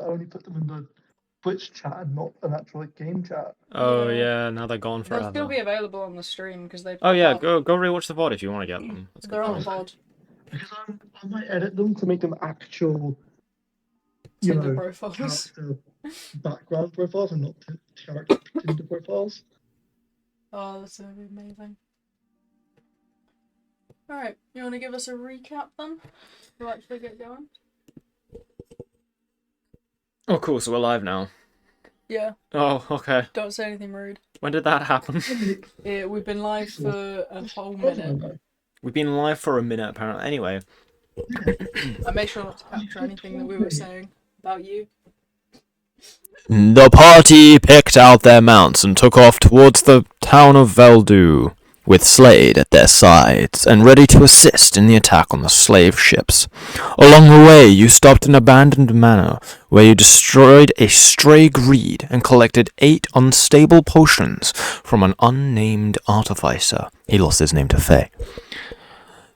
I only put them in the Twitch chat and not an actual like, game chat. Oh yeah, now they're gone forever. They'll still be available on the stream because they. Oh yeah, go rewatch the VOD if you want to get them. They're on VOD. Because I might edit them to make them actual, Tinder profiles. character background profiles and not character Tinder profiles. Oh, that's gonna be amazing. Alright, you want to give us a recap then? We'll actually get going. Oh cool, so we're live now. Yeah. Oh, okay. Don't say anything rude. When did that happen? We've been live for a whole minute. We've been live for a minute apparently. Anyway. I made sure not to capture anything that we were saying about you. The party picked out their mounts and took off towards the town of Veldeu, with Slade at their sides and ready to assist in the attack on the slave ships. Along the way, you stopped an abandoned manor where you destroyed a stray greed and collected 8 unstable potions from an unnamed artificer. He lost his name to Faye.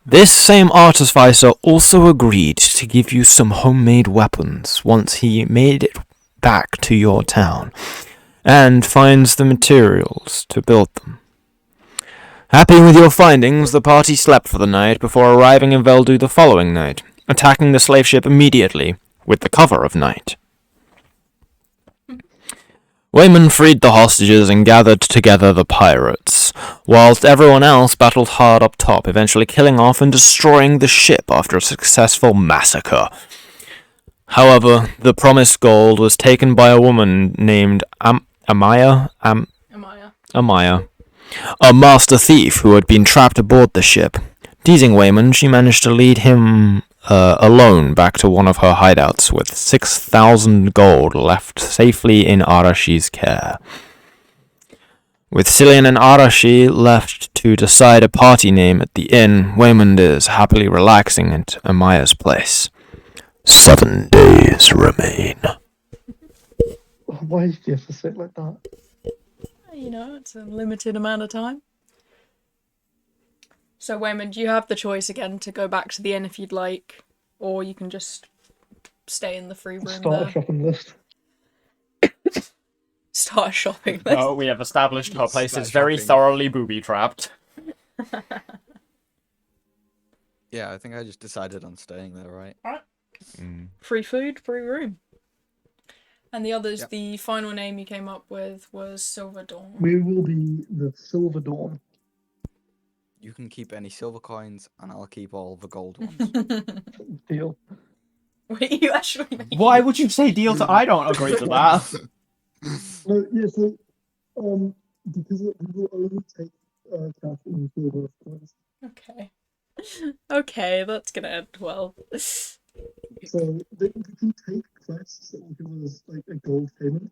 This same artificer also agreed to give you some homemade weapons once he made it back to your town and finds the materials to build them. Happy with your findings, the party slept for the night before arriving in Veldeu the following night, attacking the slave ship immediately with the cover of night. Wayman freed the hostages and gathered together the pirates, whilst everyone else battled hard up top, eventually killing off and destroying the ship after a successful massacre. However, the promised gold was taken by a woman named Amaya, a master thief who had been trapped aboard the ship. Teasing Wayman, she managed to lead him alone back to one of her hideouts with 6,000 gold left safely in Arashi's care. With Cillian and Arashi left to decide a party name at the inn, Wayman is happily relaxing at Amaya's place. 7 days remain. Why did you have to say it like that? You know, it's a limited amount of time. So, Wayman, you have the choice again to go back to the inn if you'd like, or you can just stay in the free room Start a shopping list. Start a shopping list. No, we have established our place is very thoroughly booby-trapped. Yeah, I think I just decided on staying there, right? Alright. Free food, free room. And the others, Yep. The final name you came up with was Silver Dawn. We will be the Silver Dawn. You can keep any silver coins, and I'll keep all the gold ones. Deal. Wait, you actually made Why would you say deal to? I don't agree to that. No, yeah, so, because we will only take cash in silver coins. Okay. Okay, that's gonna end well. So we can take quests that will give us like a gold payment,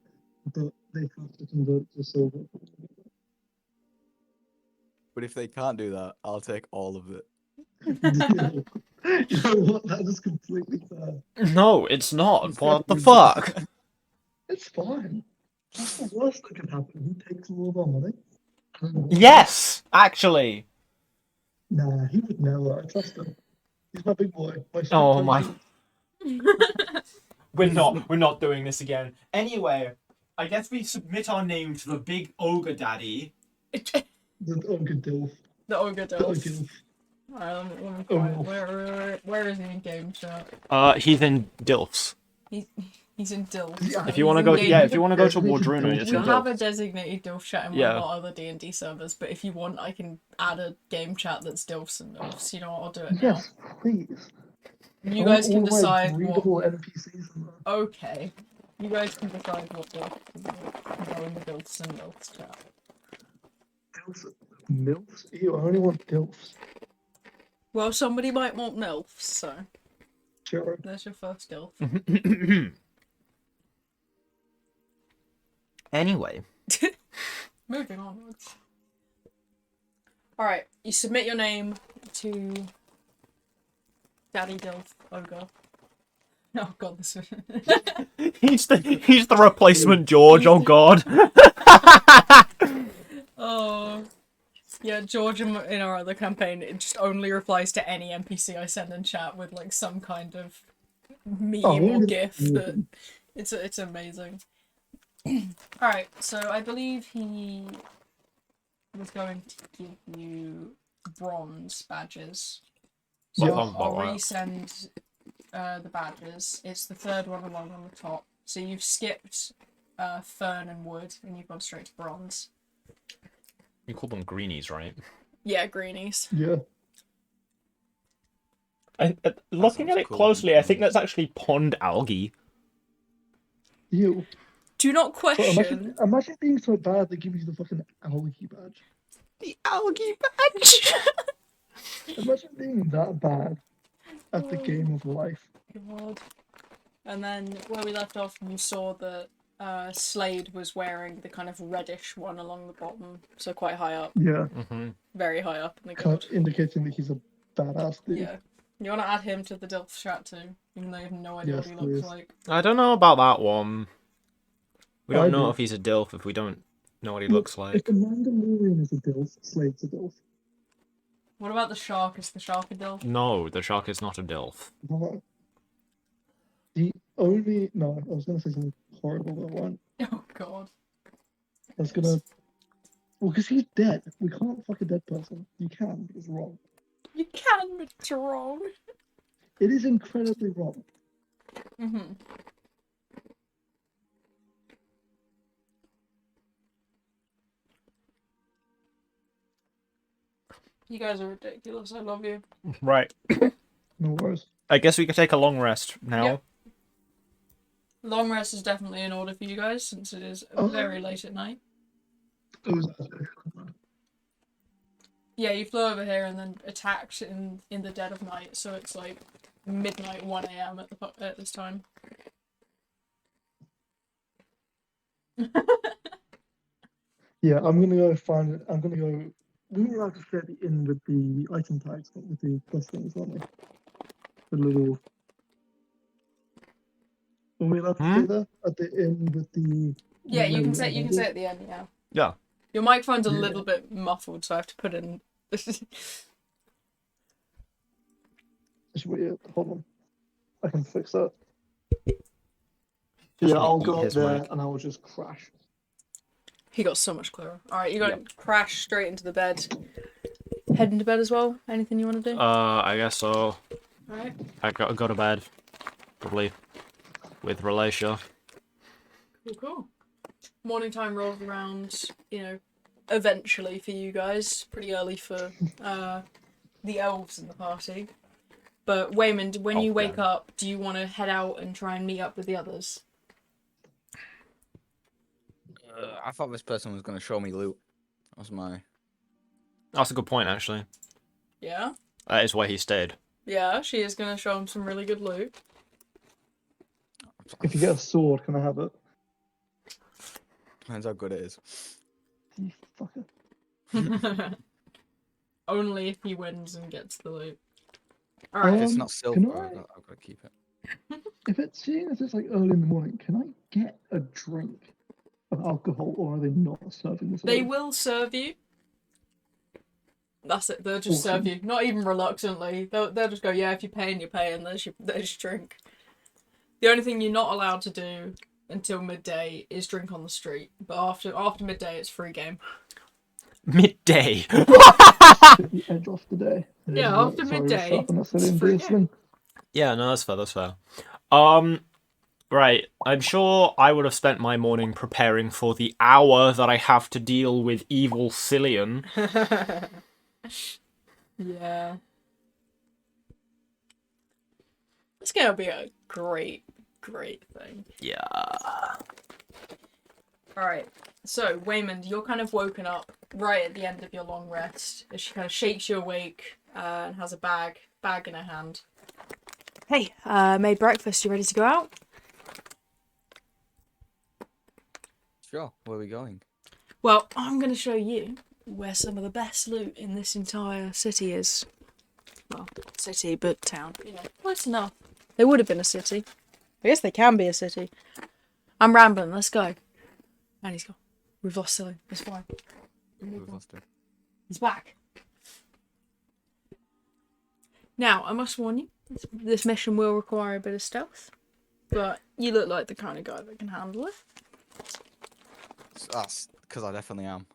but they have to convert to silver. But if they can't do that, I'll take all of it. You know what? That is completely fair. No, it's not. What the fuck? It's fine. That's the worst that can happen. He takes all of our money. Yes, actually. Nah, he would never. I trust him. He's my big boy. Oh my. We're not doing this again. Anyway, I guess we submit our name to the big ogre daddy. The ogre dilf. The ogre The does. ogre. Alright, let me find where is he in game chat? He's in Dilfs. He's in Dilf. Yeah. If you want to go, Yeah, if you want to go to Wardruna, it's We in have a Dilfs. designated Dilf chat in one Yeah. of our other D&D servers, but if you want, I can add a game chat that's Dilfs and Dilfs. You know what? I'll do it now. Yes, please. You guys can All my decide breedable what. NPCs in there. Okay. You guys can decide what the go in the Dilfs and Dilfs chat. Dilfs. Milfs? Ew, I only want Dilfs. Well, somebody might want MILFs, so Sure. there's your first Dilf. Anyway. Moving onwards. Alright, you submit your name to Daddy Dilf Ogre. Oh god, this is... He's the replacement George, oh god. Oh... Yeah, George in our other campaign, it just only replies to any NPC I send in chat with like some kind of meme or gif that It's amazing. Alright, so I believe he was going to give you bronze badges. So Yeah. I'll resend the badges. It's the third one along on the top. So you've skipped fern and wood, and you've gone straight to bronze. You call them greenies, right? Yeah, greenies. Yeah. Looking at sounds it cool, closely, I think greenies. that's actually pond algae. Ew. Do not But question. imagine being so bad they give you the fucking algae badge. The algae badge. Imagine being that bad at the game of life. God. And then where we left off, you saw that Slade was wearing the kind of reddish one along the bottom, so quite high up, Yeah. very high up in the Kind guild. of indicating that he's a badass dude. Yeah. You want to add him to the Dilf chat too, even though you have no idea Yes, what he looks please. like. I don't know about that one. We don't I know do. if he's a dilf if we don't know what he Look, looks like. If the Mandalorian is a dilf, Slade's a dilf. What about the shark? Is the shark a Dilf? No, the shark is not a dilf. No. The only... No, I was going to say something horrible, but I won't. Oh god. I was going to... Well, because he's dead. We can't fuck a dead person. You can, but it's wrong. You can, but it's wrong. It is incredibly wrong. Mm-hmm. You guys are ridiculous. I love you. Right. No worries. I guess we could take a long rest now. Yep. Long rest is definitely in order for you guys, since it is very late at night. It was Yeah, you flew over here and then attacked in the dead of night, so it's like midnight, 1 a.m. at this time. Yeah, I'm gonna go find it. I'm gonna go. We were allowed to share the inn with the item tags, not with the quest things, aren't we? The little. Were we allowed to stay there at the inn with the? Yeah, you can the say badges? at the end. Yeah. Yeah. Your microphone's a Yeah. little bit muffled, so I have to put in. Actually, wait, hold on. I can fix that. Just Yeah, wanna I'll eat go up his there mic. and I will just crash. He got so much clearer. All right, you got to crash straight into the bed. Head into bed as well. Anything you want to do? I guess so. All right. I gotta go to bed. Probably. With Relatia. Cool. Morning time rolls around, eventually for you guys. Pretty early for the elves in the party. But Waymond, when you wake up, do you want to head out and try and meet up with the others? I thought this person was going to show me loot. That was my... That's a good point, actually. Yeah? That is why he stayed. Yeah, she is going to show him some really good loot. If you get a sword, can I have it? Depends how good it is. You fucker. Only if he wins and gets the loot. If Alright. it's Um, not silver, can I've got to keep it. If it's seeing as it's like early in the morning, can I get a drink of alcohol, or are they not serving this? They early? will serve you. That's it. They'll just serve Awesome. you. Not even reluctantly. They'll just go, yeah, if you're paying, you're paying. There's your drink. The only thing you're not allowed to do until midday is drink on the street. But after midday, it's free game. Midday. Get the edge off the day. Yeah, after midday, sharpen that it's in free the game. sling. Yeah, no, that's fair, that's fair. Right, I'm sure I would have spent my morning preparing for the hour that I have to deal with evil Cillian. Yeah. It's gonna be a great thing. Yeah. Alright, so Waymond, you're kind of woken up right at the end of your long rest as she kind of shakes you awake and has a bag in her hand. Hey, made breakfast. You ready to go out? Sure, where are we going? Well, I'm going to show you where some of the best loot in this entire city is. Well, city, but town. Close enough. They would have been a city. I guess they can be a city. I'm rambling. Let's go. And he's gone. We've lost Silly. It's fine. We've lost it. He's back. Now, I must warn you, this mission will require a bit of stealth. But you look like the kind of guy that can handle it. That's because I definitely am.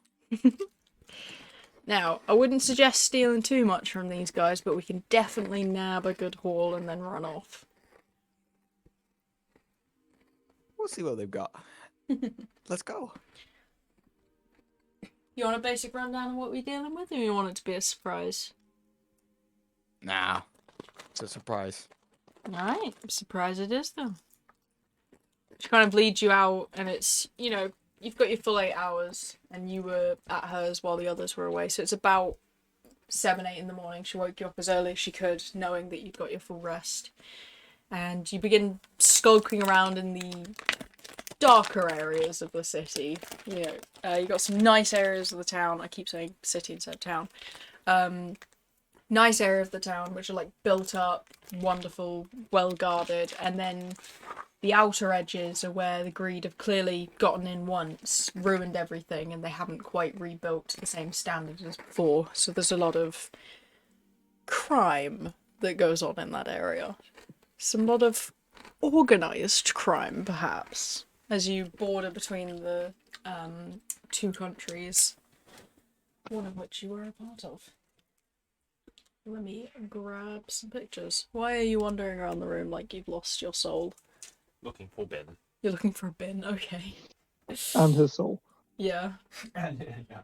Now, I wouldn't suggest stealing too much from these guys, but we can definitely nab a good haul and then run off. We'll see what they've got. Let's go. You want a basic rundown of what we're dealing with, or you want it to be a surprise? Nah, it's a surprise. Alright, surprise it is then. She kind of leads you out, and it's, you know, you've got your full 8 hours, and you were at hers while the others were away, so it's about 7, 8 in the morning. She woke you up as early as she could, knowing that you'd got your full rest. And you begin skulking around in the darker areas of the city. You know, you got some nice areas of the town. I keep saying city instead of town. Nice area of the town, which are like built up, wonderful, well guarded, and then the outer edges are where the greed have clearly gotten in once, ruined everything, and they haven't quite rebuilt to the same standard as before. So there's a lot of crime that goes on in that area. Some lot of organised crime, perhaps, as you border between the two countries, one of which you were a part of. Let me grab some pictures. Why are you wandering around the room like you've lost your soul? Looking for bin. You're looking for a bin, okay. And her soul. Yeah. And yeah.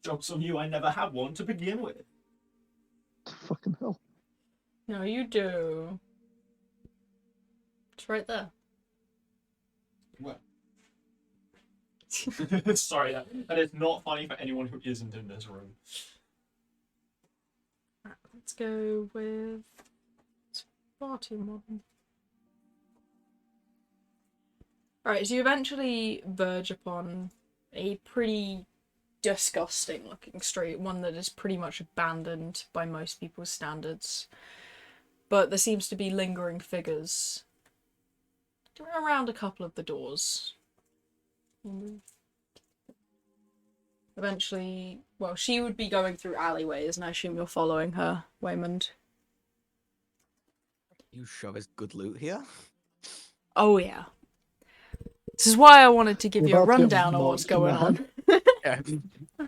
Jokes on you, I never had one to begin with. Fucking hell. No, you do. It's right there. Well. Sorry, that is not funny for anyone who isn't in this room. Right, let's go with... It's far too modern. Alright, so you eventually verge upon a pretty disgusting looking street, one that is pretty much abandoned by most people's standards. But there seems to be lingering figures around a couple of the doors. Eventually, well, she would be going through alleyways, and I assume you're following her, Waymond. You shove his good loot here? Oh yeah. This is why I wanted to give you a You're about to get rundown of what's marked in going the on. Yeah.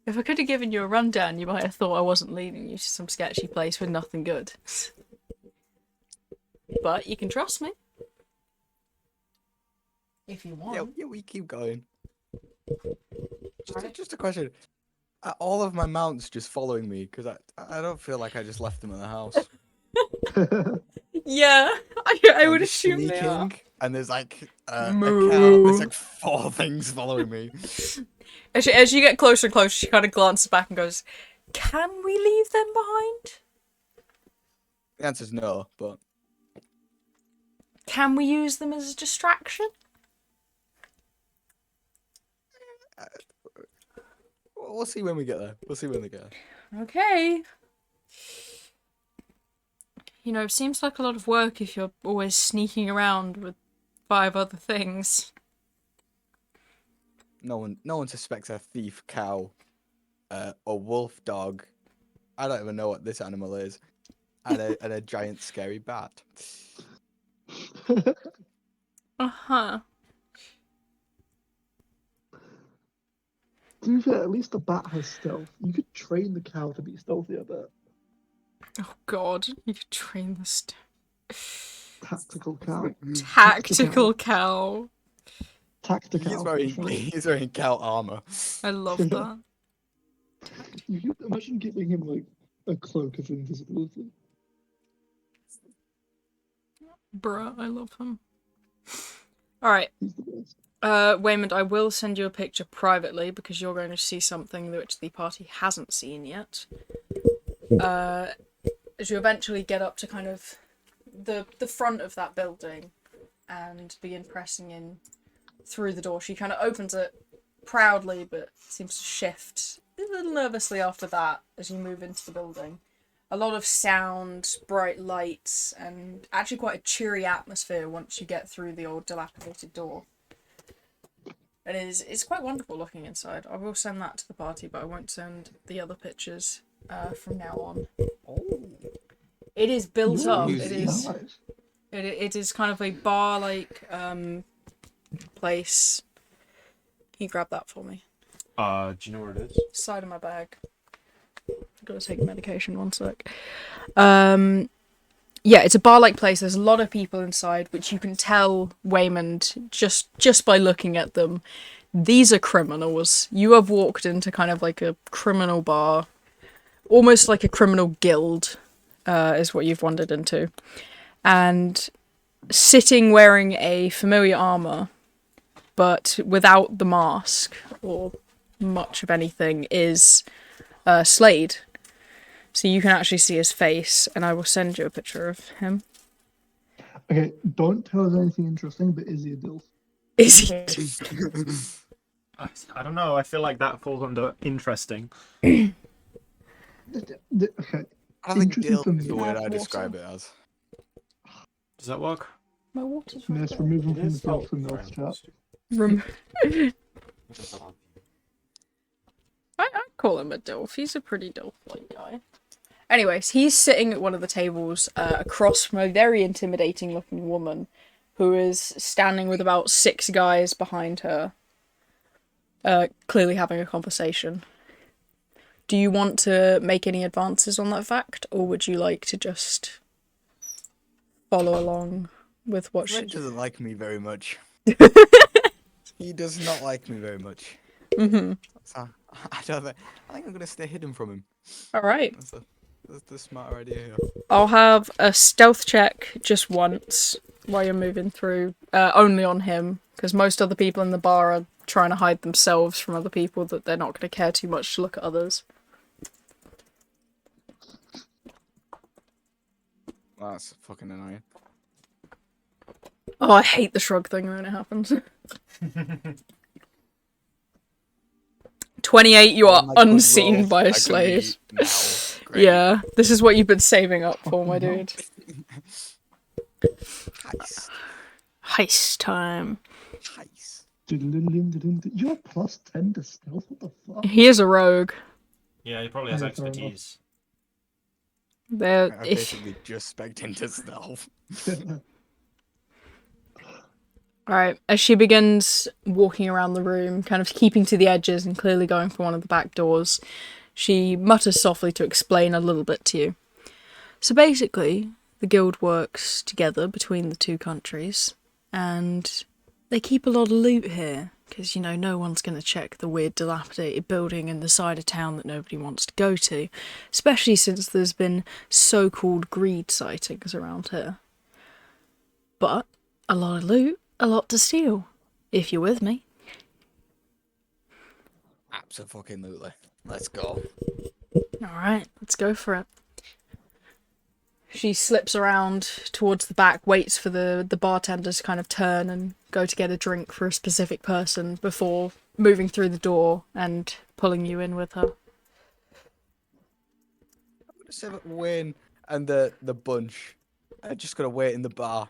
If I could have given you a rundown, you might have thought I wasn't leading you to some sketchy place with nothing good. But you can trust me. If you want. Yeah, we keep going. Right. Just a question. Are all of my mounts just following me? Because I don't feel like I just left them in the house. Yeah, I I'm would just assume they are. sneaking, and there's like a Moo. cow. There's like 4 things following me. As you get closer and closer, she kind of glances back and goes, "Can we leave them behind? The answer's no, but Can we use them as a distraction?" we'll see when we get there. We'll see when they get there. Okay. You know, it seems like a lot of work if you're always sneaking around with 5 other things. No one suspects a thief cow, a wolf dog. I don't even know what this animal is, and a giant scary bat. Uh-huh. To be fair, at least the bat has stealth. You could train the cow to be stealthy, I bet. Oh god, you could train this Tactical cow. tactical cow. Tactical. He's wearing cow armor. I love that. You could imagine giving him like a cloak of invisibility. Bruh, I love him. Alright. He's the best. Waymond, I will send you a picture privately because you're going to see something which the party hasn't seen yet. As you eventually get up to kind of the front of that building and begin pressing in through the door, she kind of opens it proudly but seems to shift a little nervously after that as you move into the building. A lot of sound, bright lights, and actually quite a cheery atmosphere once you get through the old dilapidated door. It's quite wonderful looking inside. I will send that to the party, but I won't send the other pictures from now on. Oh, It is built up. Ooh, It is. Nice. It is kind of a bar-like place. Can you grab that for me? Do you know where it is? Side of my bag. I've got to take medication, one sec. Yeah, it's a bar-like place. There's a lot of people inside, which you can tell, Waymond, just by looking at them. These are criminals. You have walked into kind of like a criminal bar. Almost like a criminal guild, is what you've wandered into. And sitting wearing a familiar armour, but without the mask, or much of anything, is Slade. So you can actually see his face, and I will send you a picture of him. Okay, don't tell us anything interesting, but is he a DILF? Is he? I don't know. I feel like that falls under interesting. Okay. I think Interesting Dale for is the me. word I describe it as. Does that work? My water's Let's remove him from the DILF and North chat. I'd call him a DILF. He's a pretty DILF-like guy. Anyways, he's sitting at one of the tables across from a very intimidating-looking woman who is standing with about 6 guys behind her, clearly having a conversation. Do you want to make any advances on that fact, or would you like to just follow along with what she... Red doesn't like me very much. He does not like me very much. Mm-hmm. So, I think I'm going to stay hidden from him. Alright. That's the smarter idea here. I'll have a stealth check just once while you're moving through, only on him, because most other people in the bar are trying to hide themselves from other people that they're not going to care too much to look at others. That's fucking annoying. Oh, I hate the shrug thing when it happens. 28, you are unseen by a Slade. Yeah, this is what you've been saving up for, my dude. Heist. Heist time. Heist. You're plus 10 to stealth? What the fuck? He is a rogue. Yeah, he probably has Yeah, fair expertise. There, I if basically just specced into stealth. Alright, as she begins walking around the room, kind of keeping to the edges and clearly going for one of the back doors, she mutters softly to explain a little bit to you. So basically, the guild works together between the two countries, and they keep a lot of loot here, because, you know, no one's going to check the weird dilapidated building in the side of town that nobody wants to go to, especially since there's been so-called greed sightings around here. But a lot of loot, a lot to steal, if you're with me. Absolutely. Let's go. Alright, let's go for it. She slips around towards the back, waits for the bartender to kind of turn and go to get a drink for a specific person before moving through the door and pulling you in with her. I'm gonna say that Wayne and the bunch are just gonna wait in the bar.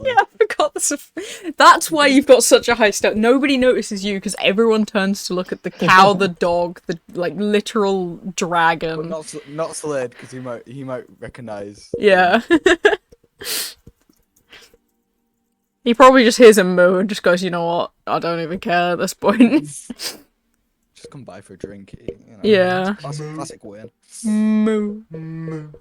Yeah, I forgot this. That's why you've got such a high step. Nobody notices you because everyone turns to look at the cow, the dog, the like literal dragon. But not Slade, because he might recognize. Yeah. He probably just hears him moo and just goes, you know what? I don't even care at this point. Just come by for a drink. You know, Yeah. Classic Wayne. Moo.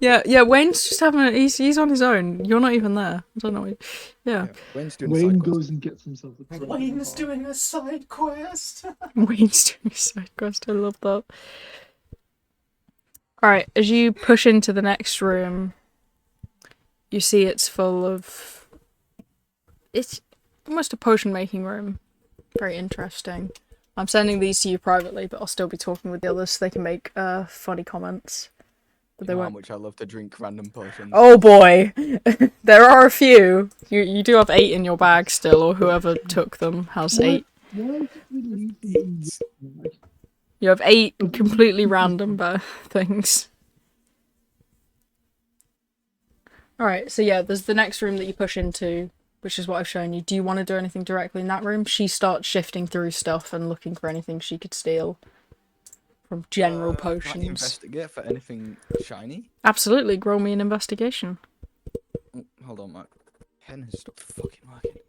Yeah, Wayne's just having he's on his own. You're not even there. I don't know. Yeah. Wayne's doing Wayne side quests. goes and gets himself a drink. Wayne's doing a side quest. Wayne's doing a side quest. I love that. Alright, as you push into the next room, you see it's full of... It's almost a potion making room. Very interesting. I'm sending these to you privately, but I'll still be talking with the others so they can make funny comments. But they You know how won't. much I love to drink random potions. Oh boy! There are a few. You do have 8 in your bag still, or whoever took them has 8. Why did we leave them in the- You have 8 completely random things. Alright, so yeah, there's the next room that you push into, which is what I've shown you. Do you want to do anything directly in that room? She starts shifting through stuff and looking for anything she could steal from general Can I potions. investigate for anything shiny? Absolutely, roll me an investigation. Oh, hold hold on, my pen has stopped fucking working.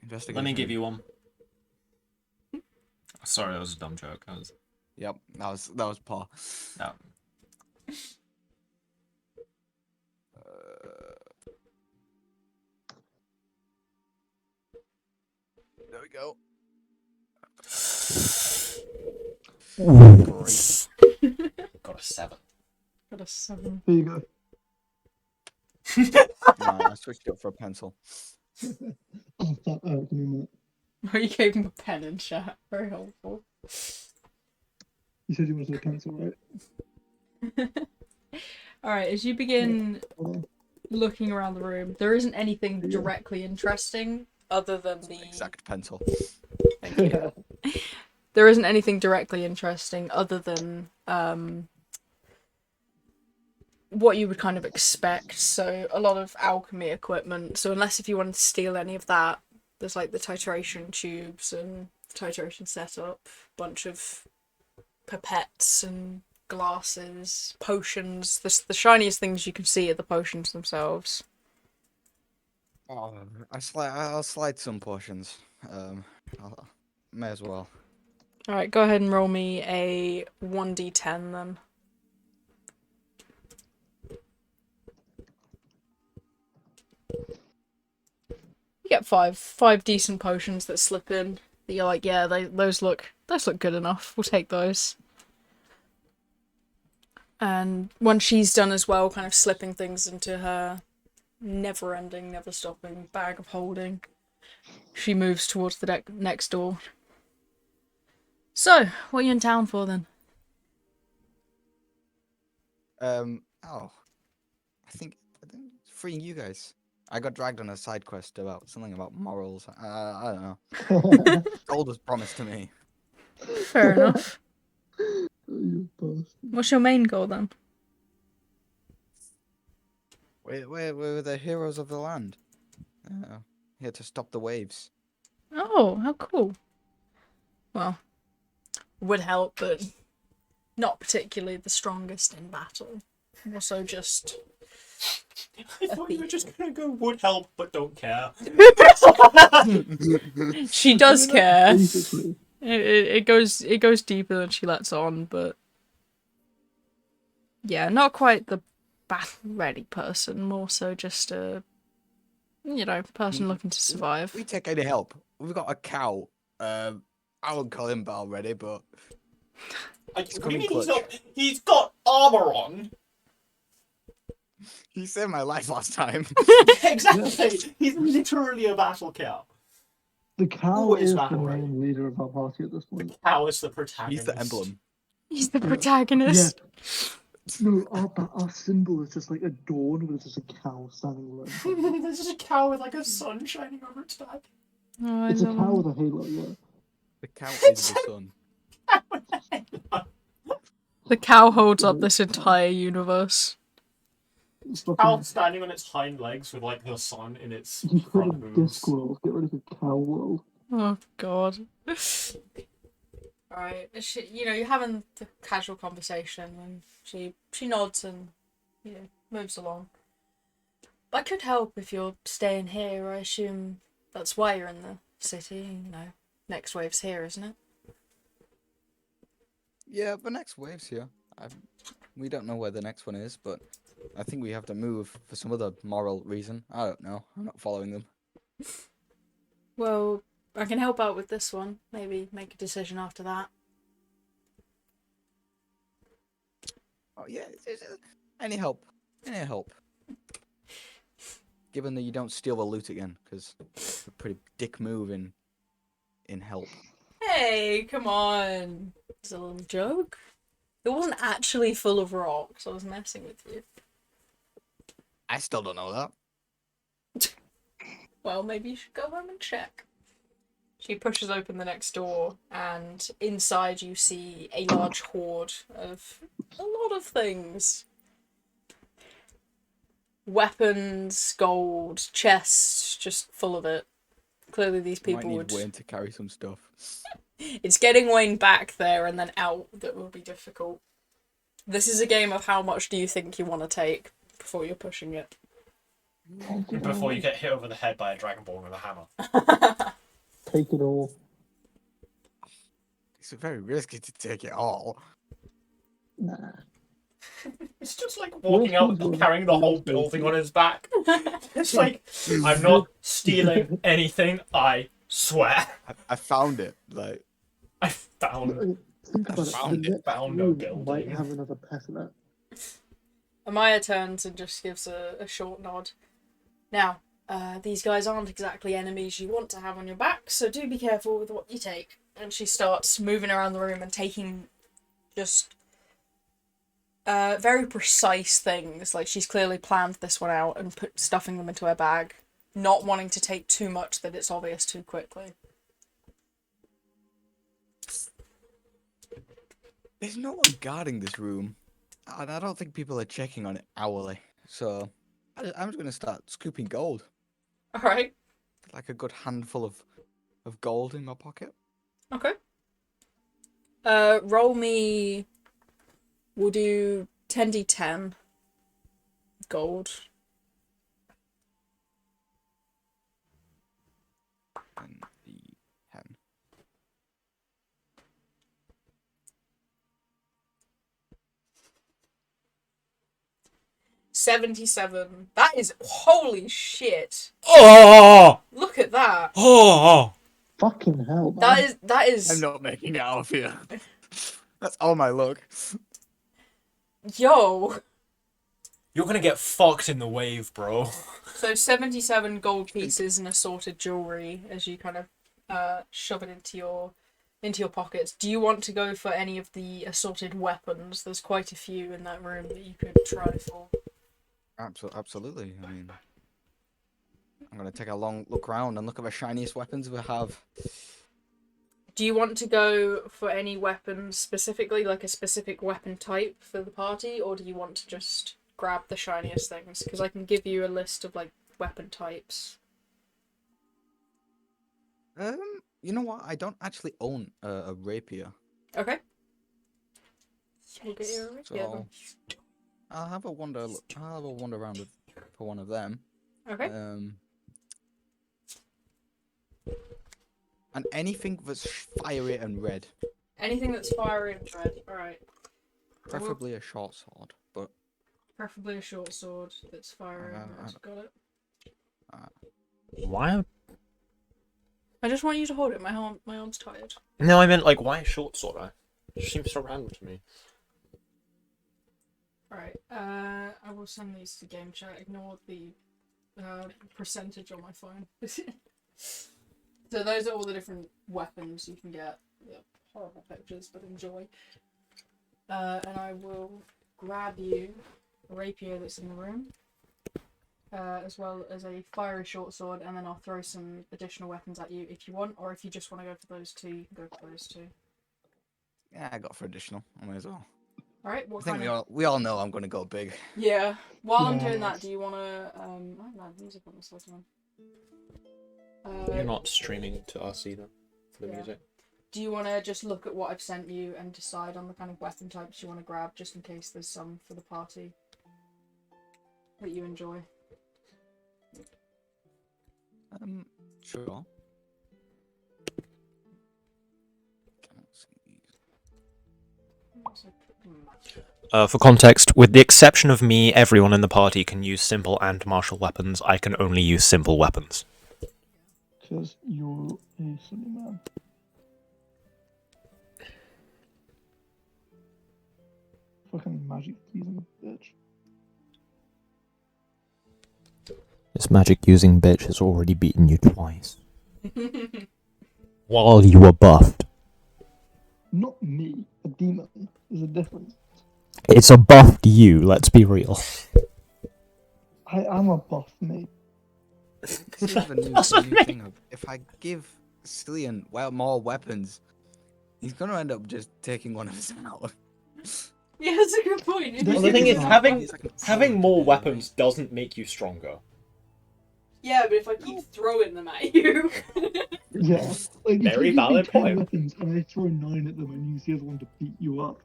Investigation. Let me give you one. Sorry, that was a dumb joke. Yep, that was Paul. No. There we go. Great. Got a 7. Got a 7. There you go. Right, I switched it up for a pencil. Oh, fuck. Give me a minute. Oh, you gave him a pen in chat. Very helpful. You said you wanted a pencil, right? Alright, as you begin Hold on. looking around the room, there isn't anything directly interesting other than the... Exact pencil. Thank you. There isn't anything directly interesting other than what you would kind of expect. So a lot of alchemy equipment. So unless if you wanted to steal any of that, there's like the titration tubes and the titration setup, bunch of pipettes and glasses, potions. The shiniest things you can see are the potions themselves. Oh, I'll slide some potions. May as well. Alright, go ahead and roll me a 1d10 then. You get five decent potions that slip in. That you're like, yeah, those look good enough. We'll take those. And once she's done as well, kind of slipping things into her never-ending, never-stopping bag of holding, she moves towards the next door. So, what are you in town for then? I think freeing you guys. I got dragged on a side quest about something about morals. I don't know. Gold was promised to me. Fair enough. You bastard. What's your main goal then? We're the heroes of the land. Here to stop the waves. Oh, how cool. Well, would help, but not particularly the strongest in battle. Also just... I thought you were just gonna go would help, but don't care. She does care. Basically. It goes deeper than she lets on, but yeah, not quite the battle ready person. More so just a person looking to survive. We take any help. We've got a cow. I wouldn't call him battle ready, but What do you coming mean clutch. he's got armor on? he saved my life last time. Exactly. He's literally a battle cow. The cow Always is the battle ready. main leader of our party at this point. Cow is the protagonist. He's the emblem. He's the protagonist. No, our symbol is just like adorned with just a cow standing alone. There's just a cow with like a sun shining over its back. Oh, I It's a love cow him. with a halo, yeah. The cow is the sun. The cow holds up this entire universe. It's Cow fucking... standing on its hind legs with like the sun in its You put front in hooves. Discworld, get rid of the cow world. Oh god. Alright, you're having the casual conversation and she nods and moves along. I could help if you're staying here. I assume that's why you're in the city, next wave's here, isn't it? Yeah, the next wave's here. We don't know where the next one is, but I think we have to move for some other moral reason. I don't know. I'm not following them. Well, I can help out with this one. Maybe make a decision after that. Oh yeah, any help? Any help? Given that you don't steal the loot again, because it's a pretty dick move in help. Hey, come on. It's a little joke. It wasn't actually full of rocks. I was messing with you. I still don't know that. Well, maybe you should go home and check. She pushes open the next door, and inside you see a large hoard of a lot of things. Weapons, gold, chests, just full of it. Clearly these Might people need would... Wayne to carry some stuff. It's getting Wayne back there and then out that will be difficult. This is a game of how much do you think you want to take. before you're pushing it. Before you get hit over the head by a Dragon Ball with a hammer. Take it all. It's very risky to take it all. Nah. It's just like walking out carrying the whole building on his back. It's like, I'm not stealing anything, I swear. I found it. Like, I found Think about found it. it. Found a Might building. have another pet in it. Amaya turns and just gives a short nod. Now, these guys aren't exactly enemies you want to have on your back, so do be careful with what you take. And she starts moving around the room and taking just very precise things. Like, she's clearly planned this one out and stuffing them into her bag, not wanting to take too much that it's obvious too quickly. there's no one guarding this room, and I don't think people are checking on it hourly. So I'm just gonna start scooping gold, Alright, like a good handful of gold in my pocket. okay. Roll me... We'll do 10d10 gold. And the 10. $77. That is... Holy shit. Oh! Look at that. Oh! Fucking hell, man. That is... I'm not making it out of here. That's all my luck. Yo. You're gonna get fucked in the wave, bro. So 77 gold pieces and assorted jewelry as you kind of shove it into your pockets. Do you want to go for any of the assorted weapons? There's quite a few in that room that you could try for. Absolutely. I mean, I'm gonna take a long look around and look at the shiniest weapons we have. Do you want to go for any weapons specifically, like a specific weapon type for the party, or do you want to just grab the shiniest things? Because I can give you a list of like weapon types. You know what? I don't actually own a rapier, Okay. We'll get you a rapier so I'll have a wander. I'll have a wander around for one of them. then. Okay. And anything that's fiery and red, Anything that's fiery and red. Alright. preferably a short sword. But Preferably a short sword that's fiery and red. Got it. Why? I just want you to hold it. My arm's tired. No, I meant like why a short sword? It just seems so random to me. Alright. I will send these to game chat. Ignore the percentage on my phone. So those are all the different weapons you can get. Yep, horrible pictures, but enjoy. And I will grab you a rapier that's in the room, as well as a fiery short sword, and then I'll throw some additional weapons at you if you want, or if you just want to go for those two, you can go for those two. yeah, I got for additional. I may as well. Alright, I what think kind of... we all know I'm gonna go big. Yeah, while I'm doing Yeah. that, do you want to... I haven't had music on this whole time. You're not streaming to us either for the Yeah. music. Do you want to just look at what I've sent you and decide on the kind of weapon types you want to grab, just in case there's some for the party that you enjoy? Sure. For context, with the exception of me, everyone in the party can use simple and martial weapons. I can only use simple weapons. Because you're a silly man. Fucking magic using a bitch. This magic using bitch has already beaten you twice. While you were buffed. Not me, a demon. There's a difference. It's a buffed you, let's be real. I am a buff, mate. This is the new thing of, if I give Cillian more weapons, he's gonna end up just taking one of us out. Yeah, that's a good point. If Well, you the thing give is, me having- He's like an Having orc more today, weapons doesn't make you stronger. Yeah, but if I keep throwing them at you... Yeah. Like, Very if you valid give me 10 point. weapons and I throw 9 at them and use the other one to beat you up,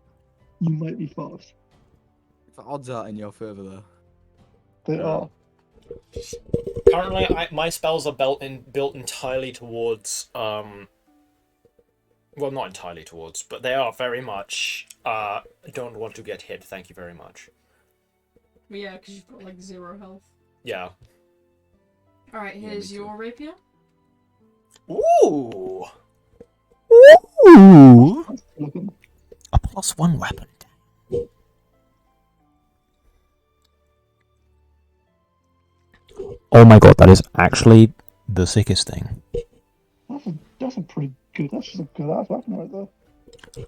you might be fast. right? The odds are in your favour though. They Yeah. are. Currently, my spells are built entirely towards well, not entirely towards, but they are very much don't want to get hit. Thank you very much. Well, yeah, because you've got like 0 health. Yeah. Alright, Yeah, here's me too. your rapier. Ooh. Ooh. Looking. A +1 weapon. Oh my god, that is actually the sickest thing. That's a pretty good. That's just a good ass weapon right there.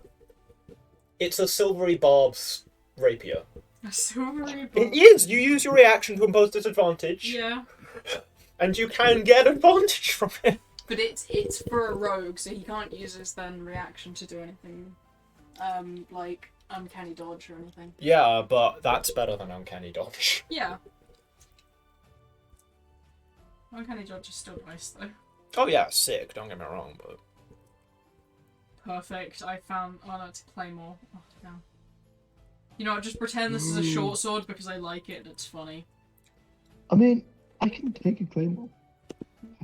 It's a silvery barb's rapier. A silvery It bolt. is! You use your reaction to impose disadvantage, Yeah, and you can get advantage from it. but it's for a rogue, so he can't use his then reaction to do anything, like uncanny dodge or anything. Yeah, but that's better than uncanny dodge. Yeah. Uncanny dodge is still nice though. Oh yeah, sick, don't get me wrong, but... Perfect. I found. Oh no, it's a claymore. Oh damn. You know what? Just pretend this is a short sword because I like it and it's funny. I mean, I can take a claymore.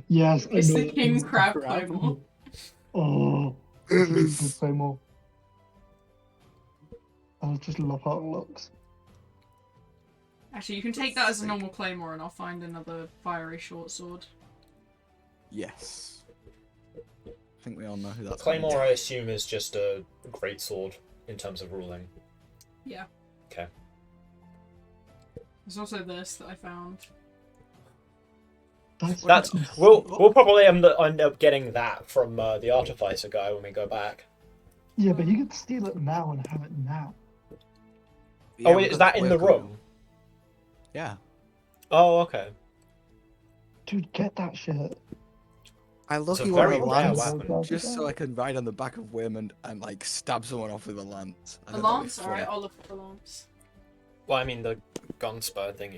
Yes, It's I know. the King's It's Crab crab. claymore. Oh, it's a good claymore. I just love how it looks. Actually, you can take that as a normal claymore, and I'll find another fiery short sword. Yes. I think we all know who that's Claymore, I assume, is just a great sword in terms of ruling. Yeah. Okay. There's also this that I found. That's we'll probably end up getting that from the artificer guy when we go back. Yeah, but you could steal it now and have it now. Yeah, Oh, we've wait, is got that in the work on it. room? Yeah. Oh, okay. Dude, get that shit. I It's look a you very on a rare lance weapon. just so I can ride on the back of Waymond and like stab someone off with a lance. I A think that'd be lance? funny. Alright, I'll look for the lance. Well, I mean, the gun spur thing,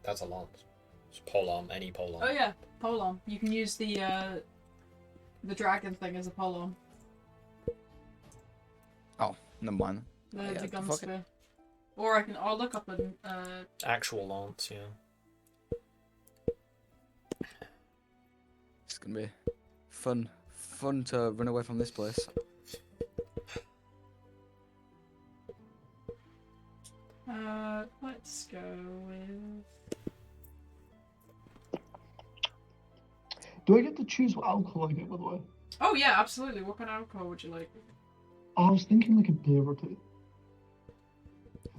that's a lance. It's polearm, any polearm. Oh yeah, polearm. You can use the dragon thing as a polearm. Oh, never mind. The gun fuck it. spear. Or I'll look up an Actual lance, yeah. It's gonna be fun to run away from this place. let's go with Do I get to choose what alcohol I get, by the way? Oh yeah, absolutely. What kind of alcohol would you like? I was thinking like a beer or two.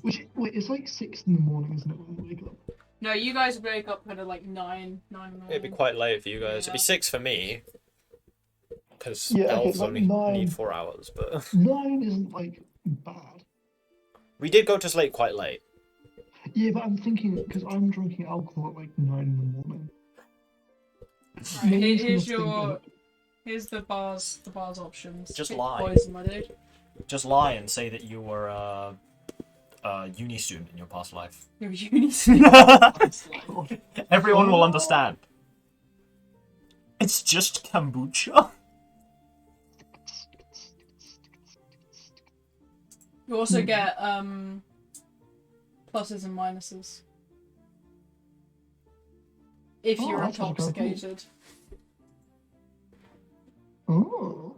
Wait, it's like 6 in the morning, isn't it, when we wake up? No, you guys would wake up at like 9 in the It'd be morning. quite late for you guys. It'd Yeah. be 6 for me. Because Yeah, okay, elves like only 9. need 4 hours, but... 9 isn't, like, bad. We did go to sleep quite late. Yeah, but I'm thinking, because I'm drinking alcohol at like 9 in the morning. Right, No one's here's gonna think your that- here's the bars options. Just Pick lie. Poison, my dude. Just lie and say that you were a uni student in your past life. You're uni student. God. Everyone will understand. It's just kombucha. You also get pluses and minuses if Oh, you're that's actually kinda cool. intoxicated. Oh.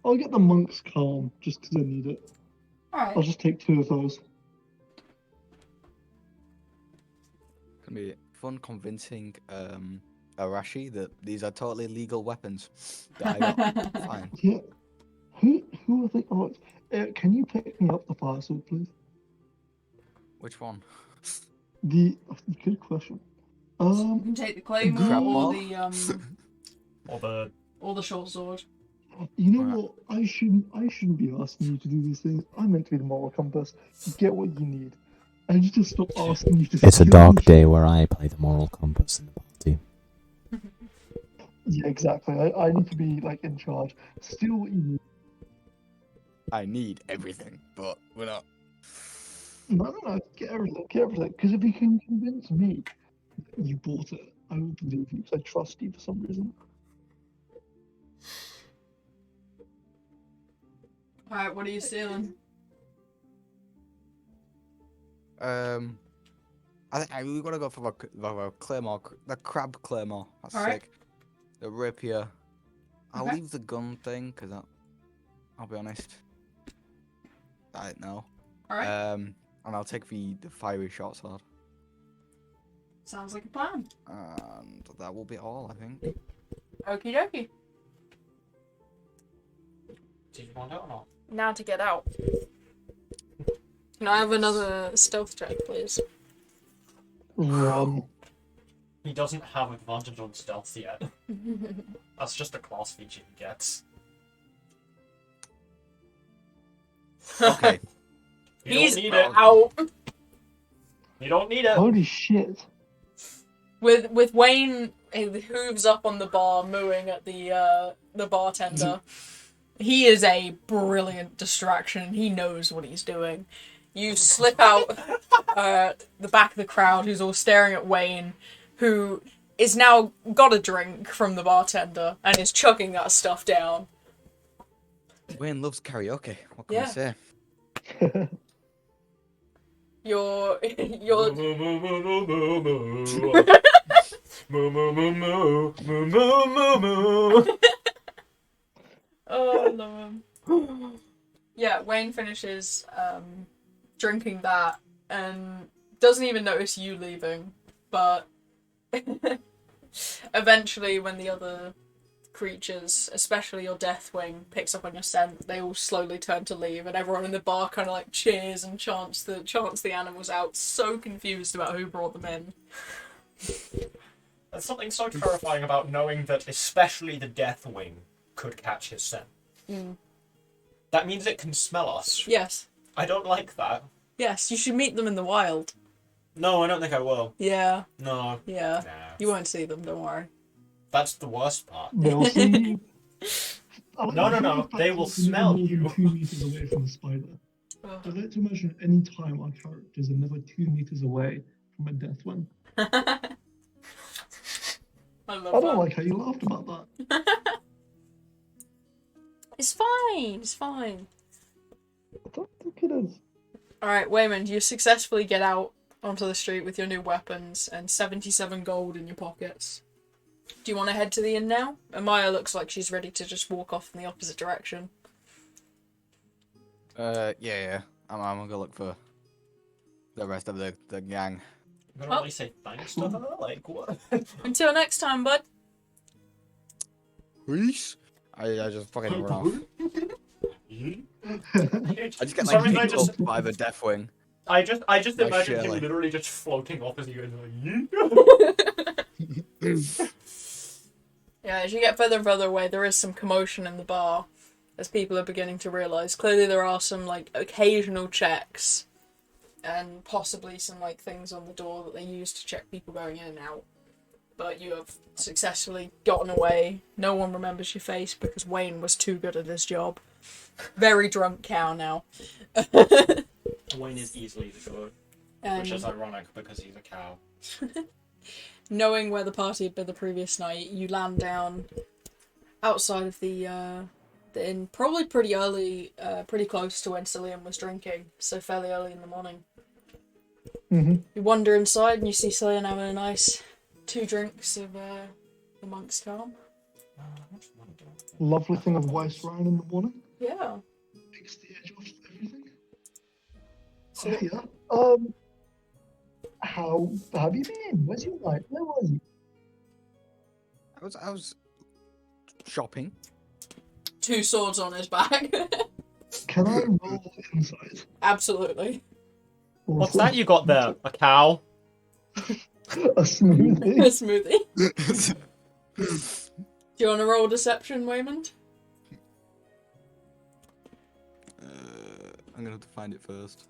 I'll get the monk's calm, just because I need it. I'll Alright. just take 2 of those. It's gonna be fun convincing Arashi that these are totally legal weapons that I got. Fine. Yeah. Who I think? Oh, can you pick me up the fire sword, please? Which one? Good question. You can take the claymore Crab or ball? Or the... the short sword. You know Alright. what? I shouldn't be asking you to do these things. I'm meant to be the moral compass. You get what you need. I need to stop asking you to. It's a steal dark me. day where I play the moral compass in the party. Yeah, exactly. I need to be like in charge. Steal what you need. I need everything, but we're not. No. Get everything. Get everything. Because if you can convince me that you bought it, I will believe you. Because I trust you for some reason. Alright, what are you stealing? I think we gotta go for the claymore, the crab claymore. That's Alright. sick. The rapier. I'll Okay. leave the gun thing because I'll be honest. I don't know. Alright. And I'll take the fiery short sword. Sounds like a plan. And that will be all, I think. Okie dokie. Do you want it or not? Now to get out. Can I have another stealth check, please? Run. He doesn't have advantage on stealth yet. That's just a class feature he gets. Okay. He's don't need it. out. You don't need it. Holy shit. With Wayne, his hooves up on the bar, mooing at the bartender. He is a brilliant distraction. He knows what he's doing. You slip out the back of the crowd, who's all staring at Wayne, who is now got a drink from the bartender and is chugging that stuff down. Wayne loves karaoke. What can I Yeah. say? You're oh, I love him. Yeah, Wayne finishes drinking that and doesn't even notice you leaving, but eventually when the other creatures, especially your Deathwing, picks up on your scent, they all slowly turn to leave, and everyone in the bar kind of like cheers and chants the animals out, so confused about who brought them in. There's something so terrifying about knowing that especially the Deathwing could catch his scent. Mm. That means it can smell us. Yes. I don't like that. Yes, you should meet them in the wild. No, I don't think I will. Yeah, No. yeah. Nah. You won't see them, don't worry. That's the worst part. They'll see you. No. They will smell you. 2 meters away from the spider. Ugh. I like to imagine any time our characters are never 2 meters away from a death one. I love I don't that. like how you laughed about that. It's fine, it's fine. I don't think it is. Alright, Waymond, you successfully get out onto the street with your new weapons and 77 gold in your pockets. Do you want to head to the inn now? Amaya looks like she's ready to just walk off in the opposite direction. Yeah. I'm gonna go look for the rest of the gang. I'm gonna really say thanks to her? Like, what? Until next time, bud. Peace. I just fucking run off. I just get Sorry, like picked up by the Deathwing. I just Like imagine him Shirley. literally just floating off as he goes like, Yeah, as you get further and further away, there is some commotion in the bar as people are beginning to realise. Clearly there are some, like, occasional checks and possibly some, like, things on the door that they use to check people going in and out. But you have successfully gotten away. No one remembers your face because Wayne was too good at his job. Very drunk cow now. Wayne is easily the good. And Which is ironic because he's a cow. knowing where the party had been the previous night, you land down outside of the inn, probably pretty early, pretty close to when Cillian was drinking, so fairly early in the morning. Mm-hmm. You wander inside and you see Cillian having a nice 2 drinks of the monk's calm. Lovely thing of white wine in the morning. Yeah. Takes the edge off everything. So, Oh, yeah. How have you been? Where's your night? Where was you? I was shopping. 2 swords on his back. Can I roll insight? Absolutely. What's that you got there? A cow? A smoothie. A smoothie. Do you want to roll deception, Waymond? I'm gonna have to find it first.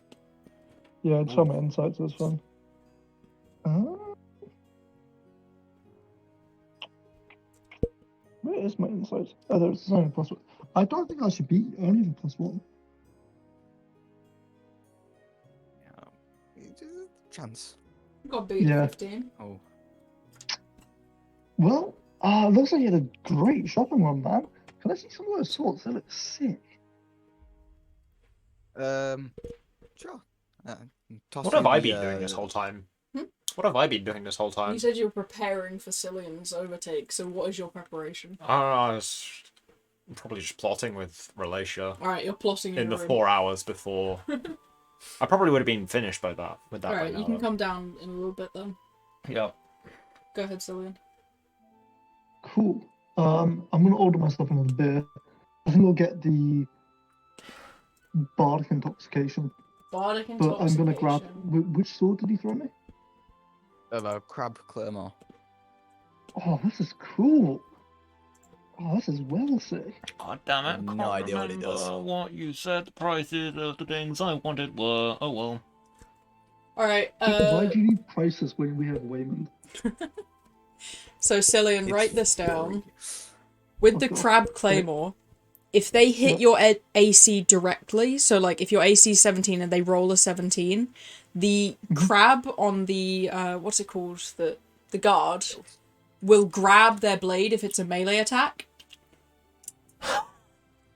Yeah, try my insights this one. Where is my insight? Oh, there's only +1. I don't think I should be only the +1. Just a chance. Got beat Yeah. 15. Oh. Well, looks like you had a great shopping run, man. Can I see some of those swords? They look sick. Sure. Toss What have you I the, been doing this whole time? Hmm? What have I been doing this whole time? You said you were preparing for Cillian's overtake, so what is your preparation? I was probably just plotting with Relatia Alright, you're plotting in in your the room. 4 hours before. I probably would have been finished by that. With that. Alright, by you now, can though. come down in a little bit then. Yeah. Go ahead, Cillian. Cool. I'm gonna order myself another beer. I think I'll get the bardic intoxication. Bardic But I'm gonna grab. intoxication. Which sword did he throw me? of a crab claymore. Oh, this is cool. Oh, this is well sick. God damn it! No idea what it does. What you said the prices of the things I wanted were. Oh well. Alright, Why do you need prices when we have Waymond? so Cillian, It's write this down. free. With the Okay. crab claymore, if they hit Yep. your AC directly, so like if your AC is 17 and they roll a 17, the crab on the what's it called, the guard will grab their blade if it's a melee attack.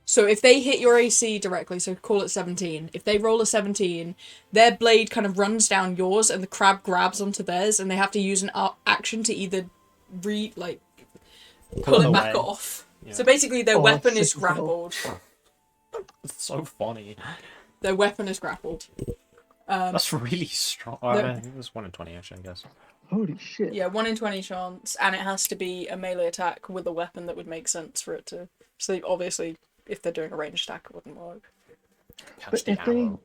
So if they hit your AC directly, so call it 17, if they roll a 17, their blade kind of runs down yours and the crab grabs onto theirs, and they have to use an action to either pull it back away. off. Yeah. So basically their Oh, weapon that's is sick as hell. grappled. It's so funny. Their weapon is grappled. That's really strong. I think it was 1 in 20 actually, I guess. Holy shit. Yeah, 1 in 20 chance, and it has to be a melee attack with a weapon that would make sense for it to. So obviously, if they're doing a ranged attack, it wouldn't work. Catch But the if they- arrow.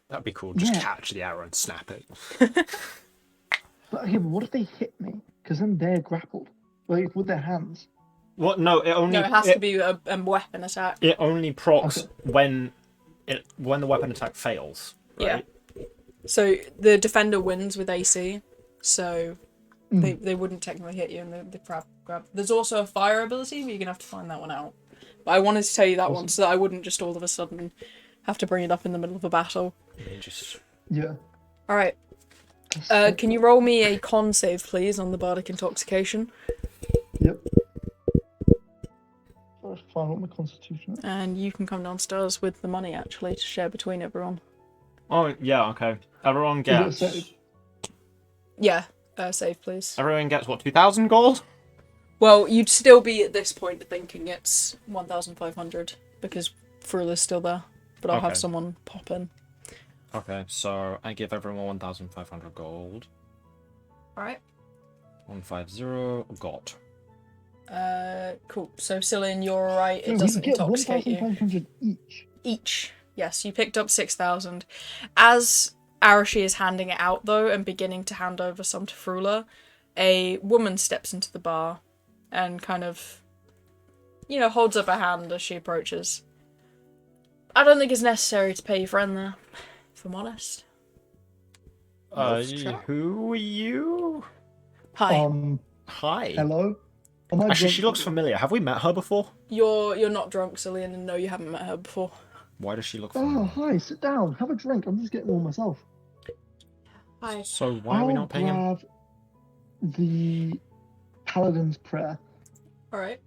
That'd be cool. Just Yeah. catch the arrow and snap it. But okay, but what if they hit me? Because then they're grappled. Like with their hands. What? No, it only. No, it has to be a weapon attack. It only procs Okay. when the weapon attack fails. Right? Yeah. So the defender wins with AC, so Mm. they wouldn't technically hit you, and the crab grab. There's also a fire ability, but you're gonna have to find that one out. But I wanted to tell you that one Awesome. so that I wouldn't just all of a sudden have to bring it up in the middle of a battle. You just. Yeah. All right. That's sick. Can you roll me a con save, please, on the bardic intoxication? Yep. Let's find what my constitution is. And you can come downstairs with the money, actually, to share between everyone. Oh yeah, okay. Everyone Is it a gets. save? Yeah, save, please. Everyone gets what, 2,000 gold? Well, you'd still be at this point thinking it's 1,500, because Frul is still there. But I'll have Okay. someone pop in. Okay, so I give everyone 1,500 gold. Alright. 150 got. Cool. So, Cillian, you're alright. Yeah, It we doesn't get intoxicate you. 1,500 each. Each. Yes, you picked up 6,000. As Arashi is handing it out, though, and beginning to hand over some to Frula, a woman steps into the bar and kind of, holds up a hand as she approaches. I don't think it's necessary to pay your friend there, if I'm honest. Who are you? Hi. Hi. Hello? Am I Actually, drunk she looks or- familiar. Have we met her before? You're not drunk, Cillian, and no, you haven't met her before. Why does she look Oh, familiar? hi, sit down. Have a drink. I'm just getting one myself. Hi. So why are we not paying him? grab the Paladin's Prayer. Alright.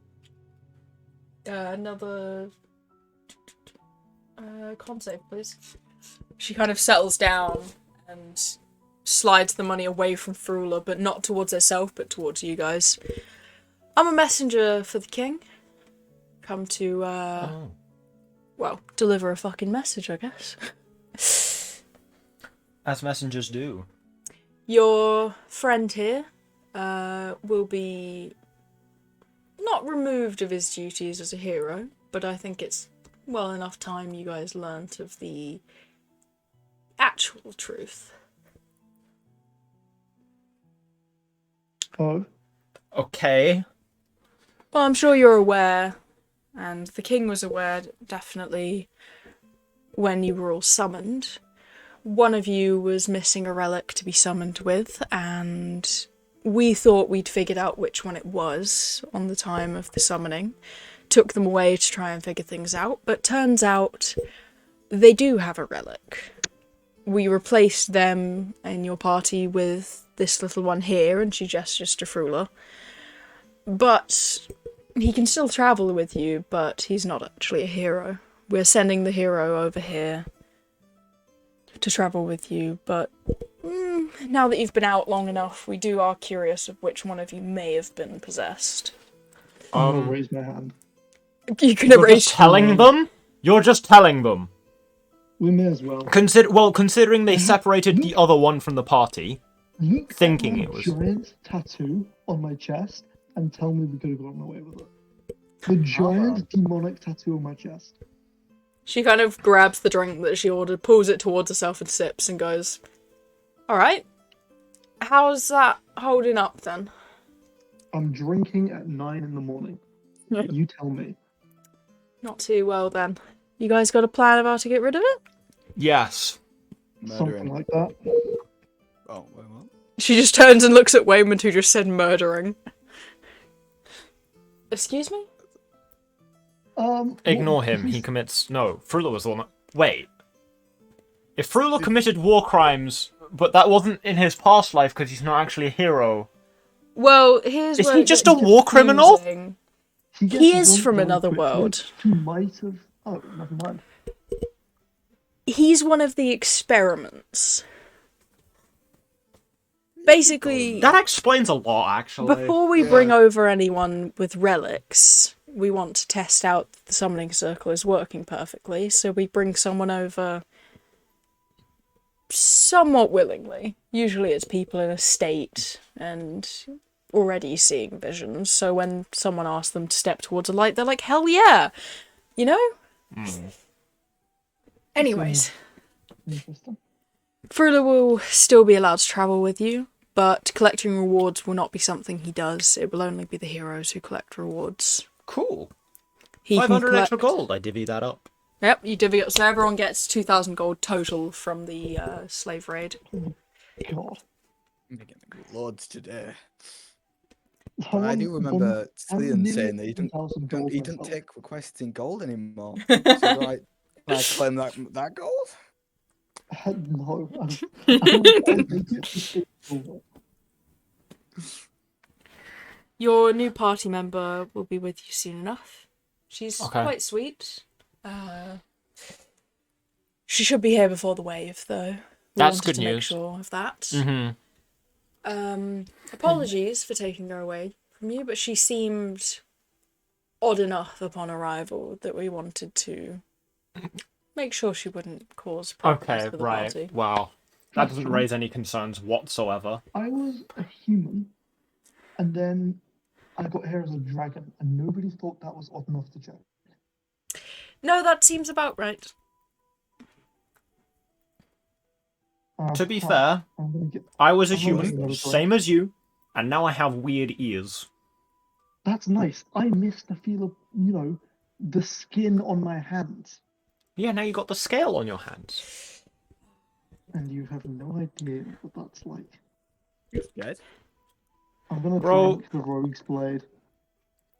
Another con save, please. She kind of settles down and slides the money away from Frula, but not towards herself, but towards you guys. I'm a messenger for the king. Come to, Oh. deliver a fucking message, I guess. As messengers do. Your friend here will be not removed of his duties as a hero, but I think it's well enough time you guys learnt of the actual truth. Oh, Okay. Well, I'm sure you're aware, and the king was aware, definitely, when you were all summoned. One of you was missing a relic to be summoned with, and we thought we'd figured out which one it was on the time of the summoning. Took them away to try and figure things out, but turns out they do have a relic. We replaced them in your party with this little one here, and she gestures to Frula. But he can still travel with you, but he's not actually a hero. We're sending the hero over here to travel with you, but now that you've been out long enough, we are curious of which one of you may have been possessed. I'm gonna raise my hand. You can You're erase. just telling them? You're just telling them. We may as well. Considering they separated the other one from the party, Look thinking at it was. giant tattoo on my chest and tell me we could have gotten away with it. The giant demonic tattoo on my chest. She kind of grabs the drink that she ordered, pulls it towards herself and sips and goes, "Alright. How's that holding up then?" I'm drinking at 9 in the morning. You tell me. Not too well then. You guys got a plan of how to get rid of it? Yes. Something like that. Oh, wait, what? She just turns and looks at Waymond, who just said murdering. Excuse me? Ignore him. He commits. No, Frula was the one. Wait. If Frula committed war crimes, but that wasn't in his past life because he's not actually a hero. Well, here's Is where he it just gets a war criminal? confusing. He He is drunk from very another quickly. world. He might have. Oh, never mind. He's one of the experiments. Basically, That explains a lot, actually. before we bring over anyone with relics, we want to test out the summoning circle is working perfectly, so we bring someone over somewhat willingly. Usually it's people in a state and already seeing visions, so when someone asks them to step towards a light, they're like, hell yeah! You know? Anyways, Interesting. Frula will still be allowed to travel with you, but collecting rewards will not be something he does. It will only be the heroes who collect rewards. Cool. He can 500 collect... extra gold. I divvy that up. Yep, you divvy up, so everyone gets 2,000 gold total from the slave raid. God. I'm getting good lords today. I I do remember Slian nearly saying that he 1,000 gold don't myself. take requests in gold anymore. So can I claim that gold? No. I'll make it to silver. Your new party member will be with you soon enough. She's Okay. quite sweet. She should be here before the wave, though. That's Wanted good to make news. sure of that. Mm-hmm. Apologies for taking her away from you, but she seemed odd enough upon arrival that we wanted to make sure she wouldn't cause problems Okay, for the right. party. Wow. That doesn't raise any concerns whatsoever. I was a human, and then I got here as a dragon, and nobody thought that was odd enough to check. No, that seems about right. To be fair, I'm gonna get... I was a I'm gonna human, get same as you, and now I have weird ears. That's nice. I miss the feel of, the skin on my hands. Yeah, now you got the scale on your hands. And you have no idea what that's like. You're scared? I'm gonna Bro. drink the rogue's blade.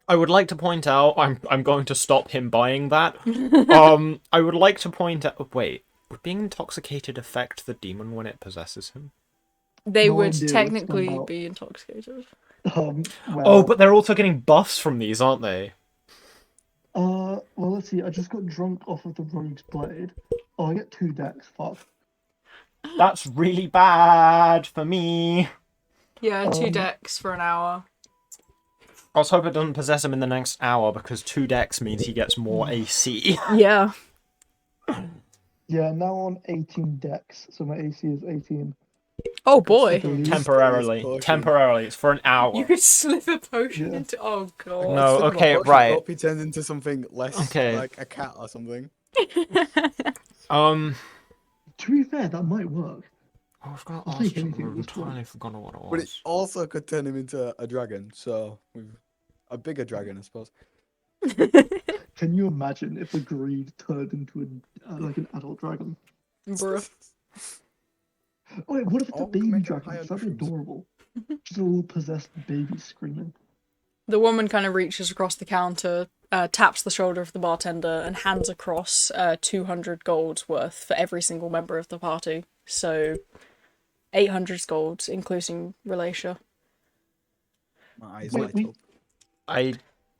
I would like to point out, I'm going to stop him buying that. I would like to point out, wait, would being intoxicated affect the demon when it possesses him? They No would idea, let's technically find out. be intoxicated. Well, Oh, but they're also getting buffs from these, aren't they? well, let's see. I just got drunk off of the rogue's blade. Oh, I get 2 decks. Fuck. That's really bad for me. Yeah, 2 decks for an hour. I was hoping it doesn't possess him in the next hour, because 2 decks means he gets more AC. Yeah. Yeah, now on 18 decks, so my AC is 18. Oh boy. Temporarily. Temporarily. It's for an hour. You could slip a potion Yeah. into. Oh god. No, Slip him a okay, potion, right. hope he turns into something less Okay. like a cat or something. To be fair, that might work. I was gonna I'll ask take you, anything at I've this point. entirely forgotten what it But it was. also could turn him into a dragon, so we've a bigger dragon, I suppose. Can you imagine if the greed turned into like an adult dragon? Bruh. Oh wait, what if it's a Oh, baby make it dragon? higher That'd be mushrooms. adorable. Just a little possessed baby screaming. The woman kind of reaches across the counter, taps the shoulder of the bartender, and hands across 200 golds worth for every single member of the party. So 800 golds, including Relatia. My eyes Wait, light up.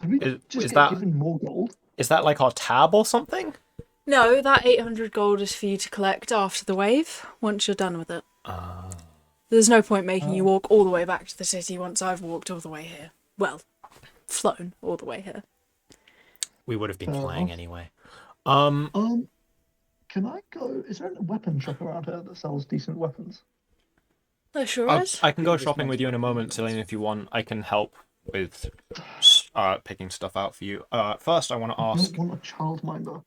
Did we Is just get that- given more gold? Is that like our tab or something? No, that 800 gold is for you to collect after the wave, once you're done with it. There's no point making you walk all the way back to the city once I've walked all the way here. Well, flown all the way here. We would have been Fair flying enough. anyway. Can I go? Is there a weapon shop around here that sells decent weapons? There sure is. I can go This shopping one's with you in a got moment, limitless. Celine, if you want. I can help with picking stuff out for you. First, I want to I ask. don't want a childminder.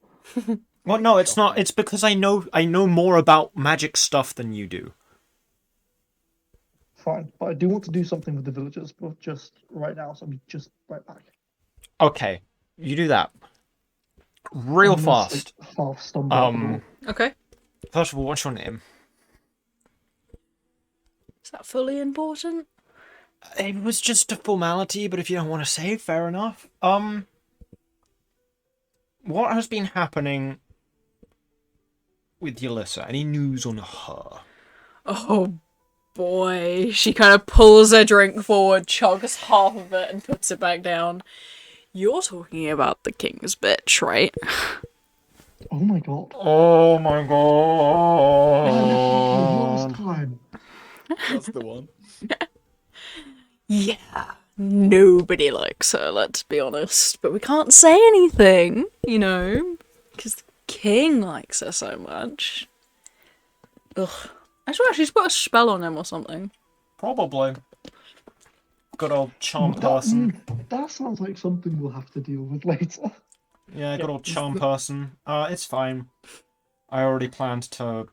Well, no, it's not. It's because I know more about magic stuff than you do. Fine, but I do want to do something with the villagers, but just right now, so I'm just right back. Okay, you do that. Real I'm gonna, fast. like, half stumble out the door. Okay. First of all, what's your name? Is that fully important? It was just a formality, but if you don't want to say, fair enough. What has been happening with Yelissa? Any news on her? Oh boy. She kind of pulls her drink forward, chugs half of it, and puts it back down. You're talking about the king's bitch, right? Oh my god. Oh my Last god. time. That's the one. Yeah. Nobody likes her, let's be honest. But we can't say anything, you know, because the king likes her so much. Ugh. I swear she's put a spell on him or something. Probably. Good old charm person. That sounds like something we'll have to deal with later. Yeah, good old charm person. It's fine. I already planned to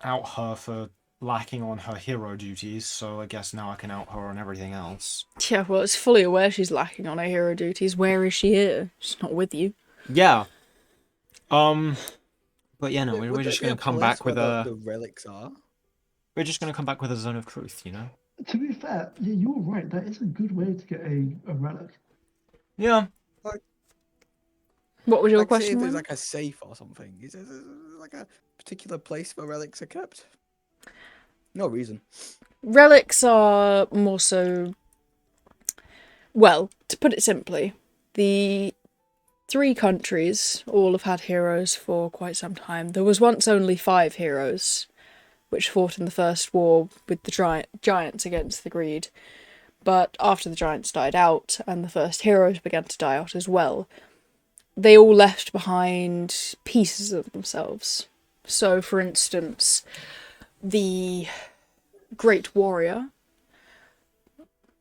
out her for lacking on her hero duties, so I guess now I can out her on everything else. Yeah, well, it's fully aware she's lacking on her hero duties. Where is she here? She's not with you. Yeah. But yeah, no, Would we're there just be a gonna come place back with where a. the relics are. We're just gonna come back with a zone of truth, you know. To be fair, yeah, you're right. That is a good way to get a relic. Yeah. What was your Like, say if question? there's Wayne? like a safe or something. Is there like a particular place where relics are kept? No reason. Relics are more so. Well, to put it simply, the 3 countries all have had heroes for quite some time. There was once only 5 heroes, which fought in the first war with the giants against the greed. But after the giants died out and the first heroes began to die out as well, they all left behind pieces of themselves. So, for instance, the Great Warrior,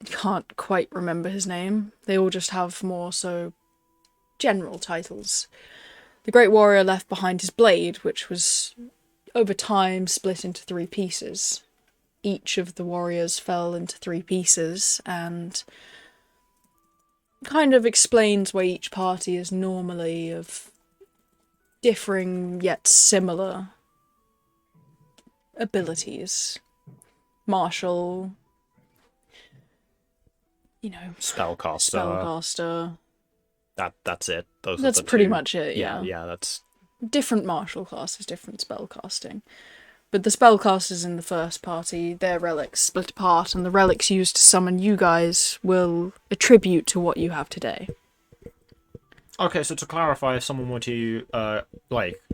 can't quite remember his name. They all just have more so general titles. The Great Warrior left behind his blade, which was over time split into 3 pieces. Each of the warriors fell into 3 pieces, and kind of explains why each party is normally of differing yet similar abilities. Martial, you know, Spellcaster. spellcaster. That's it. Those That's are the pretty 2. much it, Yeah, yeah. yeah, that's. Different martial classes, different spell casting. But the spellcasters in the first party, their relics split apart, and the relics used to summon you guys will attribute to what you have today. Okay, so to clarify, if someone were to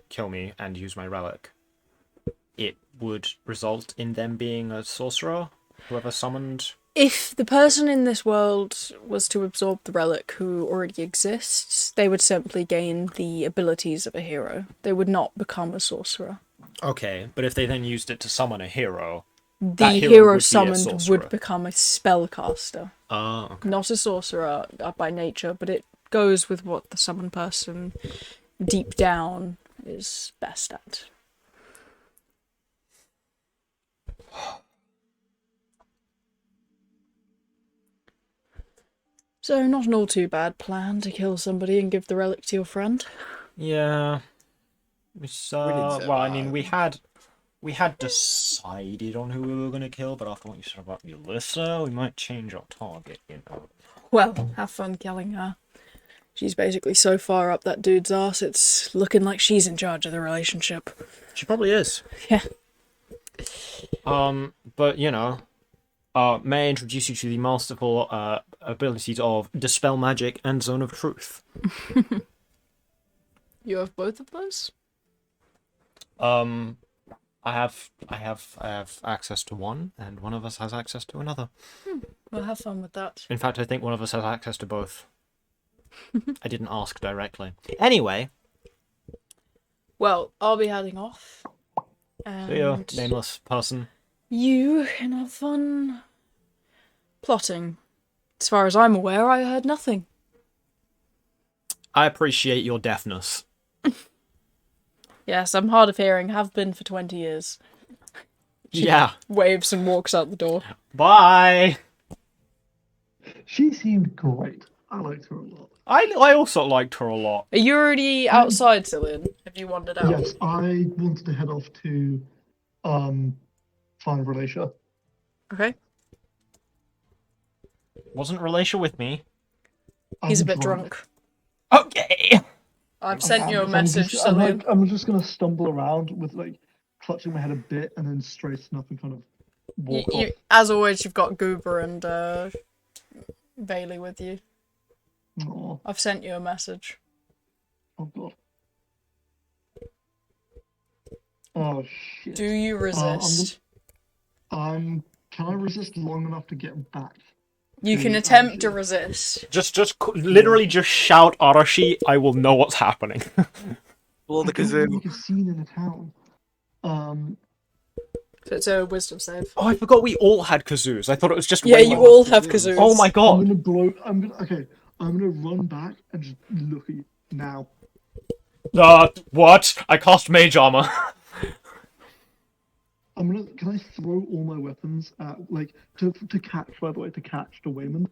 kill me and use my relic, it would result in them being a sorcerer, whoever summoned. If the person in this world was to absorb the relic who already exists, they would simply gain the abilities of a hero. They would not become a sorcerer. Okay, but if they then used it to summon a hero, The that hero hero would be a summoned sorcerer. would become a spellcaster. okay. Not a sorcerer by nature, but it goes with what the summoned person deep down is best at. So, not an all too bad plan to kill somebody and give the relic to your friend. Yeah. It's, didn't well, I mean, survive. we had decided on who we were going to kill, but after what you said about Yelissa, we might change our target, you know. Well, have fun killing her. She's basically so far up that dude's arse, it's looking like she's in charge of the relationship. She probably is. Yeah. But, you know, may I introduce you to the masterful abilities of Dispel Magic and Zone of Truth. You have both of those? I have access to one, and one of us has access to another. Well, have fun with that. In fact, I think one of us has access to both. I didn't ask directly. Anyway. Well, I'll be heading off. See ya, nameless person. You can have fun plotting. As far as I'm aware, I heard nothing. I appreciate your deafness. Yes, I'm hard of hearing, have been for 20 years. Yeah. Waves and walks out the door. Bye! She seemed great. I liked her a lot. I also liked her a lot. Are you already outside, Cillian? Have you wandered out? Yes, I wanted to head off to find Relatia. Okay. Wasn't Relatia with me? He's a bit drunk. Okay! I've sent you a message, Cillian. I'm just gonna stumble around with like clutching my head a bit and then straighten up and kind of walk off. As always, you've got Goober and Bailey with you. Aw. I've sent you a message. Oh god. Oh shit. Do you resist? Can I resist long enough to get back? You can attempt to resist. Literally just shout Arashi, I will know what's happening. Blow the I don't kazoo. make a scene in the town. So it's a wisdom save. Oh, I forgot we all had kazoos. I thought it was just Yeah, Wayland. you all have kazoos. Oh my god. I'm gonna run back and just look at you now. What? I cast mage armor. Can I throw all my weapons at, like, to catch, by the way, to catch the Waymond?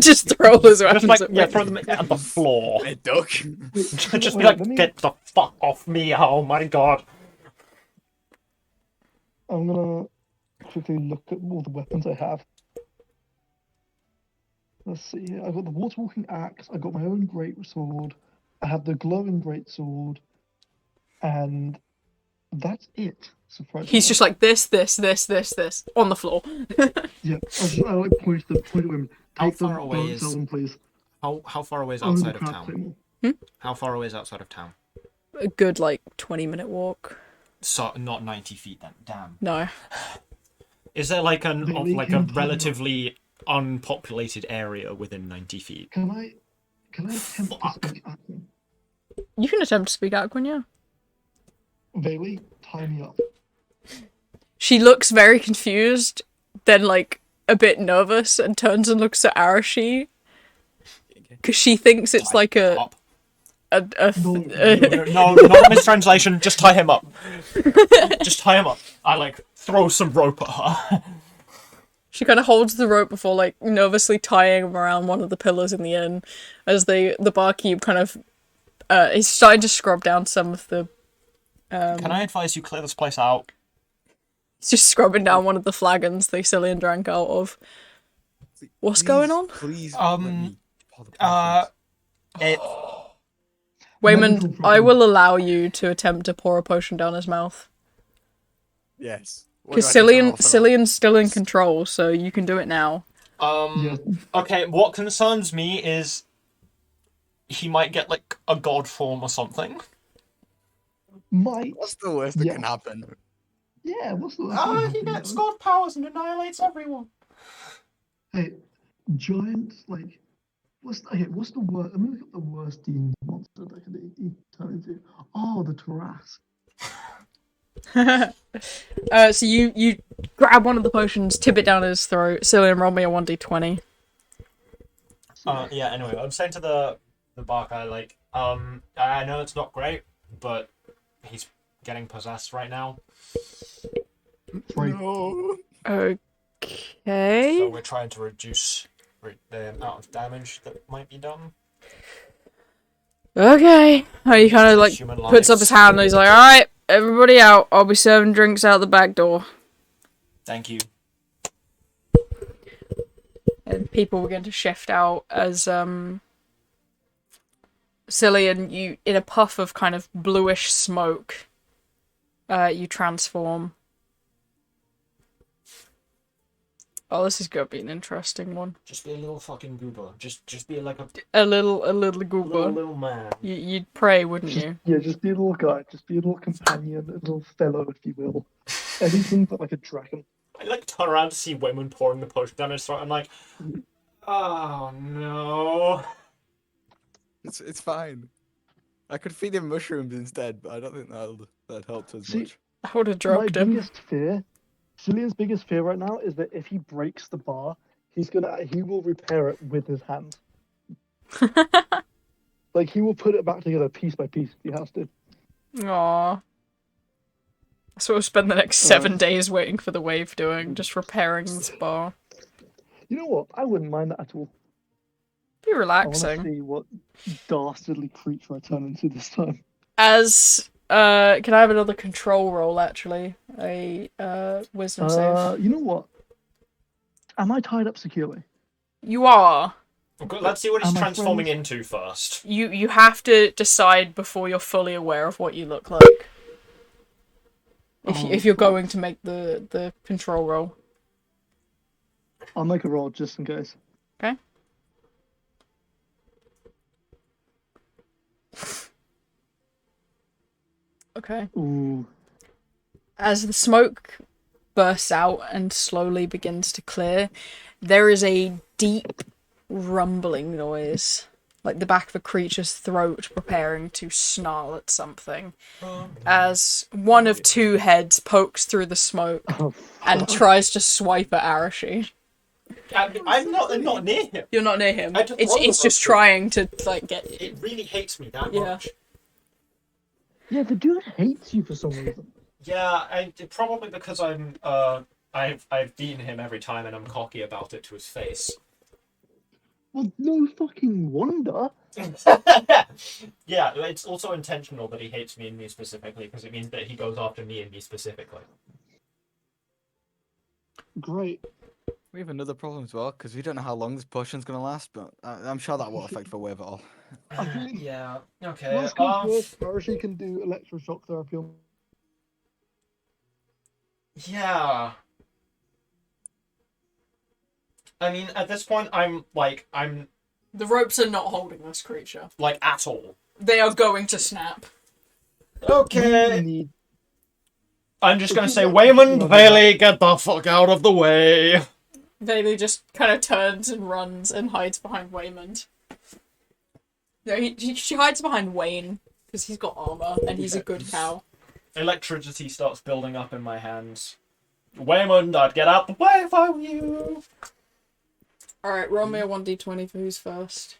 Just throw his weapons Just like, at yeah, me. throw them at the floor. A duck. Just be like, get the fuck off me, oh my god. I'm gonna quickly look at all the weapons I have. Let's see here. I've got the water walking axe, I've got my own great sword, I have the glowing great sword, and that's it. Surprisingly. He's just like this, on the floor. Yeah, I like point at women. How Take them, far away don't is- sell them, please. How far away is Only outside the of crab town? Claymore. How far away is outside of town? A good, 20-minute walk. So, not 90 feet then, damn. No. Is there like a Maybe a relatively unpopulated area within 90 feet? Can I attempt to Fuck. speak Aquan? You can attempt to speak Aquan, yeah. Bailey, tie me up. She looks very confused, then, a bit nervous, and turns and looks at Arashi. Because she thinks it's like Up. No, No, mistranslation, just tie him up. Just tie him up. I, throw some rope at her. She kind of holds the rope before, nervously tying him around one of the pillars in the inn, as the barkeep kind of, he's starting to scrub down some of the, Can I advise you clear this place out? he's just scrubbing down one of the flagons the Cillian drank out of. What's going on? Please. It... Waymond, I will allow you to attempt to pour a potion down his mouth. Yes. Because Cillian's still in control, so you can do it now. Yeah. Okay, what concerns me is he might get, a god form or something. Might. What's the worst that Yeah. can happen? Yeah, what's the last He gets god powers and annihilates everyone. Hey, giants, what's the worst? I'm gonna look at the worst D&D monster that could turn into. Oh, the Taras. So you grab one of the potions, tip it down his throat. Cillian, roll me a 1d20. Yeah, anyway, I'm saying to the bar guy, I know it's not great, but he's getting possessed right now. Right. No. Okay. So we're trying to reduce the amount of damage that might be done. Okay. He kind of Human puts up lives. his hand and he's like, "Alright, everybody out. I'll be serving drinks out the back door." Thank you. And people begin to shift out as Cillian, you in a puff of kind of bluish smoke, you transform. Oh, this is gonna be an interesting one. Just be a little fucking goober. Just be like A little goober. little man. You'd pray, wouldn't you? Yeah, just be a little guy. Just be a little companion, a little fellow, if you will. Anything but like a dragon. I like turn around to see women pouring the potion down his throat. I'm like, oh no. It's fine. I could feed him mushrooms instead, but I don't think that helps as See, much. I would have My drugged him. biggest fear, Cillian's biggest fear right now is that if he breaks the bar, he will repair it with his hand. Like he will put it back together piece by piece if he has to. Aww. So we'll spend the next 7 days waiting for the wave doing, just repairing this bar. You know what? I wouldn't mind that at all. Be I want to relaxing. see what dastardly creature I turn into this time. As can I have another control roll actually? A wisdom save. You know what? Am I tied up securely? You are. Okay, let's see what he's my transforming friends- into first. You have to decide before you're fully aware of what you look like. If you're going to make the control roll. I'll make a roll just in case. Okay. Okay. Ooh. As the smoke bursts out and slowly begins to clear, there is a deep rumbling noise, like the back of a creature's throat preparing to snarl at something, as one of two heads pokes through the smoke Oh, and tries to swipe at Arashi. I'm not near him. You're not near him. I just It's rolled just the trying to like get. It really hates me that Yeah. much. yeah, the dude hates you for some reason. Yeah, probably because I've beaten him every time and I'm cocky about it to his face. Well, no fucking wonder. Yeah, it's also intentional that he hates me and me specifically because it means that he goes after me and me specifically. Great. We have another problem as well, because we don't know how long this potion's going to last, but I'm sure that won't affect the wave at all. I think Yeah. Okay. worst comes worst, Arashi can do electroshock therapy on. Yeah. I mean, at this point, I'm The ropes are not holding this creature. like at all. They are going to snap. Okay. Need... I'm just gonna If say, you- Waymond, Bailey, get the fuck out of the way. Bailey just kind of turns and runs and hides behind Waymond. No, she hides behind Wayne because he's got armor and he's a good cow. Electricity starts building up in my hands. Waymond, I'd get out the way if I were you. Alright, roll me a 1d20 for who's first.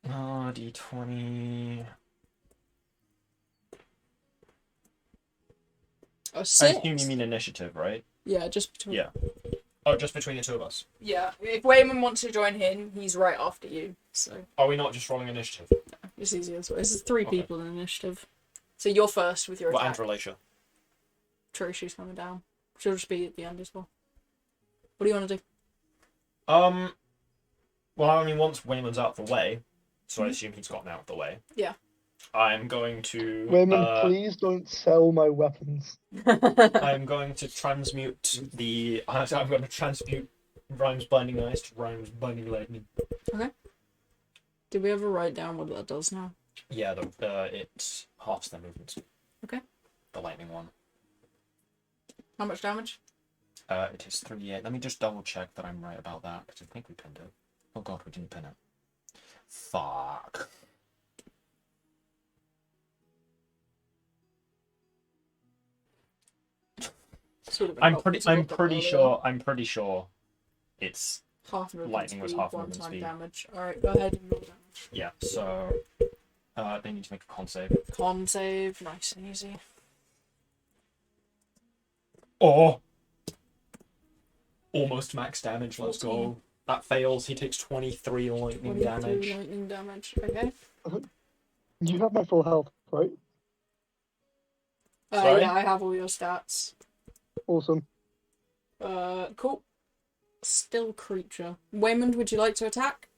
Oh, D20. Oh, I 6. assume you mean initiative, right? Yeah, just between. Yeah. Oh, just between the two of us. Yeah, if Wayman wants to join in, he's right after you. So Are we not just rolling initiative? it's easier this way. This is 3 Okay. people in initiative. So you're first with your Well, and attack. Relatia. True, she's coming down. She'll just be at the end as well. What do you want to do? Well, I mean, once Waymond's out of the way, so I assume he's gotten out of the way. Yeah. I'm going to. Raymond, please don't sell my weapons. I'm going to transmute the. I'm going to transmute Rhymes Binding Ice to Rhymes Binding Lightning. Did we ever write down what that does now? Yeah, it halves their movement speed. Okay. The lightning one. How much damage? It is 3d8. Let me just double check that I'm right about that, because I think we pinned it. Oh god, we didn't pin it. Fuck. Sort of I'm pretty sure it's half movement lightning was speed, half 1 movement time speed. damage. Alright, go ahead and roll damage. yeah, so they need to make a con save. Con save, nice and easy. Oh! Almost max damage, let's 14. go. That fails, he takes 23 lightning 22 damage. lightning damage. Okay. You have my full health, right? Sorry? Yeah, I have all your stats. Awesome. Cool. Still creature. Waymond, would you like to attack?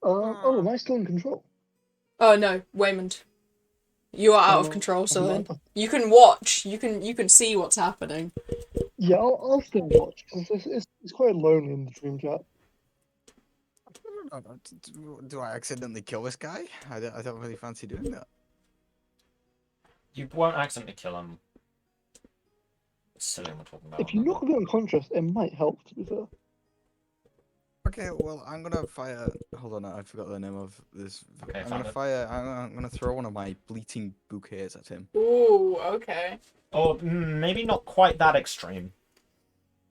Oh, am I still in control? Oh no, Waymond. You are out of Oh, control, I'm Celine. not- You can watch. You can see what's happening. Yeah, I'll still watch because it's quite lonely in the dream chat. Do I accidentally kill this guy? I don't really fancy doing that. You won't accidentally kill him. Silly we're talking about. If you knock a bit unconscious, it might help. To be fair. Okay, well, I'm gonna fire. Hold on, I forgot the name of this. Okay, I'm found gonna it. fire. I'm gonna throw one of my bleating bouquets at him. Ooh, okay. Or maybe not quite that extreme.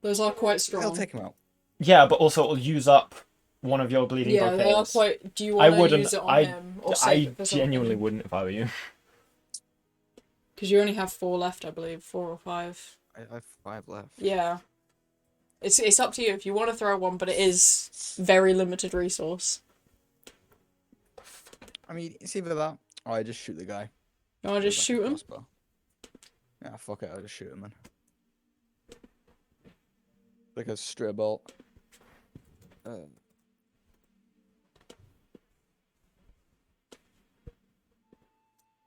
Those are quite I'll strong. take him out. Yeah, but also it'll use up one of your bleeding Yeah, they are bouquets. quite. Do you I want to wouldn't. use it on him or save I it for genuinely something? wouldn't if I were you. Because you only have 4 left, I believe, 4 or 5. I have 5 left. Yeah. It's up to you if you want to throw one, but it is very limited resource. I mean, it's either that or I just shoot the guy. You want to just with, like, a shoot him? crossbow. Yeah, fuck it. I'll just shoot him then. Like a stray bolt.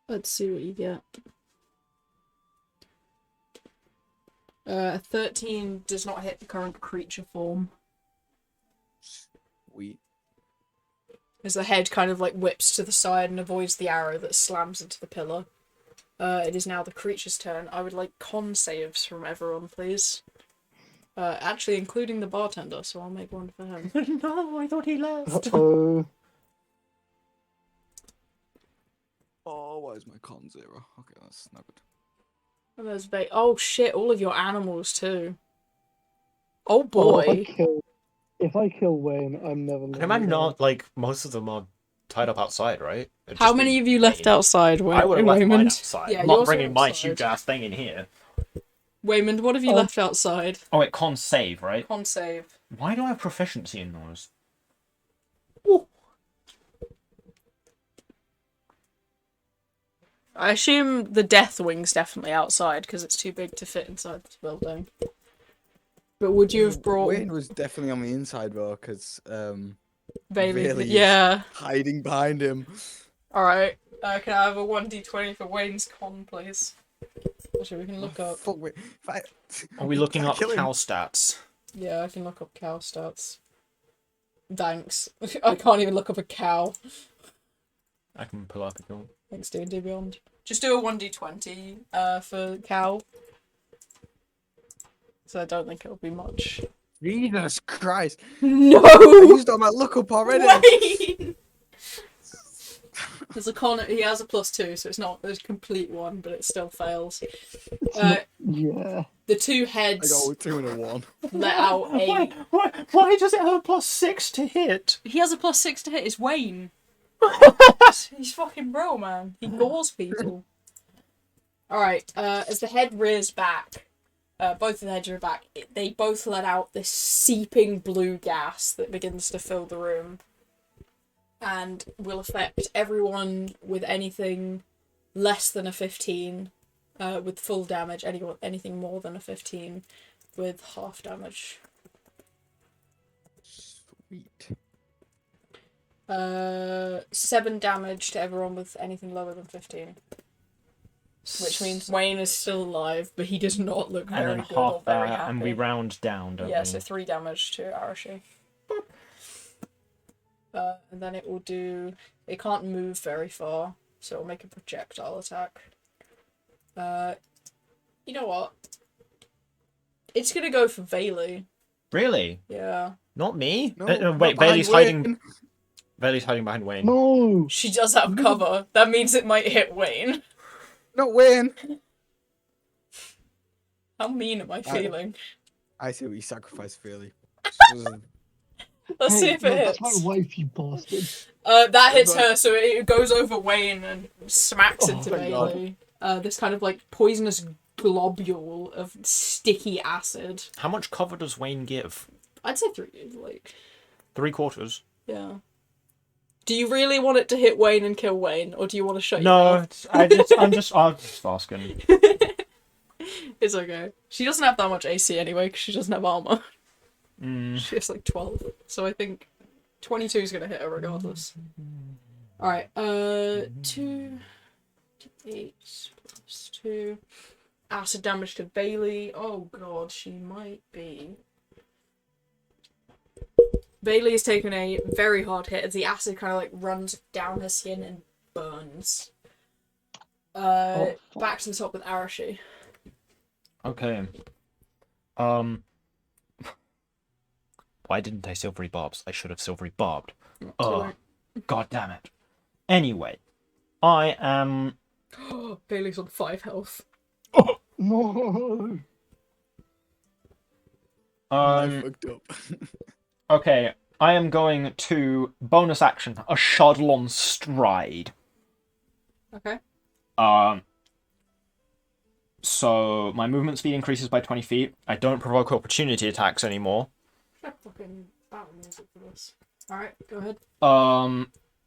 Let's see what you get. 13 does not hit the current creature form. Sweet. As the head kind of like whips to the side and avoids the arrow that slams into the pillar. It is now the creature's turn. I would like con saves from everyone, please. Actually, including the bartender, so I'll make one for him. No, I thought he left. Oh, Oh, why is my con 0? Okay, that's not good. And there's oh shit, all of your animals too. Oh oh, boy. if I kill Wayne, I'm never. I imagine not, like, most of them are tied up outside, right? It'd How just many be of you left Wayne. outside, I would have left mine Waymond? outside. Yeah, I'm not yours are bringing my outside. huge ass thing in here. Waymond, what have you Oh. left outside? Oh, wait, con save, right? Con save. Why do I have proficiency in those? I assume the Deathwing's definitely outside because it's too big to fit inside this building. But would you have brought Wayne was definitely on the inside though, because Bailey? Bailey's Yeah. hiding behind him. Alright. Can I have a 1d20 for Wayne's con, please? Actually, we can look up. Fuck, wait. Are we looking up Kill him. cow stats? Yeah, I can look up cow stats. Thanks. I can't even look up a cow. I can pull up if you want. Thanks, D&D Beyond. Just do a 1d20 for cow. So I don't think it'll be much. Jesus Christ! I No! used all my lookup already. Wayne! There's a con. He has a +2, so it's not a complete one, but it still fails. Yeah. The 2 I heads got a 2 and a 1. let out a. Why does it have a +6 to hit? He has a +6 to hit. It's Wayne. He's fucking bro, man. He gores people. Alright, as the head rears back, both of the heads are back, they both let out this seeping blue gas that begins to fill the room. And will affect everyone with anything less than a 15 with full damage, anything more than a 15 with half damage. Sweet. 7 damage to everyone with anything lower than 15. Which means Wayne is still alive, but he does not look And very then good or half very that, happy. and we round down, don't Yeah, we? so 3 damage to Arashi. And then it will do... It can't move very far, so it'll make a projectile attack. You know what? It's gonna go for Veldeu. Really? Yeah. Not me? No, wait, not Bailey's behind hiding. Bailey's hiding behind Wayne. No. She does have cover. That means it might hit Wayne. Not Wayne! How mean am I feeling? I say we sacrifice fairly. Let's see if it no, hits. That's my wife, you bastard. That hits her, so it goes over Wayne and smacks into thank God. Bailey. This kind of like poisonous globule of sticky acid. How much cover does Wayne give? I'd say 3, like, 3/4. yeah. Do you really want it to hit Wayne and kill Wayne, or do you want to shut your No, mouth? I'm just asking. It's okay. She doesn't have that much AC anyway, because she doesn't have armor. She has like 12, so I think 22 is gonna hit her regardless. Alright, 2, 8 plus 2. Acid damage to Bailey. Oh god, she might be. Bailey has taken a very hard hit as the acid kind of like runs down her skin and burns. fuck. Back to the top with Arashi. Okay. Why didn't I silvery barbs? I should have silvery barbed. Oh, god damn it. Anyway, I am. Bailey's on 5 health. No. I fucked up. Okay, I am going to bonus action a shuttle on stride. Okay. So my movement speed increases by 20 feet. I don't provoke opportunity attacks anymore. Fucking battle music for this. Alright, go ahead.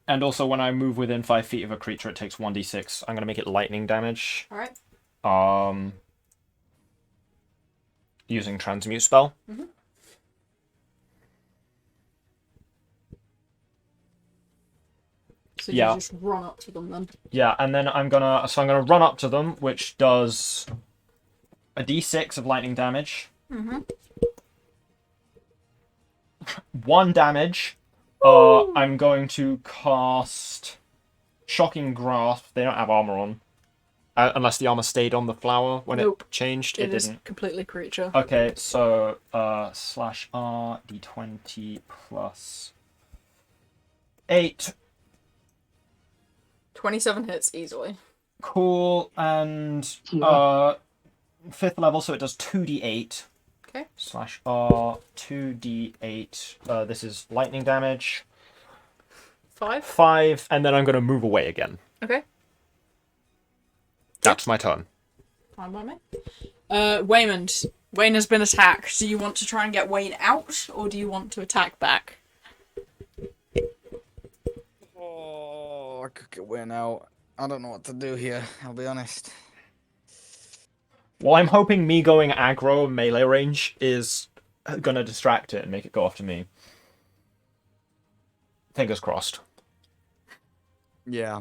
And also when I move within 5 feet of a creature, it takes 1d6. I'm gonna make it lightning damage. Alright. Using transmute spell. Mm-hmm. So you just run up to them then. Yeah, and then I'm gonna run up to them, which does a d6 of lightning damage. Mm-hmm. 1 damage. I'm going to cast Shocking Grasp. They don't have armor on. Unless the armor stayed on the flower when it changed. It is didn't. Completely creature. Okay, so /r d20 plus 8. 27 hits easily. Cool, and 5th level, so it does 2d8. Okay. /r 2d8. This is lightning damage. 5. 5, and then I'm going to move away again. Okay. That's my turn. Fine by me. Waymond. Wayne has been attacked. Do you want to try and get Wayne out, or do you want to attack back? Oh, I could get Wayne out. I don't know what to do here, I'll be honest. Well, I'm hoping me going aggro melee range is gonna distract it and make it go after me. Fingers crossed. Yeah.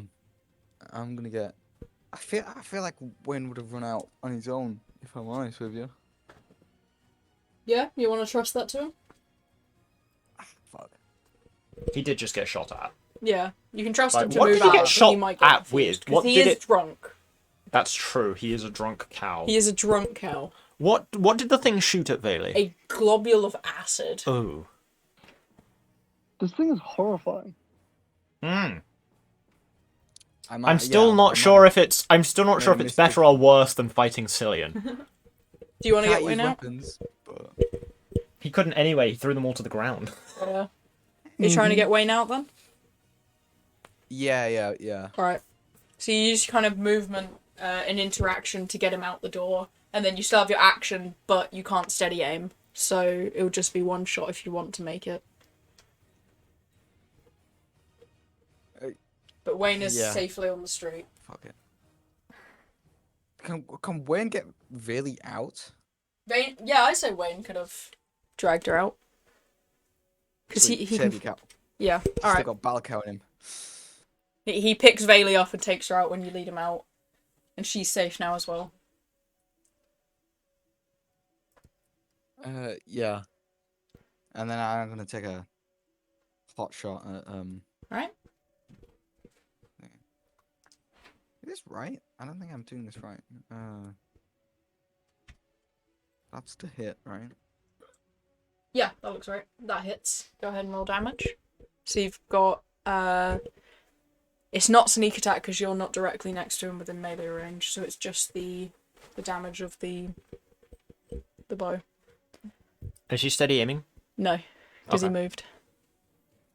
I'm gonna get... I feel like Wayne would have run out on his own, if I'm honest with you. Yeah? You want to trust that to him? Fuck. He did just get shot at. Yeah. You can trust Like, him to what move did he out, get but shot he might get at confused, with? What 'cause he did is it... drunk. That's true, he is a drunk cow. He is a drunk cow. What did the thing shoot at Bailey? A globule of acid. Oh. This thing is horrifying. I'm still not sure if it's better or worse than fighting Cillian. Do you want to get Wayne out? Weapons, but... He couldn't anyway, he threw them all to the ground. Yeah. You trying to get Wayne out then? Yeah. Alright. So you use kind of movement and interaction to get him out the door, and then you still have your action, but you can't steady aim. So it'll just be one shot if you want to make it. But Wayne is safely on the street. Fuck it. Can Wayne get really out? Yeah, I say Wayne could have dragged her out. Because he can... Cow. Yeah, alright. Still got battle cow in him. He picks Bailey up and takes her out when you lead him out. And she's safe now as well. Yeah. And then I'm gonna take a hot shot at Right? Is this right? I don't think I'm doing this right. That's to hit, right? Yeah, that looks right. That hits. Go ahead and roll damage. So you've got... It's not sneak attack because you're not directly next to him within melee range, so it's just the damage of the bow. Is she steady aiming? No, because he Okay. moved.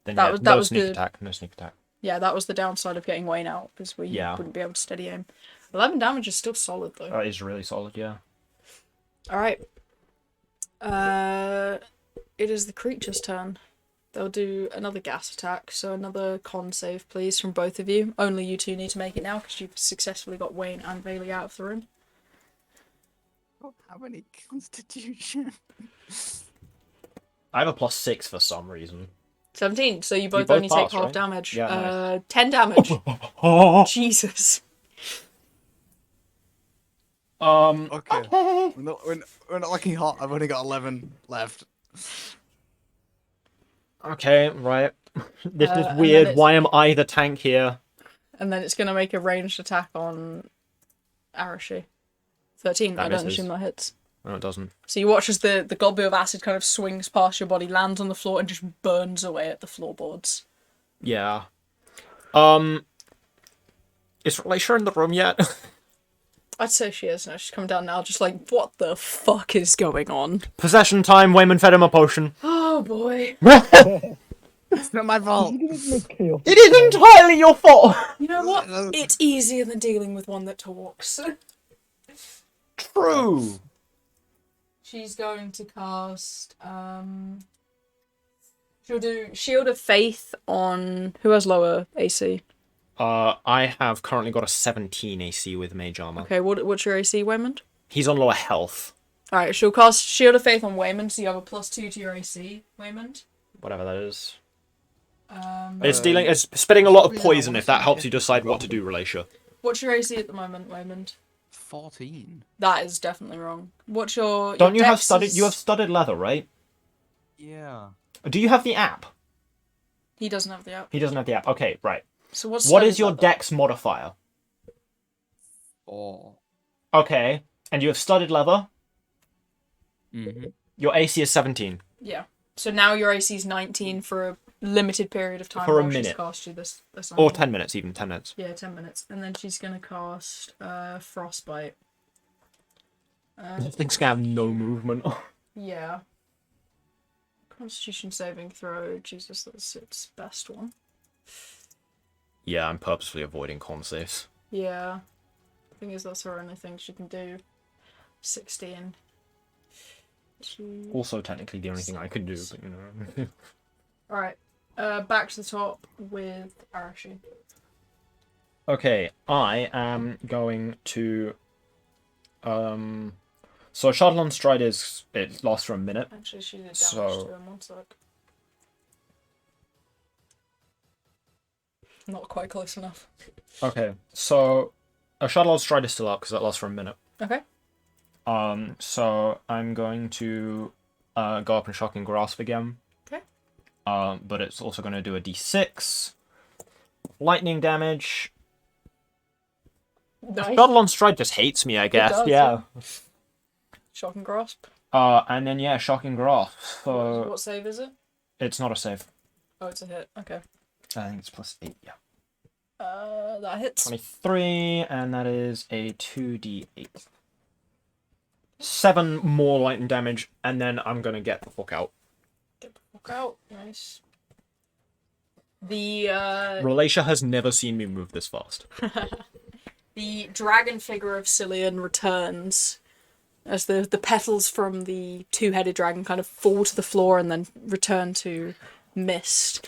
Then That yeah, was- no that was sneak the- attack, no sneak attack. Yeah, that was the downside of getting Wayne out, because we wouldn't be able to steady aim. 11 damage is still solid, though. That is really solid, yeah. Alright. It is the creature's turn. They'll do another gas attack, so another con save, please, from both of you. Only you two need to make it now, because you've successfully got Wayne and Bailey out of the room. Oh, how many constitution? I have a +6 for some reason. 17, so you both both only take pass, half right? damage. Yeah, nice. 10 damage. Jesus. Okay. Okay. We're not looking hot. I've only got 11 left. Okay, right. This and is then weird. it's- Why am I the tank here? And then it's going to make a ranged attack on Arashi. 13, That I don't misses. assume that hits. No, it doesn't. So you watch as the globular of acid kind of swings past your body, lands on the floor, and just burns away at the floorboards. Yeah. Is Relatia in the room yet? I'd say she is. No, she's coming down now, just like, what the fuck is going on? Possession time. Wayman fed him a potion. Oh boy. It's not my fault. It is entirely your fault. You know what? It's easier than dealing with one that talks. True. She's going to cast, she'll do Shield of Faith on... Who has lower AC? I have currently got a 17 AC with mage armor. Okay, what's your AC, Waymond? He's on lower health. Alright, she'll cast Shield of Faith on Waymond, so you have a +2 to your AC, Waymond. Whatever that is. It's spitting a lot of poison. If that helps you decide what to do, Relatia. What's your AC at the moment, Waymond? 14. That is definitely wrong. What's your... Don't you have dex studded? is- You have studded leather, right? Yeah. Do you have the app? He doesn't have the app. He doesn't have the app. Okay, right. So what's What studded is your leather? dex modifier? 4. Okay, and you have studded leather. Mm-hmm. Your AC is 17. Yeah. So now your AC is 19 for a limited period of time. For a while she's minute. cast you this Or on. 10 minutes, even 10 minutes. Yeah, 10 minutes. And then she's going to cast Frostbite. This thing's gonna have no movement. Yeah. Constitution saving throw. Jesus, that's its best one. Yeah, I'm purposefully avoiding con saves. Yeah. The thing is, that's her only thing she can do. 16. Also, technically, the only thing I could do, but you know. Alright. Back to the top with Arashi. Okay, I am going to. So a shuttle on stride it lasts for a minute. Actually, she did damage So- to him. 1 sec. Not quite close enough. Okay, so a shuttle on stride is still up because that lasts for a minute. Okay. So I'm going to go up and shocking grasp again. Okay. But it's also going to do a d6 lightning damage. Nice. Shuttle on stride just hates me, I guess. does, yeah. Shock and grasp. And then yeah, shocking grasp. So What save is it? it's not a save. Oh, it's a hit. Okay. I think it's +8. Yeah. That hits. 23, and that is a 2d8. 7 more lightning damage, and then I'm gonna get the fuck out. Get the fuck out. Nice. The Relatia has never seen me move this fast. the dragon figure of Cillian returns as the petals from the two-headed dragon kind of fall to the floor and then return to mist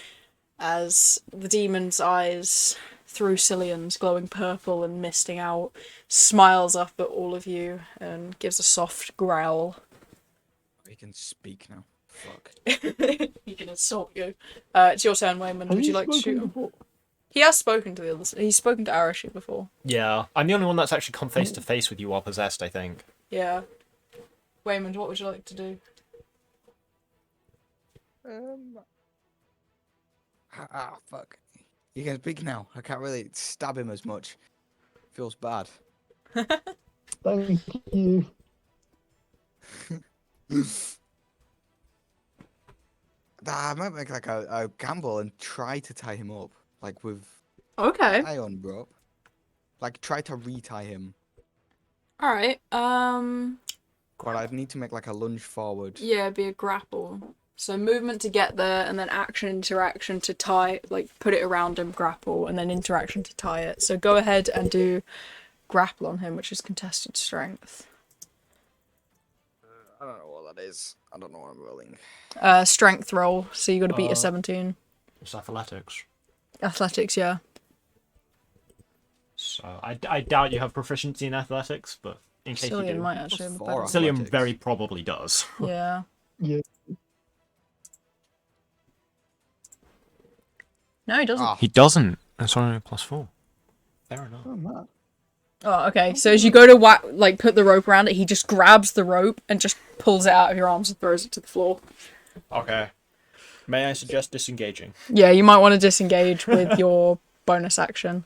as the demon's eyes through Cillian's glowing purple and misting out smiles up at all of you and gives a soft growl. We can speak now. Fuck. He can insult you. It's your turn, Wayman. Would you like to shoot him? He has spoken to the others. He's spoken to Arashi before. Yeah, I'm the only one that's actually come face to face with you while possessed, I think. Yeah. Waymond, what would you like to do? Fuck. You can speak now. I can't really stab him as much. Feels bad. Thank you. I might make like a gamble and try to tie him up, like with Okay. iron rope. Like try to retie him. Alright. But I'd need to make like a lunge forward. Yeah, be a grapple. So movement to get there, and then action, interaction to tie, like put it around him, grapple, and then interaction to tie it. So go ahead and do grapple on him, which is contested strength. I don't know what that is. I don't know what I'm rolling. Strength roll. So you got to beat a 17. It's athletics. Athletics, yeah. So I doubt you have proficiency in athletics, but in case you Cillian do. might actually have a Plus better. 4. Cillian Athletics. very probably does. Yeah. Yeah. No, he doesn't. Ah, He doesn't. That's only +4. Fair enough. Oh, Matt. Oh, okay. So as you go to put the rope around it, he just grabs the rope and just pulls it out of your arms and throws it to the floor. Okay. May I suggest disengaging? Yeah, you might want to disengage with your bonus action,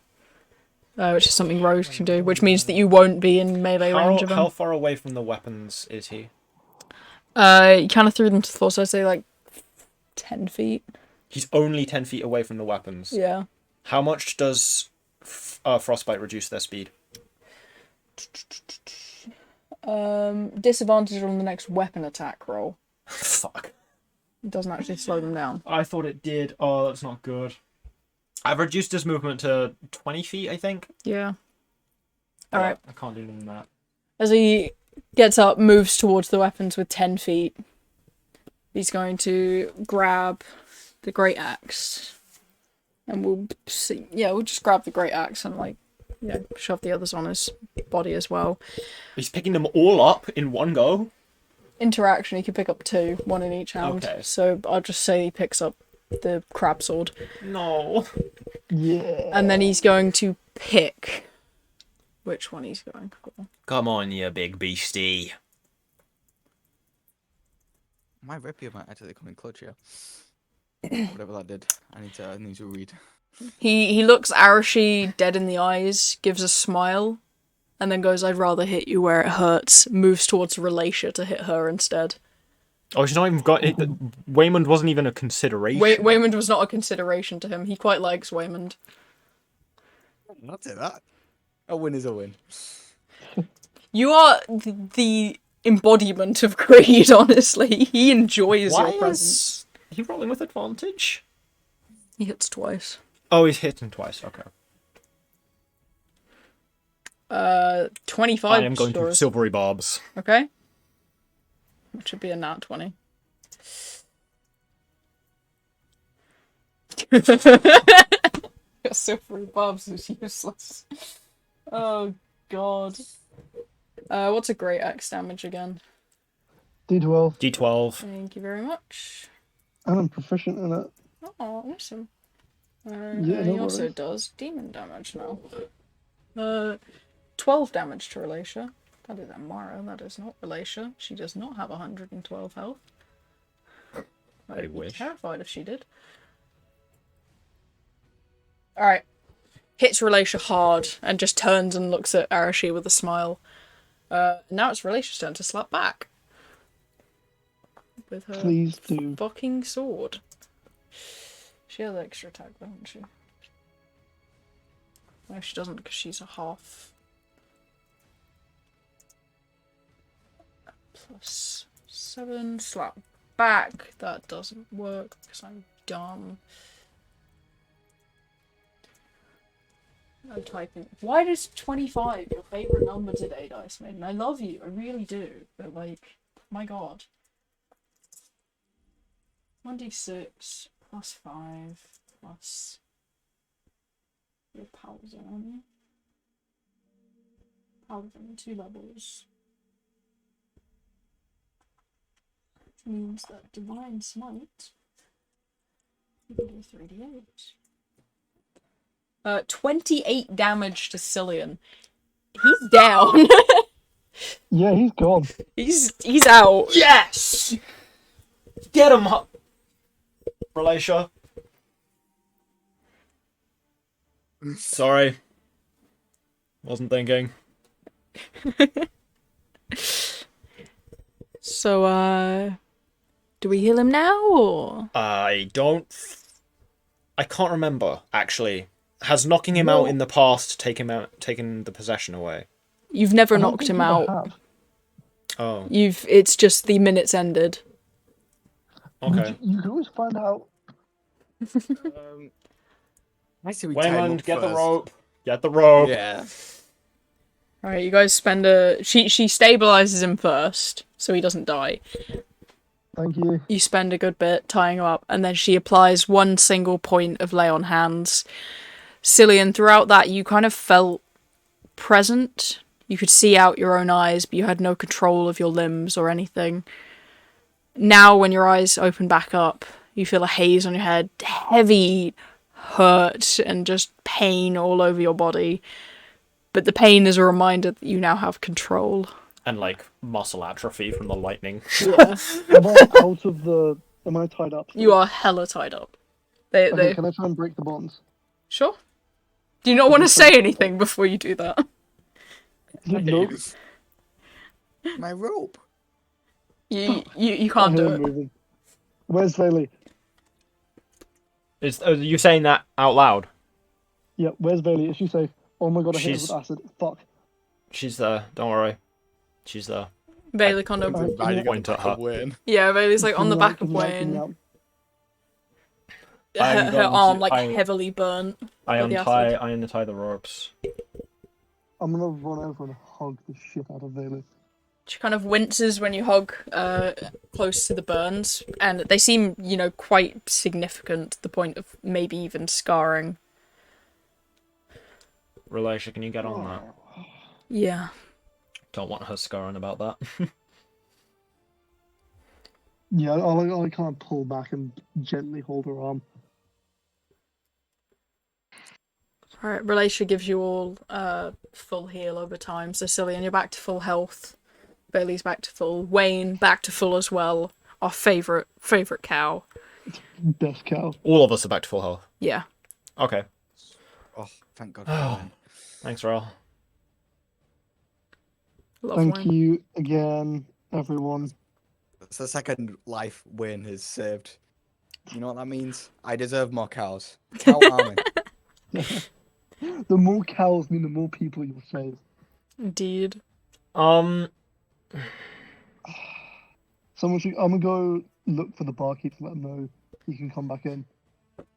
which is something rogues can do, which means that you won't be in melee range of him. How far away from the weapons is he? You kind of threw them to the floor, so I'd say like 10 feet. He's only 10 feet away from the weapons. Yeah. How much does frostbite reduce their speed? Disadvantage on the next weapon attack roll. Fuck. It doesn't actually slow them down. I thought it did. Oh, that's not good. I've reduced his movement to 20 feet, I think. Yeah. Alright. I can't do more than that. As he gets up, moves towards the weapons with 10 feet, he's going to grab the great axe. And we'll see. Yeah, we'll just grab the great axe and, shove the others on his body as well. He's picking them all up in one go? Interaction, he can pick up 2, 1 in each hand. Okay. So I'll just say he picks up the crab sword. No. Yeah. And then he's going to pick which one he's going for. Come on, you big beastie. My rapier might actually come in clutch here. Whatever that did. I need to read. He looks Arashi dead in the eyes, gives a smile, and then goes, "I'd rather hit you where it hurts," moves towards Relentless to hit her instead. Oh, she's not even got it. Waymond wasn't even a consideration. Waymond was not a consideration to him. He quite likes Waymond. Not say that. A win is a win. You are the embodiment of greed, honestly. He enjoys your presence. Is he rolling with advantage? He hits twice. Oh, he's hitting twice. Okay. 25. I am going to silvery barbs. Okay. Which should be a nat 20. Silvery barbs is useless. Oh god. What's a great axe damage again? D12. D12. Thank you very much. And I'm proficient in it. Oh, awesome. Yeah, he no also worries. does demon damage now. 12 damage to Relatia. That is Amara, that is not Relatia. She does not have 112 health. I'd be wish. terrified if she did. Alright. Hits Relatia hard and just turns and looks at Arashi with a smile. Now it's Relatia's turn to slap back. With her Please do. fucking sword. She has extra attack, doesn't she? No, she doesn't because she's a half. +7, slap back. That doesn't work because I'm dumb. I'm typing. Why does 25 your favourite number today, Dice Maiden? I love you, I really do. But my god. 1d6 +5 plus your paladin, aren't you? Paladin, 2 levels. Which means that Divine Smite, you can do 3d8. 28 damage to Cillian. He's down. Yeah, he's gone. He's out. Yes! Get him up! Relatia. Sorry. Wasn't thinking. So, do we heal him now, or? I can't remember, actually. Has knocking him out in the past taken the possession away? You've never I don't knocked think him you out. have. Oh, It's just the minutes ended. okay. You can always find out. I say we tie him Waymond, up get the first. rope. Get the rope. Yeah. Alright, you guys spend she stabilizes him first, so he doesn't die. Thank you. You spend a good bit tying him up, and then she applies one single point of lay on hands. Cillian, throughout that, you kind of felt present. You could see out your own eyes, but you had no control of your limbs or anything. Now, when your eyes open back up, you feel a haze on your head, heavy hurt and just pain all over your body. But the pain is a reminder that you now have control. And like muscle atrophy from the lightning. Yeah. Am I out of the? Am I tied up? You are hella tied up. Okay, can I try and break the bonds? Sure. Do you not want to say anything before you do that? Nope. My rope. You can't do it. Moving. Where's Vaylee? Are you saying that out loud? Yeah, where's Vaylee? Is she safe? Oh my god, I hit her with acid. Fuck. She's there. Don't worry. She's there. Bailey kind of... Point at her. Yeah, Bailey's like on the back of Can Wayne. you Her arm like heavily burnt. I untie the ropes. I'm gonna run over and hug the shit out of Vaylee. She kind of winces when you hug close to the burns, and they seem, quite significant to the point of maybe even scarring. Relisha, can you get on that? Yeah. Don't want her scarring about that. Yeah, I'll kind of pull back and gently hold her arm. Alright, Relisha gives you all full heal over time. So Cillian, you're back to full health. Bailey's back to full. Wayne, back to full as well. Our favourite cow. Best cow. All of us are back to full health. Yeah. Okay. Oh, thank God. For Thanks, Rael. Thank you again, everyone. It's the second life Wayne has saved. You know what that means? I deserve more cows. Cow army. The more cows mean the more people you'll save. Indeed. I'm gonna go look for the barkeep to let him know he can come back in.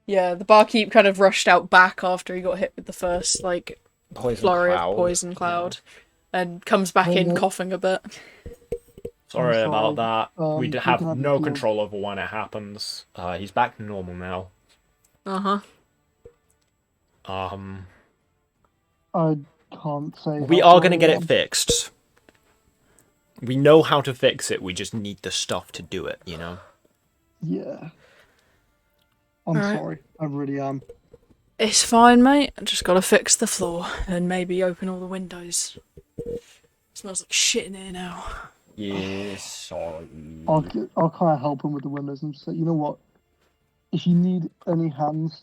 Yeah, the barkeep kind of rushed out back after he got hit with the first, flurry of poison cloud. And comes back in coughing a bit. Sorry about that. We have no healed. control over when it happens. He's back to normal now. Uh-huh. I can't say. We are going to get it fixed. We know how to fix it. We just need the stuff to do it, Yeah. I'm sorry. I really am. It's fine, mate. I just gotta fix the floor and maybe open all the windows. It smells like shit in here now. Yes, sorry. I'll kind of help him with the windows and just say, you know what? If you need any hands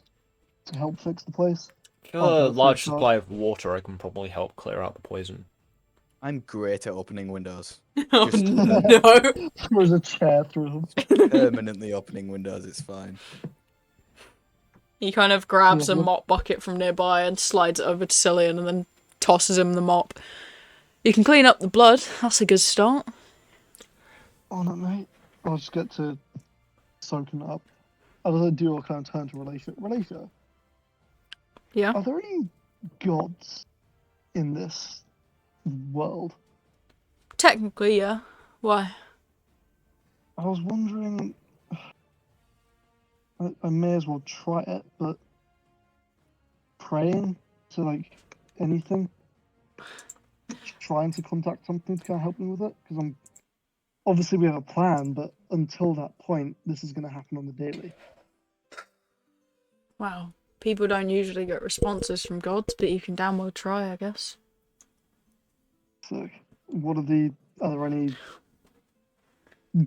to help fix the place, A large supply of water, I can probably help clear out the poison. I'm great at opening windows. Oh Just no! throws a chair through them. permanently opening windows, it's fine. He kind of grabs a mop bucket from nearby and slides it over to Cillian and then tosses him the mop. You can clean up the blood. That's a good start. Oh no, mate. I'll just get to soaking it up. As I do, I'll kind of turn to Relisha. Yeah? Are there any gods in this world? Technically, yeah. Why? I was wondering... I may as well try it, but... Praying to, anything? Trying to contact something to kind of help me with it? Because I'm... Obviously, we have a plan, but until that point, this is going to happen on the daily. Wow. People don't usually get responses from gods, but you can damn well try, I guess. So, are there any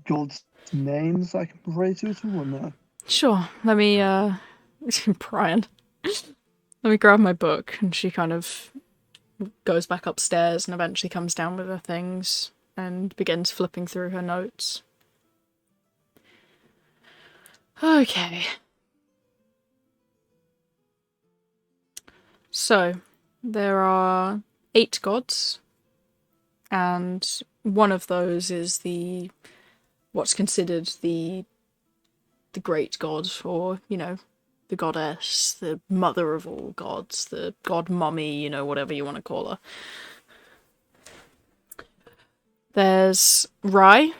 gods' names I can pray to or no? Sure. Let me, Brian. Let me grab my book, and she kind of goes back upstairs and eventually comes down with her things and begins flipping through her notes. Okay. So, there are 8 gods, and one of those is what's considered the great god, or, the goddess, the mother of all gods, the god mummy, whatever you want to call her. There's Rai,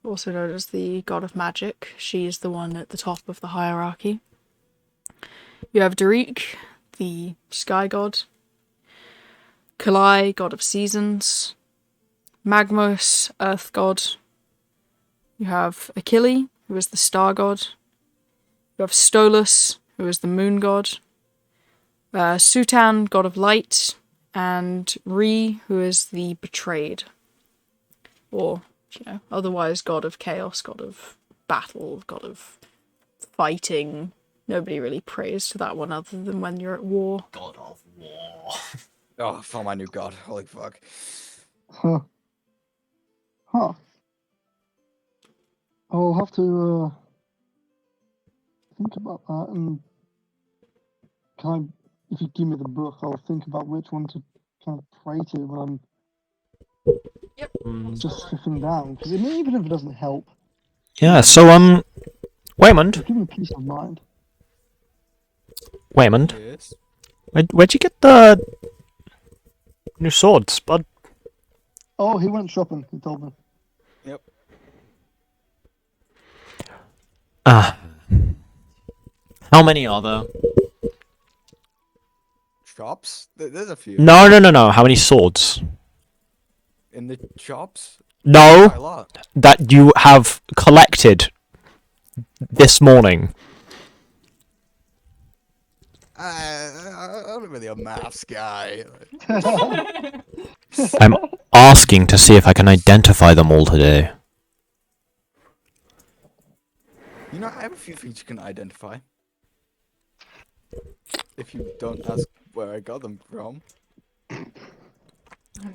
also known as the god of magic. She's the one at the top of the hierarchy. You have Darik, the sky god. Kalai, god of seasons. Magmos, earth god. You have Achille, who is the star god. You have Stolas, who is the moon god. Sutan, god of light. and Re, who is the betrayed, or otherwise god of chaos, god of battle, god of fighting. Nobody really prays to that one other than when you're at war. God of War. Oh, I found my new god. Holy fuck. Huh. Huh. I'll have to think about that, and if you give me the book, I'll think about which one to kind of pray to when I'm just sitting down. Because even if it doesn't help, Yeah, so, Waymond, it'll give me peace of mind. Waymond, Yes. where'd you get the new swords, bud? Oh, he went shopping, he told me. Yep. Ah. How many are there? Shops? There's a few. No. How many swords? In the shops? No, Quite a lot. that you have collected this morning. I'm not really a maths guy. I'm asking to see if I can identify them all today. You know, I have a few things you can identify. If you don't ask where I got them from.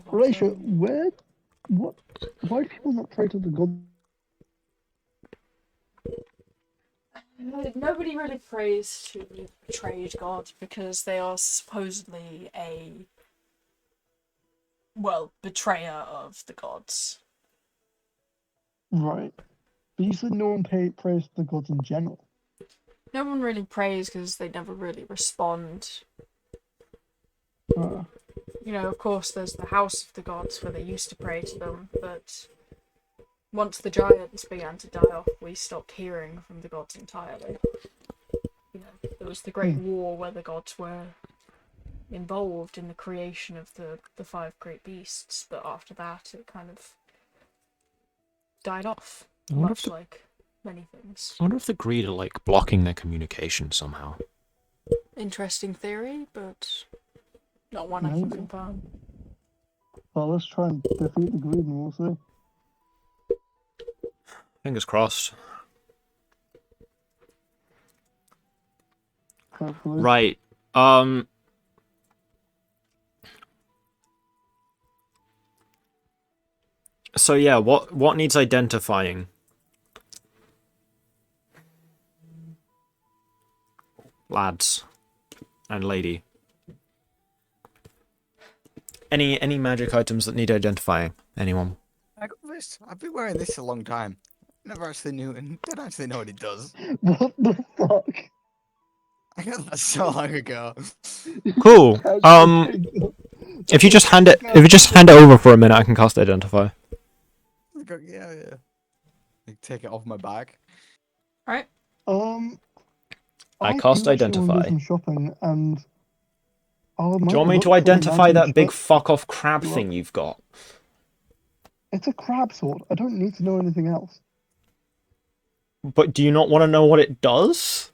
Horatio, why do people not pray to the god? Nobody really prays to the betrayed god because they are supposedly betrayer of the gods. Right. But you said no one prays to the gods in general. No one really prays because they never really respond. Of course, there's the house of the gods where they used to pray to them, but once the giants began to die off, we stopped hearing from the gods entirely. There was the Great War where the gods were involved in the creation of the five great beasts, but after that it kind of died off, much like many things. I wonder if the greed are, like, blocking their communication somehow. Interesting theory, but not one I can confirm. Well, let's try and defeat the greed and we'll see. Fingers crossed. Hopefully. Right, so yeah, what needs identifying? Lads and lady. Any magic items that need identifying? Anyone? I got this. I've been wearing this a long time. Never actually knew, and didn't actually know what it does. What the fuck? I got that so long ago. Cool. If you just hand it over for a minute, I can cast identify. Yeah. You take it off my back. Right. I cast identify. Some shopping and Do you want me to identify that big fuck off crab thing you've got? It's a crab sword. I don't need to know anything else. But do you not want to know what it does?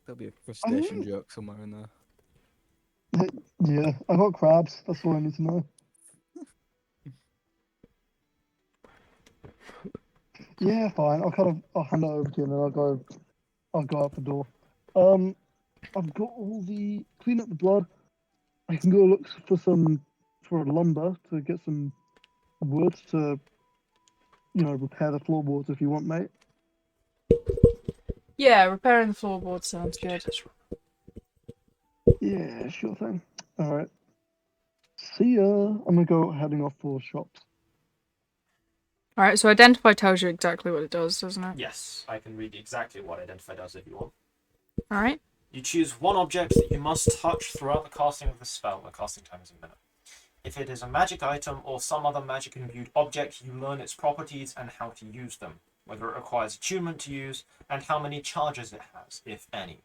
There'll be a crustacean joke somewhere in there. Yeah, I got crabs. That's all I need to know. Yeah, fine. I'll hand it over to you and then I'll go out the door. I've got all the clean up the blood. I can go look for lumber to get some wood to repair the floorboards if you want, mate. Yeah, repairing the floorboard sounds good. Yeah, sure thing. Alright. See ya. I'm gonna go heading off for shops. Alright, so identify tells you exactly what it does, doesn't it? Yes, I can read exactly what identify does if you want. Alright. You choose one object that you must touch throughout the casting of the spell. The casting time is a minute. If it is a magic item or some other magic-imbued object, you learn its properties and how to use them, whether it requires attunement to use, and how many charges it has, if any.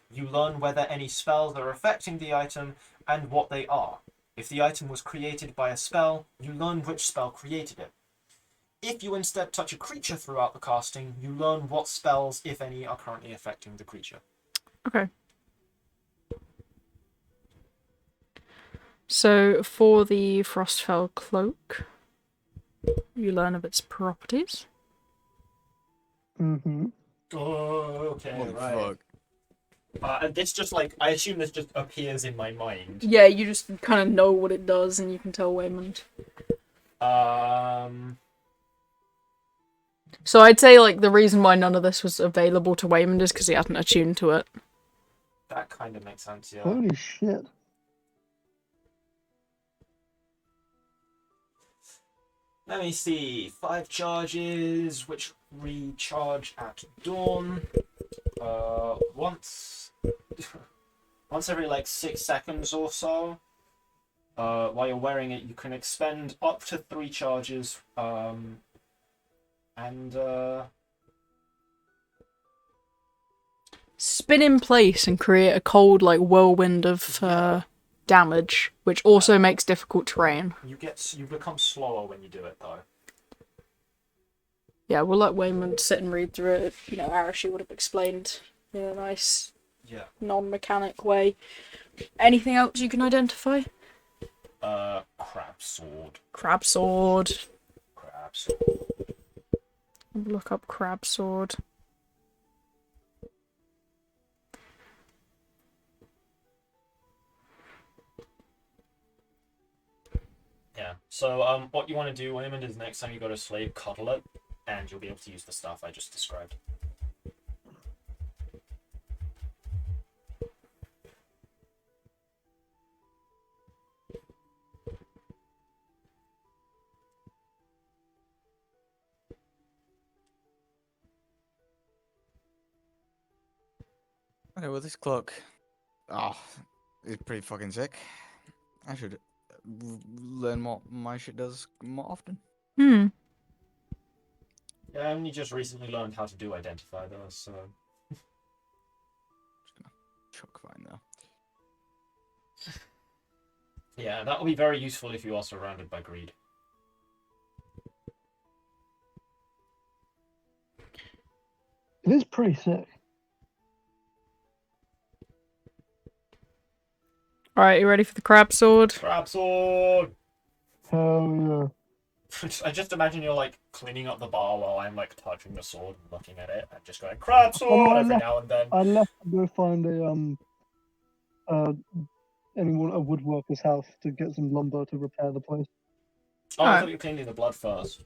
You learn whether any spells are affecting the item and what they are. If the item was created by a spell, you learn which spell created it. If you instead touch a creature throughout the casting, you learn what spells, if any, are currently affecting the creature. Okay. So for the Frostfell cloak, you learn of its properties. Mm-hmm. Oh, okay, Holy right. fuck. And this just like I assume this just appears in my mind. Yeah, you just kind of know what it does, and you can tell Waymond. So I'd say like the reason why none of this was available to Waymond is because he hadn't attuned to it. That kind of makes sense, yeah. Holy shit. Let me see. 5 charges, which recharge at dawn. Once every like 6 seconds or so. While you're wearing it, you can expend up to 3 charges. Spin in place and create a cold like whirlwind of damage, which also makes difficult terrain. You become slower when you do it though. Yeah, we'll let Waymond sit and read through it. You know, Arashi would have explained in a nice, non-mechanic way. Anything else you can identify? Crab sword. Crab sword. Crab sword. Look up crab sword. Yeah. So what you want to do, Waymond, is next time you go to slave, cuddle it, and you'll be able to use the stuff I just described. Okay, well, this cloak. Oh, it's pretty fucking sick. I should learn what my shit does more often. Hmm. Yeah, I only just recently learned how to do identify those, so. Chuck fine though. Yeah, that will be very useful if you are surrounded by greed. It is pretty sick. Alright, you ready for the crab sword? Crab sword! Hell I just imagine you're like cleaning up the bar while I'm like touching the sword and looking at it and just going crab sword every now and then. I left to go find a woodworker's house to get some lumber to repair the place. Oh, I Alright. thought you were cleaning the blood first.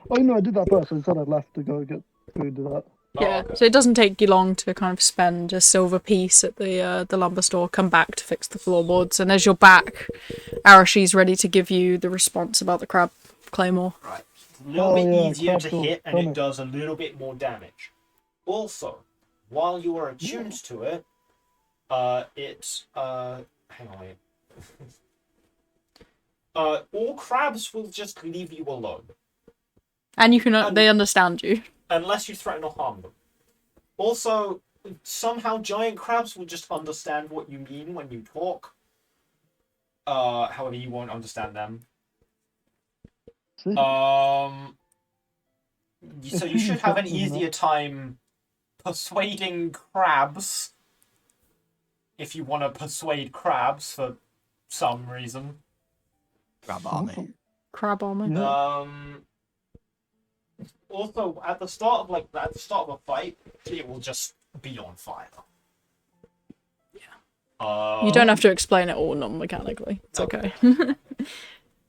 Oh no, I did that first. I said I'd left to go do that. Yeah, Oh, okay. so it doesn't take you long to kind of spend a silver piece at the lumber store, come back to fix the floorboards, and as you're back, Arashi's ready to give you the response about the crab claymore. Right. A little Oh, bit yeah, easier crab to sword, hit, and tell it me. does a little bit more damage. Also, while you are attuned to it, hang on, wait. All crabs will just leave you alone. And you can they understand you. Unless you threaten or harm them. Also, somehow giant crabs will just understand what you mean when you talk. However, you won't understand them. See? So It's you should have an really easier time persuading crabs if you want to persuade crabs for some reason. Grab army. Awesome. Crab armor. Yeah. Also, at the start of a fight, it will just be on fire. You don't have to explain it all non-mechanically. It's okay.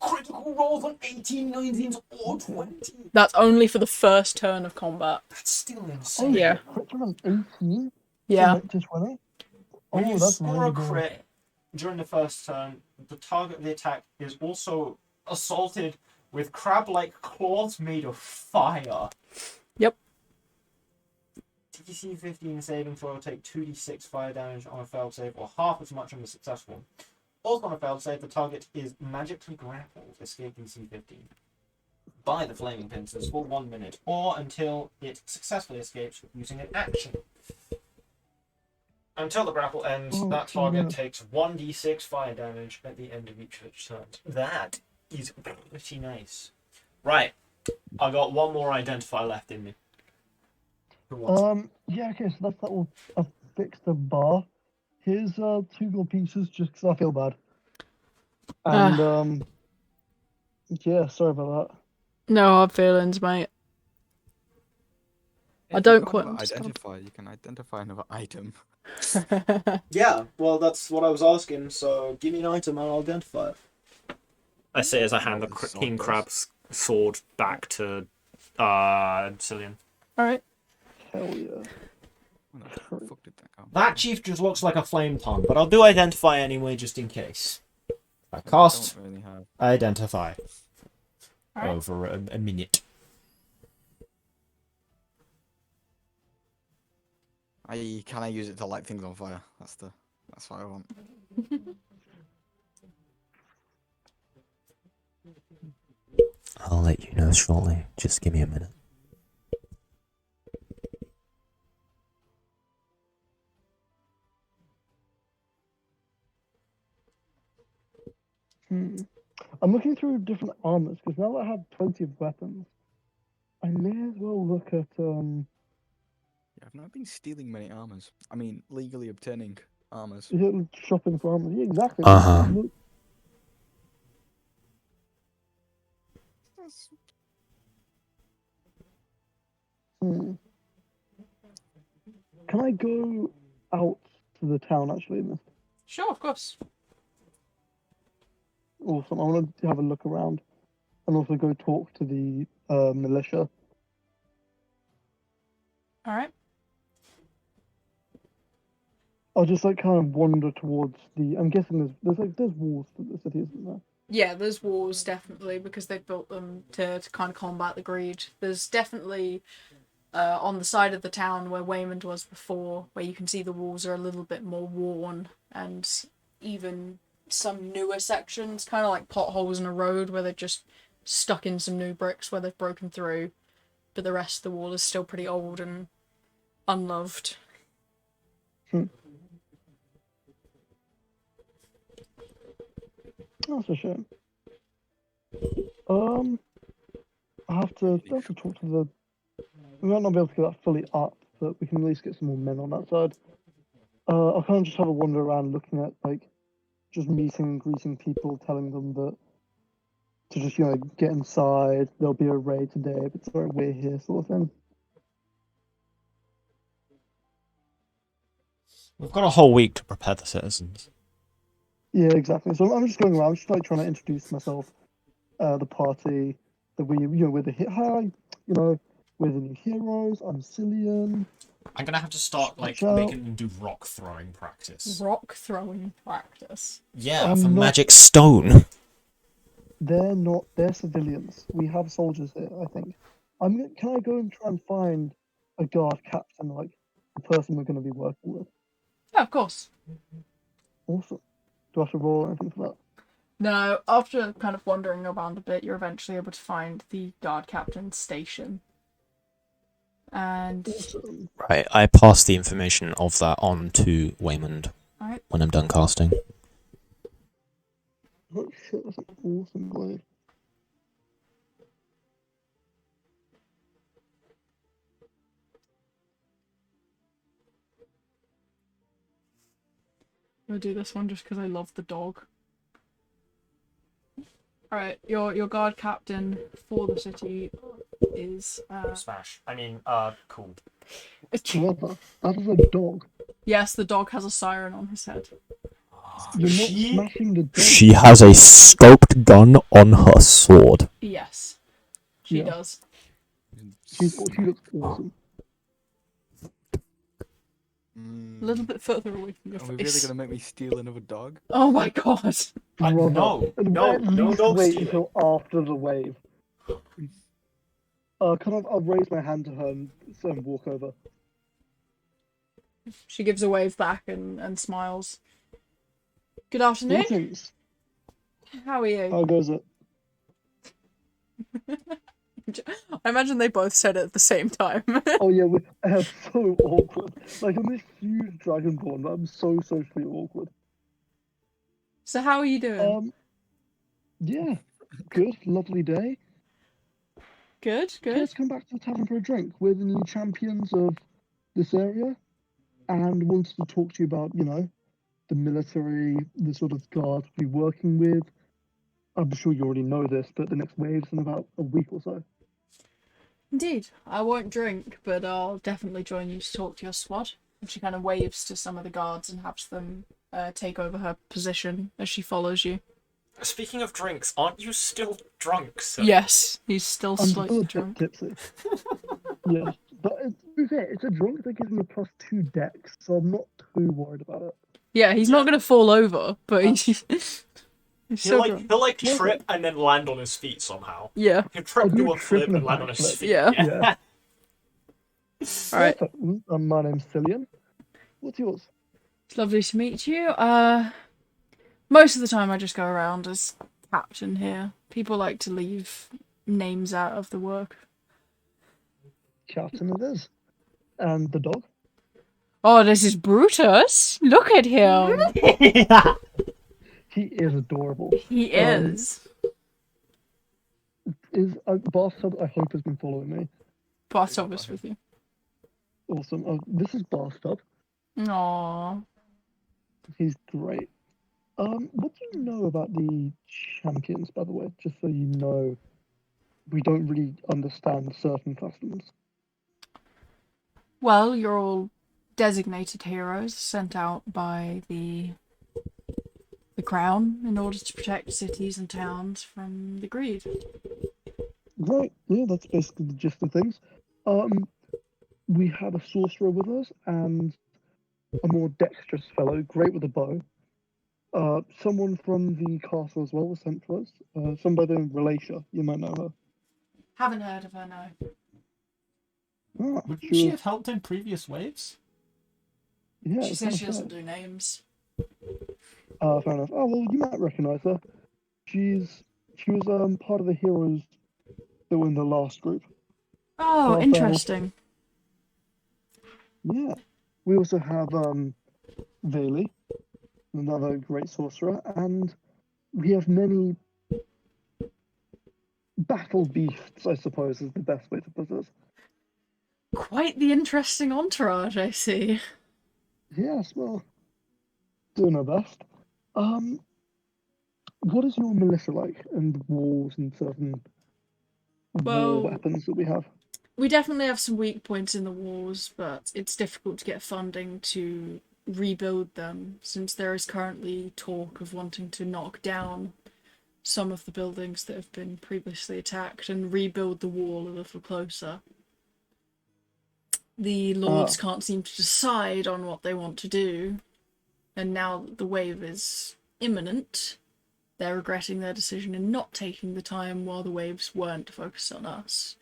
Critical rolls on 18, 19, or 20. That's only for the first turn of combat. That's still Oh, insane. Yeah. crit on 18? Yeah. To 20? When you that's score really a good. crit during the first turn, the target of the attack is also assaulted with crab-like claws made of fire. Yep. DC 15 saving throw will take 2d6 fire damage on a failed save, or half as much on a successful. Also on a failed save, the target is magically grappled, escape DC 15, by the flaming pincers for 1 minute, or until it successfully escapes using an action. Until the grapple ends, that target takes 1d6 fire damage at the end of each of its turns. That is pretty nice. Right, I got one more identify left in me. Who wants it? Yeah, okay, so that will affix the bar. Here's 2 gold pieces just because I feel bad. And Ah. yeah, sorry about that. No hard feelings, mate. I If don't you've got quit. another I'm just identifier, you can identify another item. gonna... Yeah, well, that's what I was asking, so give me an item and I'll identify it. I say as I hand the What this sword king does. crab's sword back to Cillian. Alright. Hell yeah. Where the fuck did that go? That chief just looks like a flame tongue, but I'll do identify anyway just in case. I cast Don't really have. identify Alright. over a minute. Can I use it to light things on fire? That's what I want. I'll let you know shortly. Just give me a minute. I'm looking through different armors because now that I have plenty of weapons, I may as well look at Yeah, I've not been stealing many armors. I mean, legally obtaining armors. shopping for armors. Yeah, exactly. Uh-huh. Look. Can I go out to the town actually in this? Sure, of course. Awesome. I want to have a look around and also go talk to the militia. Alright. I'll just like kind of wander towards the. I'm guessing there's walls to the city, isn't there? Yeah, there's walls, definitely, because they've built them to kind of combat the greed. There's definitely, on the side of the town where Waymond was before, where you can see the walls are a little bit more worn, and even some newer sections, kind of like potholes in a road where they're just stuck in some new bricks where they've broken through, but the rest of the wall is still pretty old and unloved. That's a shame. I have to talk to the. We might not be able to get that fully up, but we can at least get some more men on that side. I'll kind of just have a wander around looking at like just meeting and greeting people, telling them that to just get inside. There'll be a raid today, but sorry, we're here, sort of thing. We've got a whole week to prepare the citizens. Yeah, exactly. So I'm just going around, just like trying to introduce myself, the party, that we're the hi, we're the new heroes. I'm Cillian. I'm gonna have to start Watch making out. them do rock throwing practice. Rock throwing practice. Yeah, I'm for not- magic stone. They're not. They're civilians. We have soldiers here, I think. Can I go and try and find a guard captain, like the person we're going to be working with? Yeah, of course. Awesome. Do I have to roll or anything for that? No, after kind of wandering around a bit, you're eventually able to find the guard captain's station. And Awesome. Right, I pass the information of that on to Waymond Alright. when I'm done casting. Oh shit, that's an awesome blade. I'll do this one just because I love the dog. Alright, your guard captain for the city is Smash. Cool. Clever. That is a dog. Yes, the dog has a siren on his head. You're not smashing the dog. She has a scoped gun on her sword. Yes. She Yeah. does. She looks awesome. A little bit further away from your Are face. we really gonna make me steal another dog? Oh my god! No, At least dog wait stealing. until after the wave. I'll raise my hand to her and walk over. She gives a wave back and smiles. Good afternoon. Greetings. How are you? How goes it? I imagine they both said it at the same time. Oh yeah, so awkward. Like I'm this huge dragonborn, but I'm so socially awkward. So how are you doing? Yeah, good, lovely day. Good, Okay, good. let's come back to the tavern for a drink. We're the new champions of this area, and wanted to talk to you about, the military, the sort of guard we're working with, I'm sure you already know this, but the next wave's in about a week or so. Indeed. I won't drink, but I'll definitely join you to talk to your squad. And she kind of waves to some of the guards and has them take over her position as she follows you. Speaking of drinks, aren't you still drunk, sir? Yes, he's still I'm still slightly a bit drunk. tipsy. Yeah, but it's a drunk that gives me a +2 dex, so I'm not too worried about it. Yeah, he's not going to fall over, but he's so drunk. He'll like Well, trip and then land on his feet somehow. Yeah. He'll trip, I'll do do a a trip flip, and a and land on his backflip. feet. Yeah. Alright, Perfect. My name's Cillian. What's yours? it's lovely to meet you. Most of the time I just go around as captain here. People like to leave names out of the work. Captain it is. And the dog? Oh, this is Brutus. Look at him. He is adorable. He is. Is Bathtub, I hope, has been following me. Bathtub is with you. Awesome. This is Bathtub. Aww. He's great. What do you know about the champions, by the way? Just so you know, we don't really understand certain customs. Well, you're all designated heroes sent out by the crown in order to protect cities and towns from the greed. Right, yeah, that's basically the gist of things. We have a sorcerer with us and a more dexterous fellow, great with a bow. Someone from the castle as well was sent to us. Somebody in Relatia, you might know her. Haven't heard of her, no. Wouldn't she have helped in previous waves? Yeah, She it's says kinda she doesn't sad. do names. Fair enough. Oh well, you might recognise her. She was part of the heroes that were in the last group. Oh, fair. interesting. Yeah. We also have Veldeu, another great sorcerer, and we have many battle beasts, I suppose, is the best way to put it. Quite the interesting entourage, I see. Yes, well, doing our best. What is your militia like, and the walls and certain war Well, weapons that we have? we definitely have some weak points in the walls, but it's difficult to get funding to rebuild them, since there is currently talk of wanting to knock down some of the buildings that have been previously attacked and rebuild the wall a little closer. The lords can't seem to decide on what they want to do, and now that the wave is imminent, they're regretting their decision in not taking the time while the waves weren't focused on us.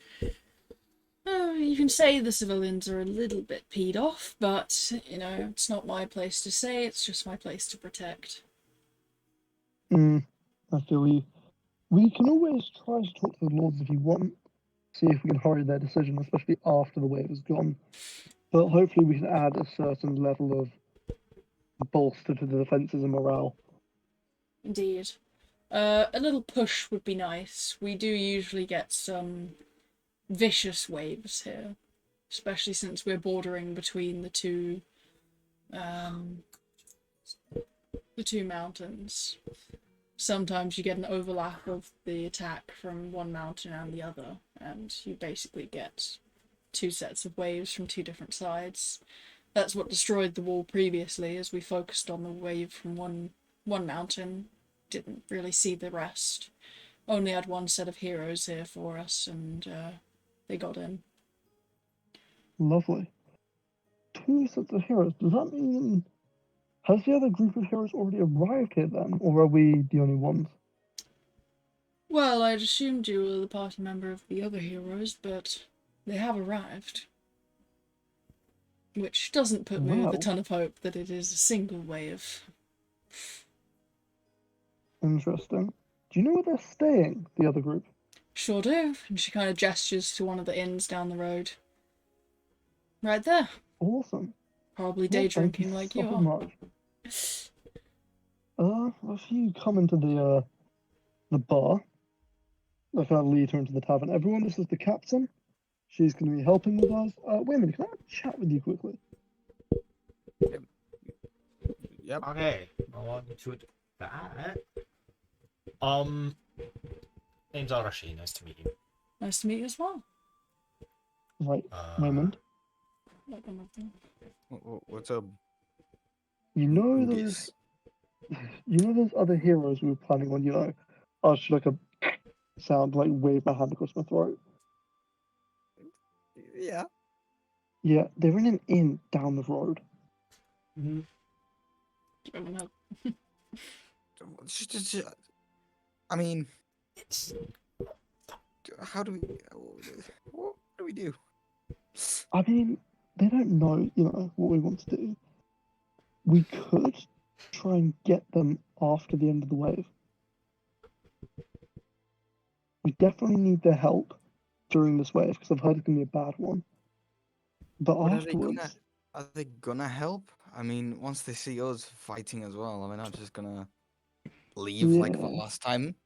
You can say the civilians are a little bit peed off, but, you know, it's not my place to say, it's just my place to protect. I feel you. We can always try to talk to the lords if you want, see if we can hurry their decision, especially after the wave is gone. But hopefully we can add a certain level of bolster to the defences and morale. Indeed. A little push would be nice. We do usually get some vicious waves here, especially since we're bordering between the two mountains. Sometimes you get an overlap of the attack from one mountain and the other, and you basically get two sets of waves from two different sides. That's what destroyed the wall previously, as we focused on the wave from one mountain, didn't really see the rest. Only had one set of heroes here for us, and they got in. Lovely. Two sets of heroes. Does that mean... Has the other group of heroes already arrived here then, or are we the only ones? Well, I'd assumed you were the party member of the other heroes, but they have arrived. Which doesn't put me with a ton of hope that it is a single wave. Interesting. Do you know where they're staying, the other group? Sure do, and she kind of gestures to one of the inns down the road. Right there. Awesome. Probably day drinking like you are. Much. If you come into the bar, I kind of lead her into the tavern. Everyone, this is the captain. She's going to be helping with us. Wait a minute, can I have a chat with you quickly? Yep. Okay, along to that. Name's Arashi. Nice to meet you. Nice to meet you as well. Right, Raymond. What's up? You know Goodies? those other heroes we were planning on. I should like a sound like wave my hand across my throat. Yeah. Yeah, they're in an inn down the road. I mean, how do we? What do we do? I mean, they don't know, what we want to do. We could try and get them after the end of the wave. We definitely need their help during this wave because I've heard it's gonna be a bad one. But But afterwards, are they gonna help? I mean, once they see us fighting as well, are they not just gonna leave like the Yeah. last time?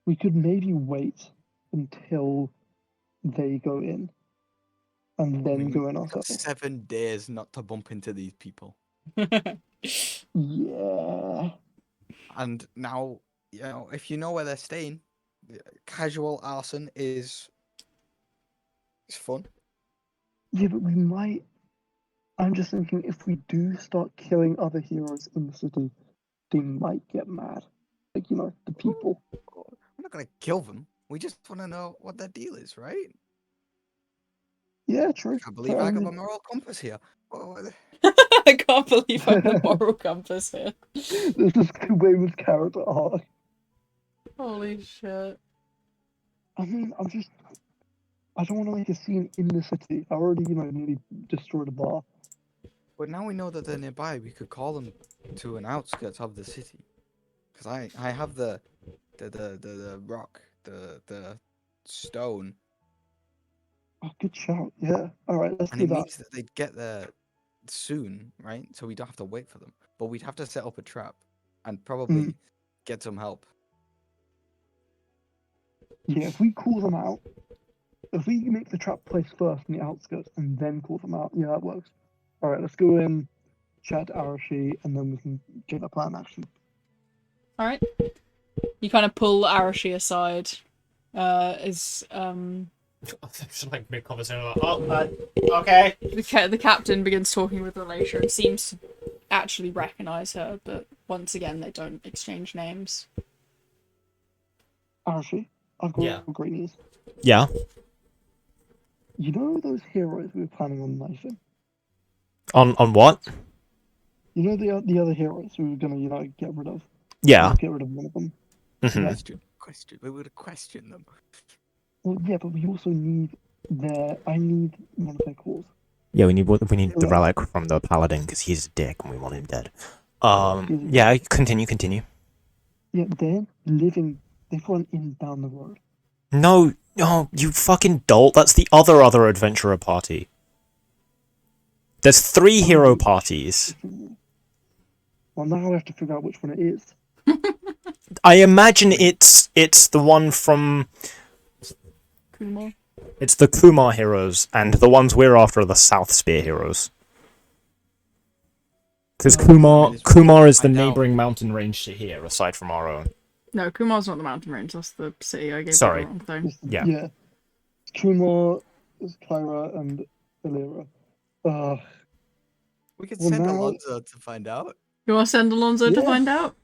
we could maybe wait until they go in and I then mean, go in we've got ourselves. 7 days not to bump into these people, Yeah. and now if you know where they're staying, casual arson is fun. Yeah, but we might. I'm just thinking if we do start killing other heroes in the city, they might get mad. Like, the people. We're not gonna kill them. We just want to know what their deal is, right? Yeah, true. I believe I have a moral compass here. I can't believe I'm the moral compass here. This is Raymond's character arc. Holy shit. I mean, I don't want to make a scene in the city. I already, nearly destroyed a bar. But now we know that they're nearby, we could call them to an outskirts of the city. Because I have the rock, the stone. Oh, good shout. Yeah. All right, let's And do it that. means that they'd get there soon, right? So we don't have to wait for them. But we'd have to set up a trap and probably get some help. Yeah, if we call them out, if we make the trap place first in the outskirts and then call them out, yeah, that works. All right, let's go in, chat to Arashi, and then we can get a plan in action. Alright. You kind of pull Arashi aside. Just like mid conversation, like, okay. The captain begins talking with Alera and seems to actually recognise her, but once again they don't exchange names. Arashi, I've got great news. Yeah. You know those heroes we were planning on knifing? On what? You know the other heroes we were gonna, get rid of? Yeah. Get rid of one of them. Mhm. Question. We would question them. Well, yeah, but we also need I need one of their cores. Yeah, we need the relic from the paladin because he's a dick and we want him dead. Yeah, continue. Yeah, they're living. They've got an inn down the road. No, you fucking dolt. That's the other adventurer party. There's 3 hero parties. Well, now I have to figure out which one it is. I imagine it's the one from... Kumar? It's the Kumar heroes, and the ones we're after are the South Spear heroes. Because Kumar is the neighbouring mountain range to here, aside from our own. No, Kumar's not the mountain range, that's the city. I gave you Sorry. the wrong thing. Yeah. Kumar, Kyra, and Alera. We could send Alonso to find out. You want to send Alonso to find out?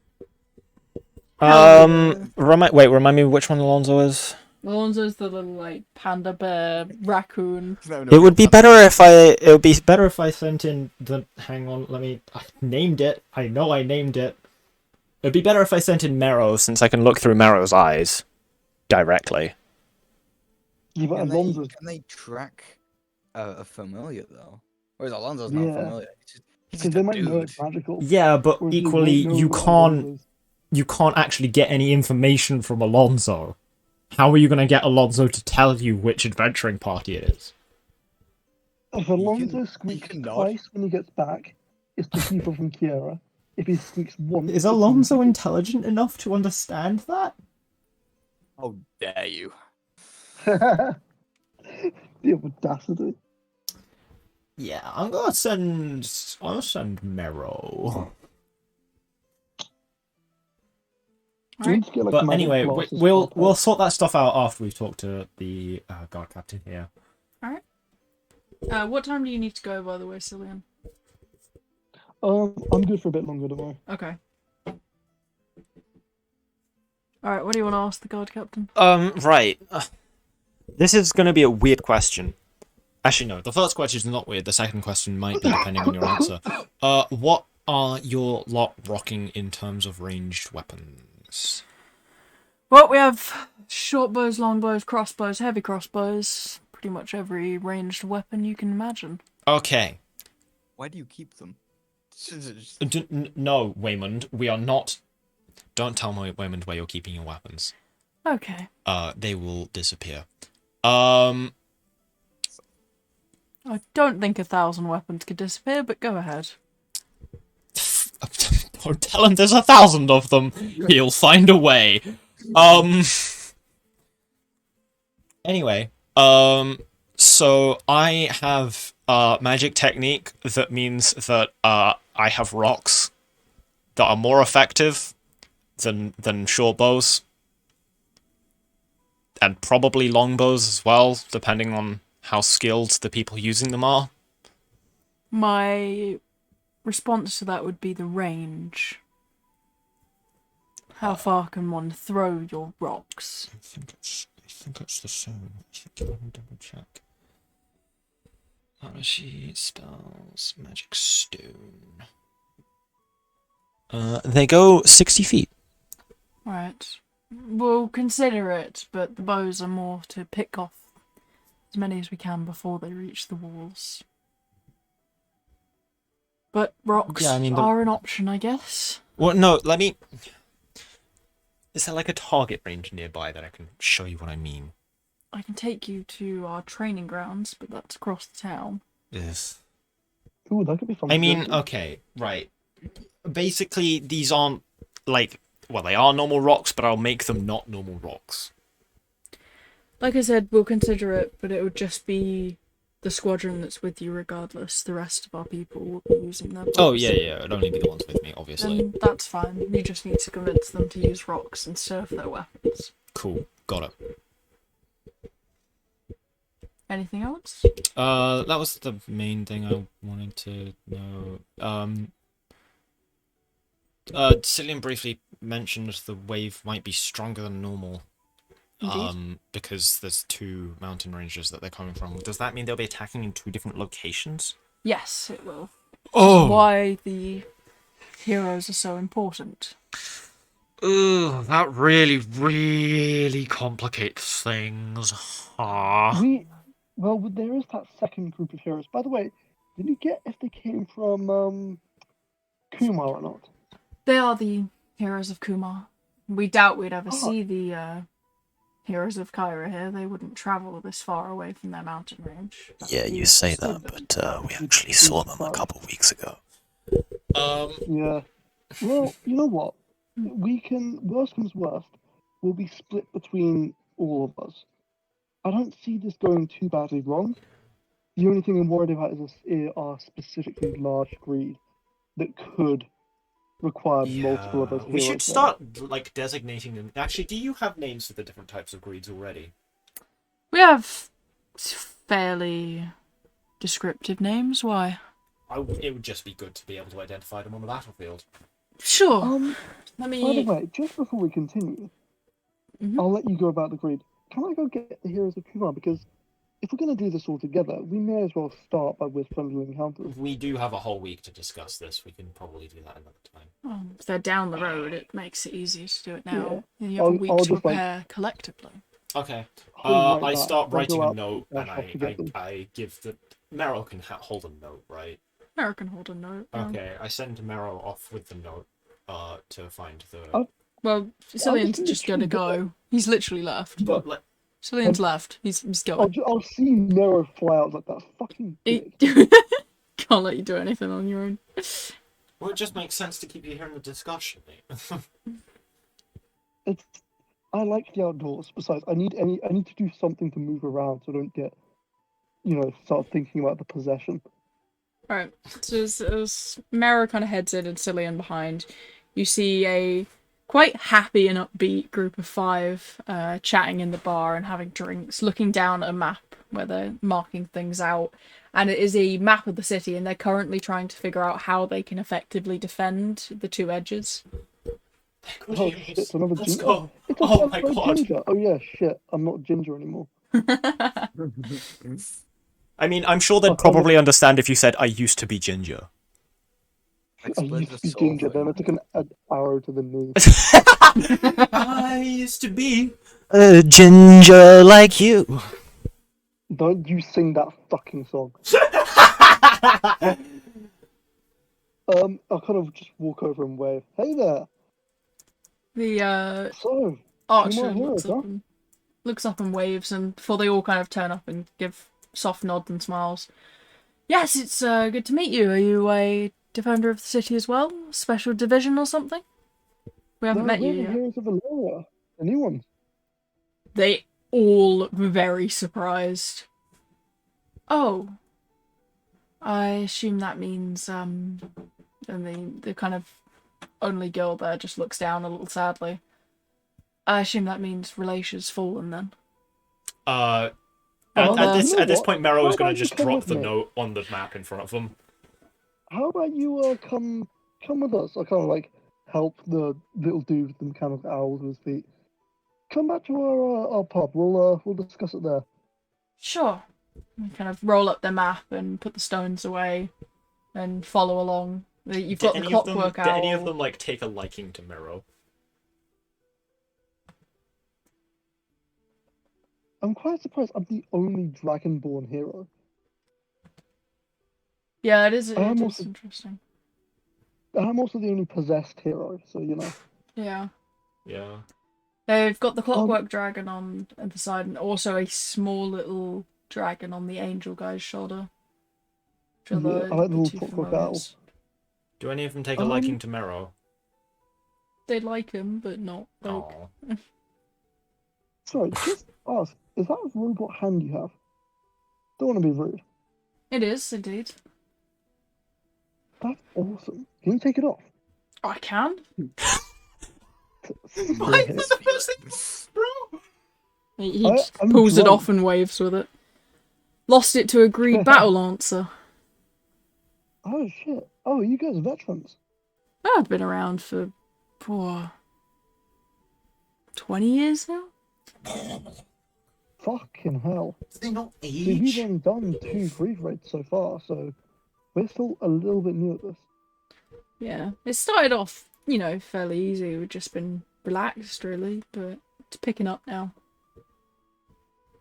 Remind me which one Alonso is. Alonso's the little like panda bear raccoon. It would be better if I sent in the. Hang on, I named it. I know I named it. It'd be better if I sent in Mero, since I can look through Mero's eyes directly. Yeah, but Can they track a familiar though? Whereas Alonso's not familiar. He's just a dude. Magical. Yeah, but equally, you can't actually get any information from Alonso. How are you going to get Alonso to tell you which adventuring party it is? If Alonso squeaks twice when he gets back, it's the people from Kiera. If he squeaks once... Is Alonso intelligent enough to understand that? How dare you? The audacity. Yeah, I'm gonna send Mero. We need to get, like, But magic anyway, classes we'll for our sort that stuff out after we've talked to the guard captain here. Alright. What time do you need to go, by the way, Cillian? I'm good for a bit longer, don't worry. Okay. Alright, what do you want to ask the guard captain? Right. This is going to be a weird question. Actually, no. The first question is not weird. The second question might be, depending on your answer. What are your lot rocking in terms of ranged weapons? Well, we have short bows, long bows, crossbows, heavy crossbows. Pretty much every ranged weapon you can imagine. Okay. Why do you keep them? No, Waymond, we are not... Don't tell me, Waymond, where you're keeping your weapons. Okay. They will disappear. I don't think 1,000 weapons could disappear, but go ahead. Don't tell him there's 1,000 of them. He'll find a way. Anyway, so I have magic technique that means that I have rocks that are more effective than short bows. And probably longbows as well, depending on how skilled the people using them are. My response to that would be the range. How far can one throw your rocks? I think it's the same. Let me double check. Odyssey, spells, magic stone. They go 60 feet. Right. We'll consider it, but the bows are more to pick off as many as we can before they reach the walls. But rocks Yeah, I mean, are an option, I guess. Well, no, let me... Is there like a target range nearby that I can show you what I mean? I can take you to our training grounds, but that's across the town. Yes. Ooh, that could be fun. I mean, okay, right. Basically, these aren't, like... Well, they are normal rocks, but I'll make them not normal rocks. Like I said, we'll consider it, but it would just be the squadron that's with you regardless. The rest of our people will be using their bows. Oh, yeah, it'd only be the ones with me, obviously. And that's fine. You just need to convince them to use rocks instead of their weapons. Cool, got it. Anything else? That was the main thing I wanted to know. Cillian briefly mentioned the wave might be stronger than normal. Indeed. Because there's 2 mountain ranges that they're coming from. Does that mean they'll be attacking in 2 different locations? Yes, it will. Oh! Why the heroes are so important. Ugh, that really, really complicates things. Well, there is that second group of heroes. By the way, did you get if they came from Kumar or not? They are the heroes of Kumar. We doubt we'd ever see the heroes of Kyra here. They wouldn't travel this far away from their mountain range. Yeah, you say that, but we actually saw them a couple weeks ago. Yeah. Well, you know what? We can, worst comes worst, we'll be split between all of us. I don't see this going too badly wrong. The only thing I'm worried about is our specifically large greed that could require multiple of us. We should start, like, designating them. Actually, do you have names for the different types of greeds already? We have fairly descriptive names. Why? It would just be good to be able to identify them on the battlefield. Sure. By the way, just before we continue, I'll let you go about the greed. Can I go get the heroes of Kumar? Because if we're going to do this all together, we may as well start with friendly encounters. We do have a whole week to discuss this. We can probably do that another time. Well, if they're down the road, it makes it easier to do it now. Yeah. You have a week to prepare collectively. Okay. Like I that. start They'll writing go a out note, and and have to get them. I give the... Meryl can hold a note, right? Meryl can hold a note. Okay, I send Meryl off with the note to find the... Well, Cillian's just gonna go. He's literally left. But, Cillian's left. He's going. I'll see Nero fly out like that fucking dick. Can't let you do anything on your own. Well, it just makes sense to keep you here in the discussion, mate. I like the outdoors. Besides, I need to do something to move around so I don't get, start thinking about the possession. Right. So as Mara kind of heads in and Cillian behind, you see a quite happy and upbeat group of 5 chatting in the bar and having drinks, looking down at a map where they're marking things out. And it is a map of the city, and they're currently trying to figure out how they can effectively defend the 2 edges. Oh shit, it's another Let's ginger. go. It's a Oh my fellow god. ginger. Oh yeah, shit. I'm not ginger anymore. I mean, I'm sure Oh, they'd probably understand if you said, I used to be ginger. I Explain used the to be soul ginger, then I took an arrow to the knee. I used to be a ginger like you. Don't you sing that fucking song. I'll kind of just walk over and wave. Hey there. The So, archer my heroes, looks up and waves, and before they all kind of turn up and give soft nods and smiles. Yes, it's good to meet you. Are you a defender of the city as well? Special division or something? We haven't met you we're the yet. heroes of Alera. The new ones. They all look very surprised. Oh. I assume that means, and the kind of only girl there just looks down a little sadly. I assume that means Relatia's fallen then. At you know this what? point, Mero How is going about to you just come drop with the me? note on the map in front of them. How about you come with us? I kind of like help the little dude with the mechanical owl to his feet. Come back to our pub. We'll discuss it there. Sure. We kind of roll up their map and put the stones away and follow along. You've got the clockwork owl. Did any of them like take a liking to Mero? I'm quite surprised I'm the only dragonborn hero. Yeah, it is also- interesting. I'm also the only possessed hero, so you know. Yeah. Yeah. They've got the clockwork dragon on the side and also a small little dragon on the angel guy's shoulder. Yeah, I like the little two clockwork familiars. Do any of them take a liking to Mero? They like him, but not like... Aw. Sorry, just ask, is that a robot hand you have? Don't want to be rude. It is, indeed. That's awesome. Can you take it off? I can? Why is this the first thing, bro? He just pulls it off and waves with it. Lost it to a greed battle lancer. Oh shit. Oh, you guys are veterans. I've been around for 20 years now. Fucking hell. They not See, we've age? only done 2 brief raids so far, so we're still a little bit new at this. Yeah, it started off, you know, fairly easy. We've just been relaxed, really, but it's picking up now.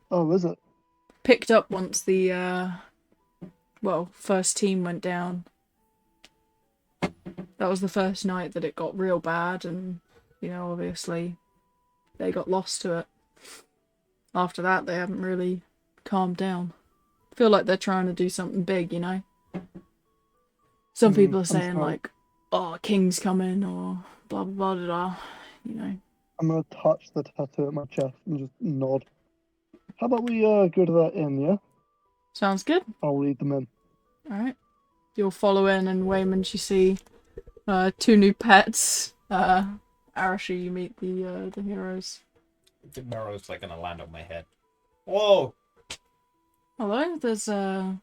Oh, is it? Picked up once the, first team went down. That was the first night that it got real bad, and, you know, obviously they got lost to it. After that, they haven't really calmed down. I feel like they're trying to do something big, you know? Some people are saying, like, oh, King's coming, or blah, blah, blah, blah, blah, you know. I'm gonna touch the tattoo at my chest and just nod. How about we go to that inn, yeah? Sounds good. I'll lead them in. Alright. You'll follow in, and Waymond, you see 2 new pets. Arashi, you meet the heroes. I think Mero's like gonna land on my head. Whoa! Hello, there's Well,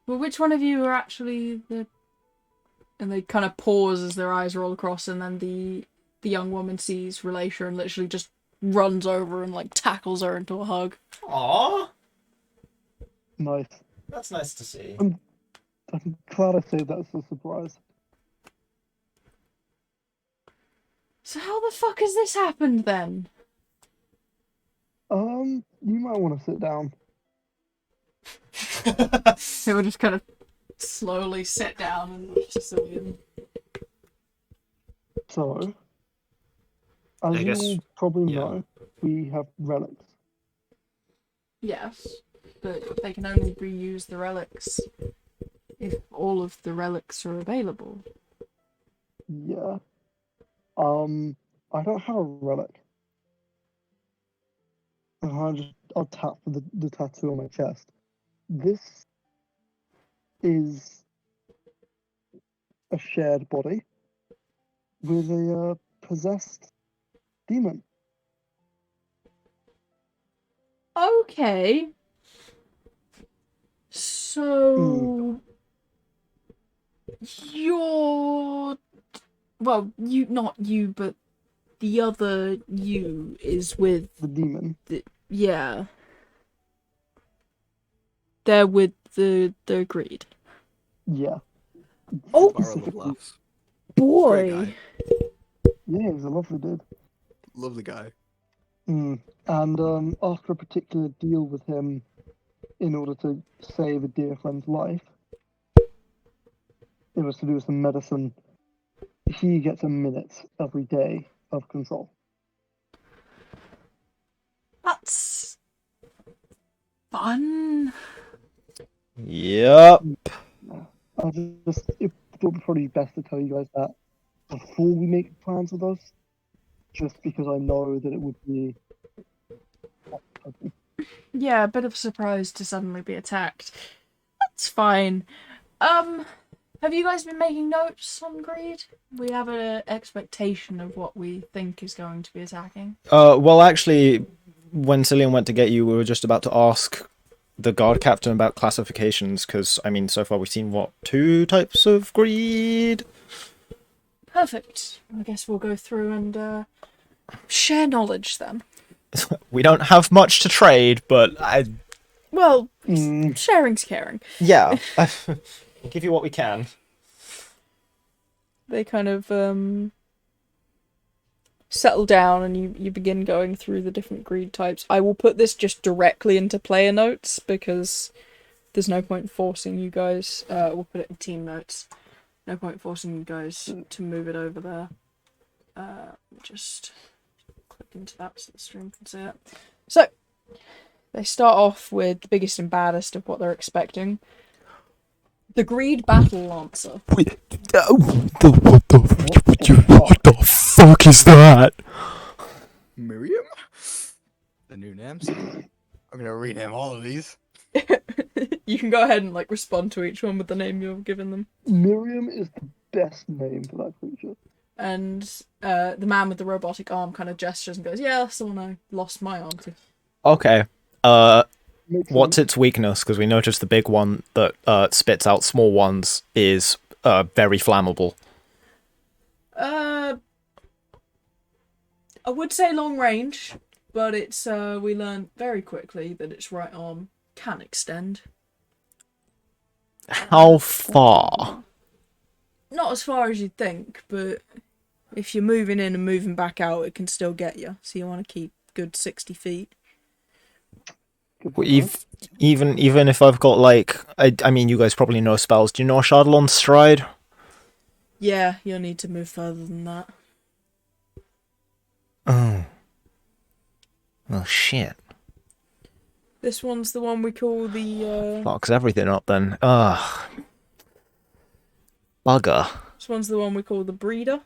which one of you are actually the... And they kind of pause as their eyes roll across, and then the young woman sees Relatia and literally just runs over and like tackles her into a hug. Aww! Nice. That's nice to see. I'm glad I saved that as a surprise. So how the fuck has this happened then? You might want to sit down. They will just kind of slowly sit down and just So, as you probably know, we have relics. Yes, but they can only reuse the relics if all of the relics are available. Yeah. I don't have a relic. I'll tap the tattoo on my chest. This is a shared body. with a possessed demon. Okay. So you're well, you not you, but the other you is with The demon. yeah. They're with the greed. Yeah. Oh Barrel of Specifically. laughs. Great boy. guy. Yeah, he's a lovely dude. Lovely guy. And after a particular deal with him in order to save a dear friend's life, it was to do with some medicine. He gets a minute every day of control. That's fun. Yep. It would probably be best to tell you guys that before we make plans with us, just because I know that it would be. Yeah, a bit of a surprise to suddenly be attacked. That's fine. Have you guys been making notes on greed? We have an expectation of what we think is going to be attacking. Well, actually, when Cillian went to get you, we were just about to ask the guard captain about classifications, because, I mean, so far we've seen, what, 2 types of greed? Perfect. I guess we'll go through and share knowledge then. We don't have much to trade, but Well, sharing's caring. yeah, we'll give you what we can. They kind of settle down and you begin going through the different greed types. I will put this just directly into player notes because there's no point forcing you guys. We'll put it in team notes. No point forcing you guys to move it over there. Just click into that so the stream can see it. So, they start off with the biggest and baddest of what they're expecting. The Greed Battle Lancer. What the fuck is that? Miriam? The new names? I'm gonna rename all of these. You can go ahead and respond to each one with the name you've given them. Miriam is the best name for that creature. And the man with the robotic arm kind of gestures and goes, "Yeah, that's the one I lost my arm to." Okay. Makes What's sense. its weakness? Because we noticed the big one that spits out small ones is very flammable. I would say long range, but it's we learned very quickly that its right arm can extend. How far? Not as far as you'd think, but if you're moving in and moving back out, it can still get you. So you want to keep good 60 feet. Even if I've got I mean, you guys probably know spells. Do you know Shardalon's Stride? Yeah, you'll need to move further than that. Oh. Oh shit. This one's the one we call the. Fucks everything up then. Ugh. Bugger. This one's the one we call the breeder.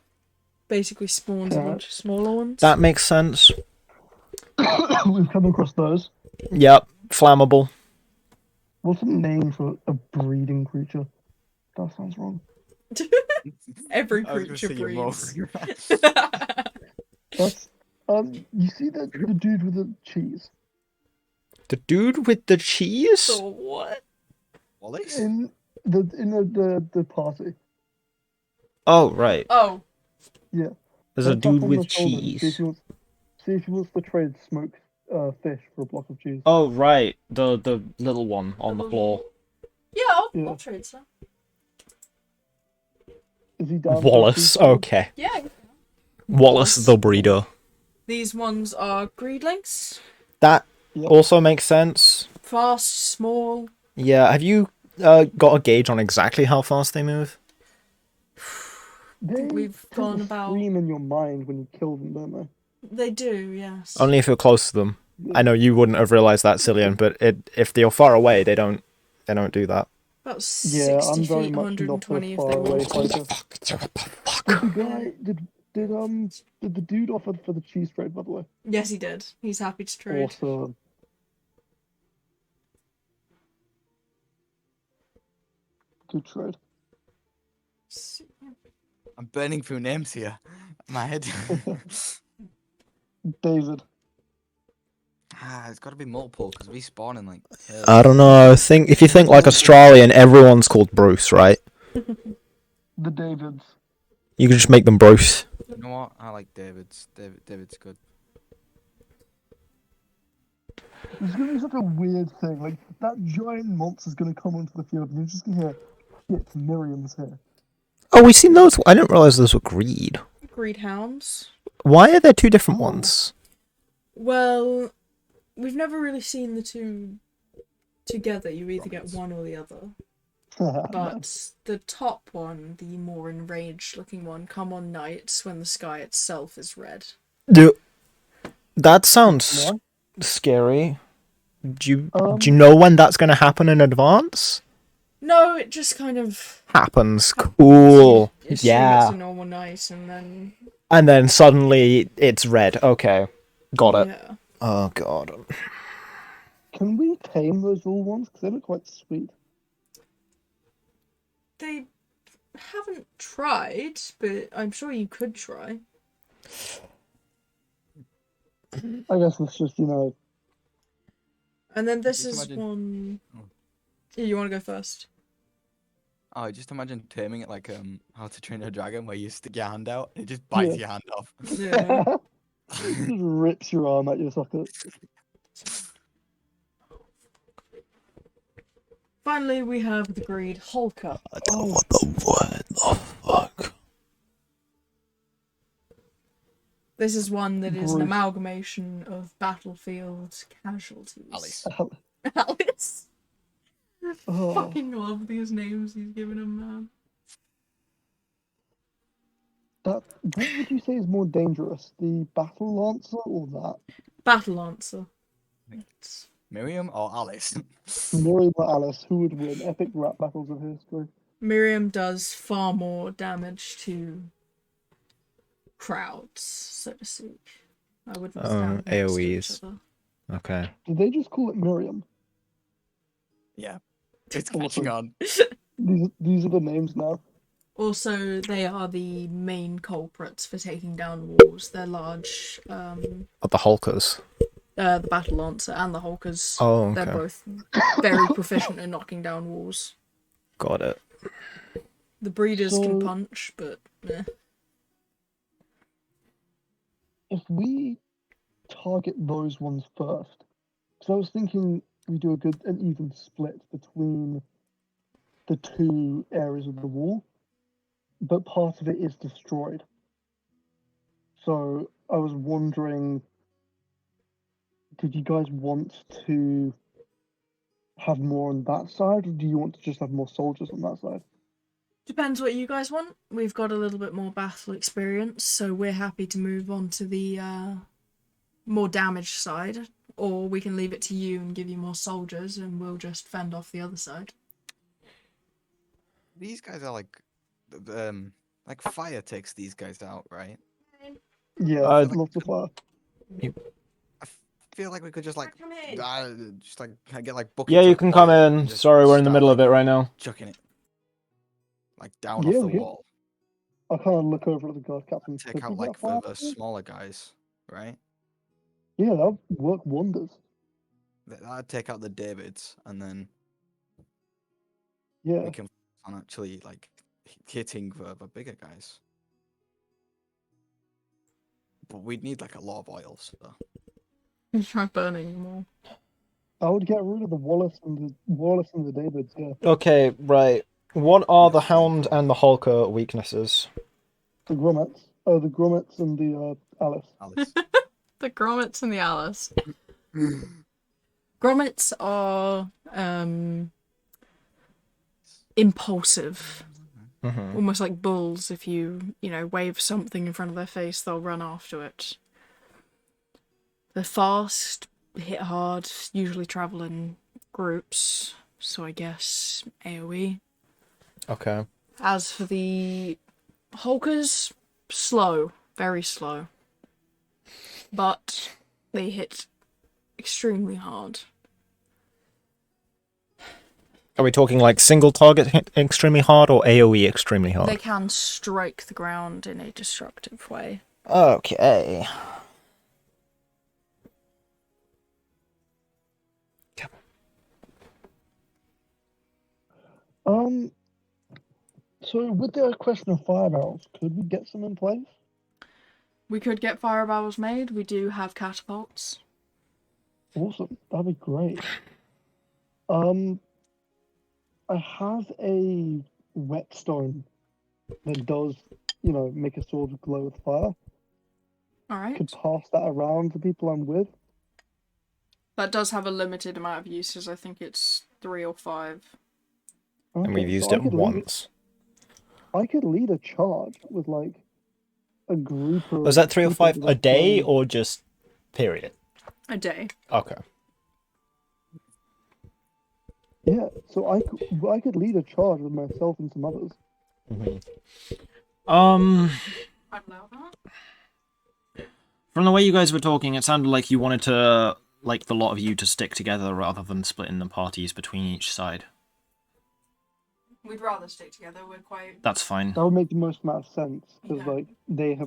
Basically spawns a bunch of smaller ones. That makes sense. We've come across those. Yep. Flammable. What's the name for a breeding creature? That sounds wrong. Every I was gonna creature say you're breeds. That's you see the dude with the cheese The dude with the cheese? So what? Wallace? in the party. Oh, right. Oh, Yeah. There's a Tap dude on with the shoulder and cheese. See if he wants to trade smoked fish for a block of cheese. Oh, right. The little one on the floor. yeah, Yeah. I'll trade some. Is he down? for a Wallace. cheese sandwich? Okay. Yeah. Wallace the breeder. These ones are greedlings. That Yep. also makes sense. Fast, small. Yeah, have you got a gauge on exactly how fast they move? They We've tend gone to about. scream in your mind when you kill them, don't they? They do, yes. Only if you're close to them. I know you wouldn't have realised that, Cillian, but if they're far away, they don't do that. About Yeah, 60 I'm very feet, much not 120 a if far they away were. fighter. Did the guy did the dude offer for the cheese trade, by the way? Yes, he did. He's happy to trade. Awesome. Good trade. I'm burning through names here. My head. David. It's got to be multiple because we spawn in like. I don't know. If you think like Australian, everyone's called Bruce, right? The Davids. You can just make them Bruce. You know what? I like David's. David's good. It's gonna be such a weird thing. Like that giant monster's gonna come onto the field, and you're just gonna hear, "Shit, Miriam's here." Oh, we've seen those. I didn't realize those were greed. Greed hounds. Why are there two different ones? Well, we've never really seen the two together. You either get one or the other. But the top one, the more enraged looking one, come on nights when the sky itself is red. That sounds Yeah. scary. Do you know when that's going to happen in advance? No, it just kind of Happens. Cool. It's Yeah. a normal night, and then suddenly it's red. Okay. Got it. Yeah. Oh, God. Can we tame those all ones? Because they look quite sweet. They haven't tried, but I'm sure you could try. I guess it's just, And then this Just is imagine- one. Oh. You want to go first? Oh, just imagine taming it like How to Train Your Dragon, where you stick your hand out, it just bites your hand off. Yeah. just rips your arm at your socket. Finally, we have the Greed Hulker. What the fuck? This is one that is an Bruce. amalgamation of battlefield casualties. Alice. Alice. Oh. Fucking love these names he's given him, man. What would you say is more dangerous, the battle lancer or that? Battle Lancer. Miriam or Alice? Miriam or Alice, who would win? Epic rap battles of history. Miriam does far more damage to crowds, so to speak. I wouldn't stand next to each AoEs. other. Okay. Did they just call it Miriam? Yeah. It's Awesome. catching on. These are the names now. Also, they are the main culprits for taking down walls. They're large. The Hulkers. The Battle Lancer and the Hulkers. Oh, okay. They're both very proficient in knocking down walls. Got it. The breeders can So- punch, but eh. If we target those ones first, because I was thinking we do an even split between the two areas of the wall, but part of it is destroyed. So I was wondering, did you guys want to have more on that side, or do you want to just have more soldiers on that side? Depends what you guys want. We've got a little bit more battle experience, so we're happy to move on to the more damaged side, or we can leave it to you and give you more soldiers, and we'll just fend off the other side. These guys are like fire takes these guys out, right? Yeah, lots of fire. I feel like we could just like, Come in. just like get like buckets. Yeah, you of can come oil in. and just Sorry, we're in the start, middle of like, it right now. chucking it like down Yeah, off the yeah. wall. I kind of look over at the guard captain. Take "Could out we like get fire, the please?" smaller guys, right? Yeah, that would work wonders. I'd take out the Davids, and then Yeah. we can focus on actually like hitting the bigger guys. But we'd need like a lot of oil, so Try burning them all. I would get rid of the Wallace and the Davids, yeah. Okay, right. What are the Yes, Hound thank you. and the Hulker weaknesses? The Grommets and the Alice. Alice. The grommets and the Alice. Grommets are impulsive. Mm-hmm. Almost like bulls. If you wave something in front of their face, they'll run after it. They're fast, hit hard, usually travel in groups, so I guess AoE. Okay. As for the Hulkers, slow, very slow. But they hit extremely hard. Are we talking like single target hit extremely hard or AoE extremely hard? They can strike the ground in a destructive way. Okay. So with the question of fire barrels, could we get some in place? We could get fire barrels made. We do have catapults. Awesome, that'd be great. I have a whetstone that does, make a sword glow with fire. Alright. Could pass that around to people I'm with. That does have a limited amount of uses. I think it's 3 or 5. And Okay, we've so used I it could once. I could lead a charge with like a group of. Was that 3 or people 5 that a are day playing- or just period? A day. Okay. Yeah, so I could lead a charge with myself and some others. I'd allow that. From the way you guys were talking, it sounded like you wanted to, like, the lot of you to stick together rather than splitting the parties between each side. We'd rather stick together. We're quite. That's fine. That would make the most amount of sense because Yeah.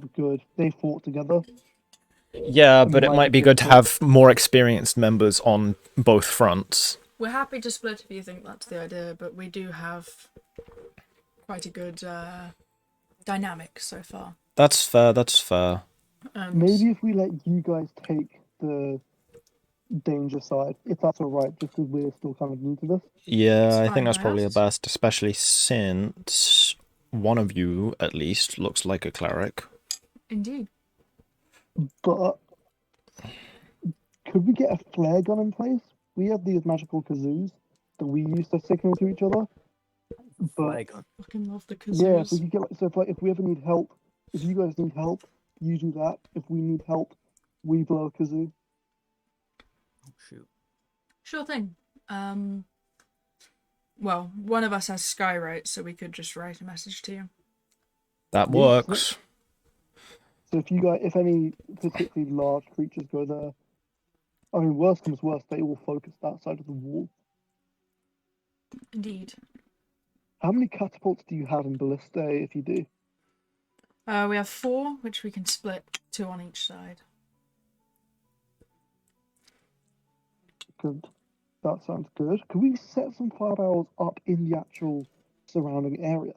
they fought together. Yeah, but it might might be be good to difficult. have more experienced members on both fronts. We're happy to split if you think that's the idea, but we do have quite a good dynamic so far. That's fair, that's fair. And Maybe if we let you guys take the danger side, if that's alright, just because we're still kind of new to this. Yeah, It's I fine think that's by probably the us. best, especially since one of you, at least, looks like a cleric. Indeed. But could we get a flare gun in place? We have these magical kazoos that we use to signal to each other. But Fucking love the yeah, if kazoos. we could get if we ever need help, if you guys need help, you do that. If we need help, we blow a kazoo. Oh, shoot. Sure thing. Well, one of us has skywrite, so we could just write a message to you. That Yeah, works. So if any particularly large creatures go there, I mean, worst comes worst, they will focus that side of the wall. Indeed. How many catapults do you have in Ballistae if you do? We have 4, which we can split 2 on each side. Good. That sounds good. Could we set some fire barrels up in the actual surrounding area?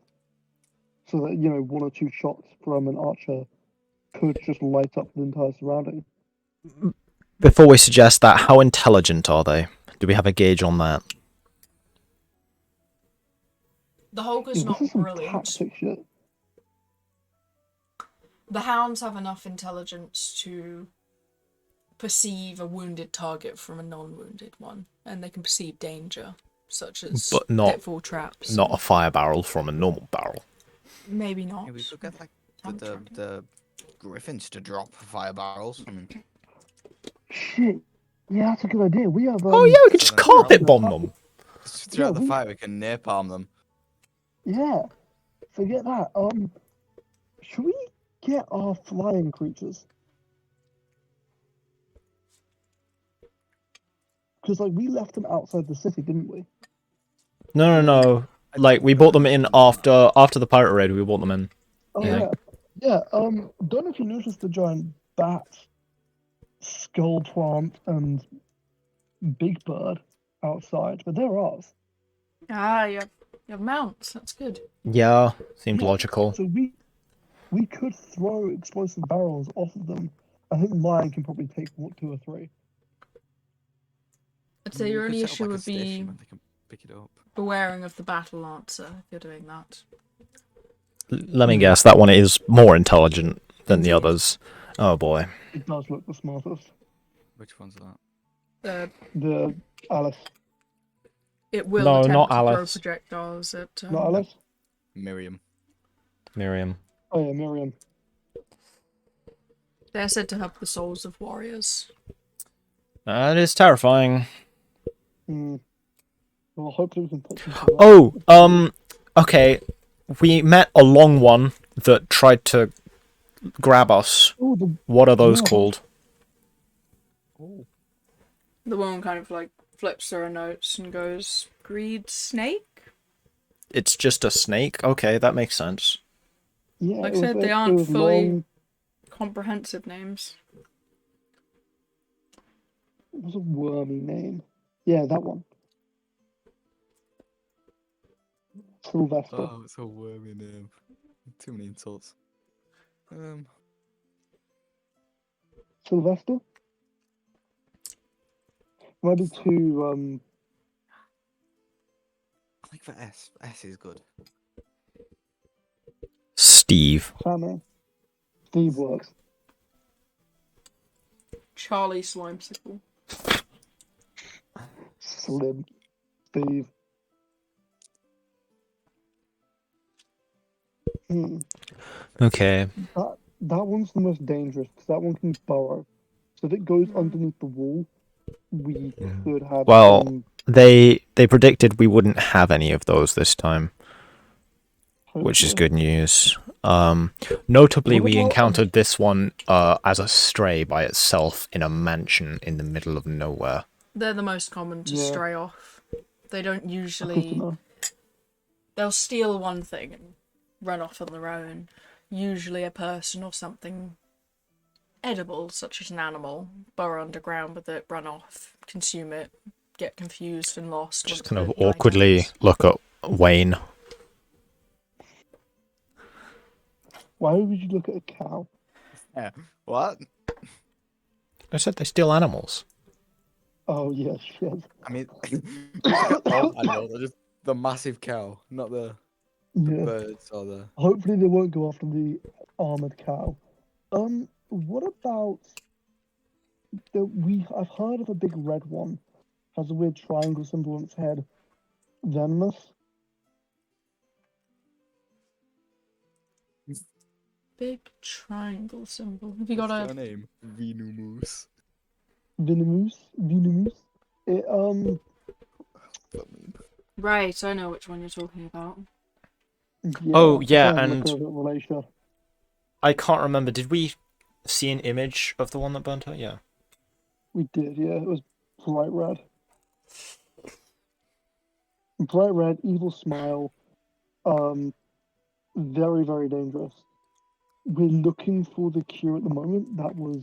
So that, 1 or 2 shots from an archer could just light up the entire surrounding. Before we suggest that, how intelligent are they? Do we have a gauge on that? The Hulk Yeah, is this not is some brilliant. tactic shit. The hounds have enough intelligence to perceive a wounded target from a non-wounded one, and they can perceive danger, such as But not- pitfall traps. Not a fire barrel from a normal barrel. Maybe not. Yeah, we could get like Time the, trap. the griffins to drop fire barrels. I mean, Shit. Yeah, that's a good idea. We have. Oh yeah, we could just then- carpet bomb them. throughout the we- fire, we can napalm them. Yeah. Forget that. Should we get our flying creatures? Because we left them outside the city, didn't we? No. Like, we bought them in after the pirate raid, we bought them in. Oh Yeah. yeah. Don't know if you noticed the giant bat, skull plant, and big bird outside, but they're ours. Ah, you have mounts. That's good. Yeah, seemed Yeah, logical. So we could throw explosive barrels off of them. I think mine can probably take 2 or 3. I'd say We your could only set up, issue like, a would station be where they can pick it up. bewaring of the battle lancer if you're doing that. Let me guess, that one is more intelligent than the Indeed. others. Oh boy. It does look the smartest. Which one's that? The Alice, It will No, attempt not to throw Alice. projectiles at. not Alice. Miriam. Miriam. Oh yeah, Miriam. They're said to have the souls of warriors. That is terrifying. Well, hopefully we can put some. Oh, okay. We met a long one that tried to grab us. Oh, the What are those Yeah. called? The one kind of flips through her notes and goes, "Greed snake." It's just a snake? Okay, that makes sense. Yeah, Like I it was, said, they it aren't was fully long. comprehensive names. It was a wormy name. Yeah, that one. Sylvester. Oh, it's a wormy name. Too many insults. Sylvester? Might be too, I like the S. S is good. Steve. Sammy. Steve works. Charlie Slimesicle. Slim. Steve. Hmm. Okay. That one's the most dangerous because that one can burrow. So if it goes underneath the wall, we could have Well, some. they predicted we wouldn't have any of those this time, which is Hopefully. good news. Notably, What we about, encountered this one as a stray by itself in a mansion in the middle of nowhere. They're the most common to Yeah. stray off. They don't Good to usually. know. They'll steal one thing and run off on their own. Usually a person or something edible, such as an animal, burrow underground with it, run off, consume it, get confused and lost. Just once kind of the night awkwardly ends. look at Wayne. Why would you look at a cow? Yeah. What? I said they steal animals. Oh, yeah, shit. I mean, all animals are just the massive cow, not the Yeah. birds or the. Hopefully they won't go after the armored cow. What about I've heard of a big red one. Has a weird triangle symbol on its head. Venomous. Big triangle symbol. Have you What's got your a... name? Venomous. Venomous. It Right, I know which one you're talking about. yeah. Oh, yeah, Sounds like and- a relation. I can't remember. Did we see an image of the one that burnt her? Yeah. We did, yeah. It was bright red. Bright red, evil smile. Very, very dangerous. We're looking for the cure at the moment. That was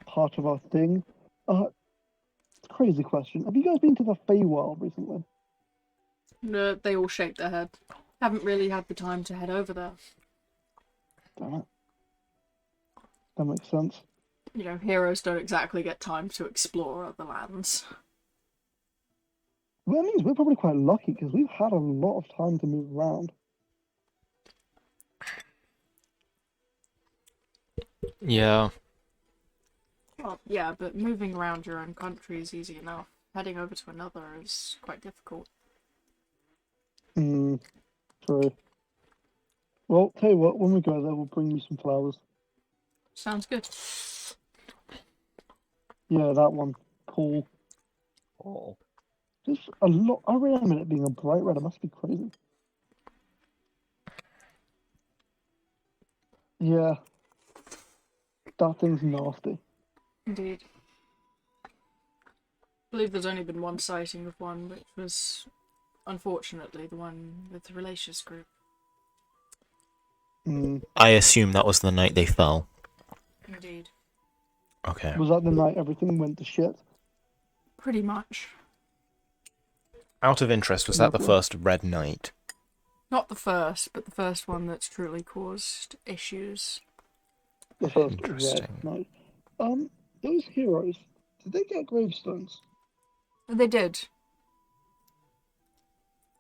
part of our thing. Crazy question. Have you guys been to the Feywild recently? No, they all shake their head. Haven't really had the time to head over there. Damn it. That makes sense. You know, heroes don't exactly get time to explore other lands. Well, that means we're probably quite lucky because we've had a lot of time to move around. Yeah. Well, yeah, but moving around your own country is easy enough. Heading over to another is quite difficult. True. Well, tell you what, when we go there, we'll bring you some flowers. Sounds good. Yeah, that one. Cool. Oh. There's a lot. I remember it being a bright red. It must be crazy. Yeah. That thing's nasty. Indeed. I believe there's only been one sighting of one, which was, unfortunately, the one with the Relentless group. I assume that was the night they fell. Indeed. Okay. Was that the night everything went to shit? Pretty much. Out of interest, was that the Lovely. first Red Knight? Not the first, but the first one that's truly caused issues. The first Interesting. red night. Those heroes, did they get gravestones? They did.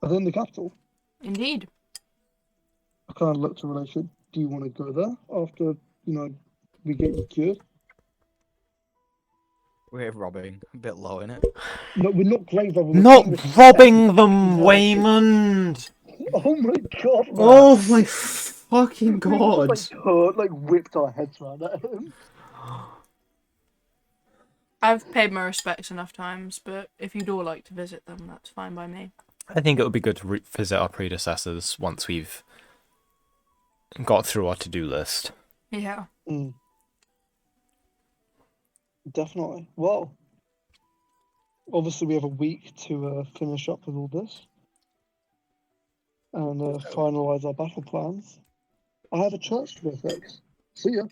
Are they in the capital? Indeed. I kind of looked to relation. Do you want to go there after, we get you cured? We're robbing. A bit low, innit? No, we're not grave robbing. we're Not paying respect. robbing them, No. Waymond! Oh my god, man. Oh my fucking We god! just, whipped our heads around at him. I've paid my respects enough times, but if you'd all like to visit them, that's fine by me. I think it would be good to visit our predecessors once we've got through our to-do list. Yeah. Definitely. Well, obviously we have a week to finish up with all this and finalize our battle plans. I have a church to fix. See ya.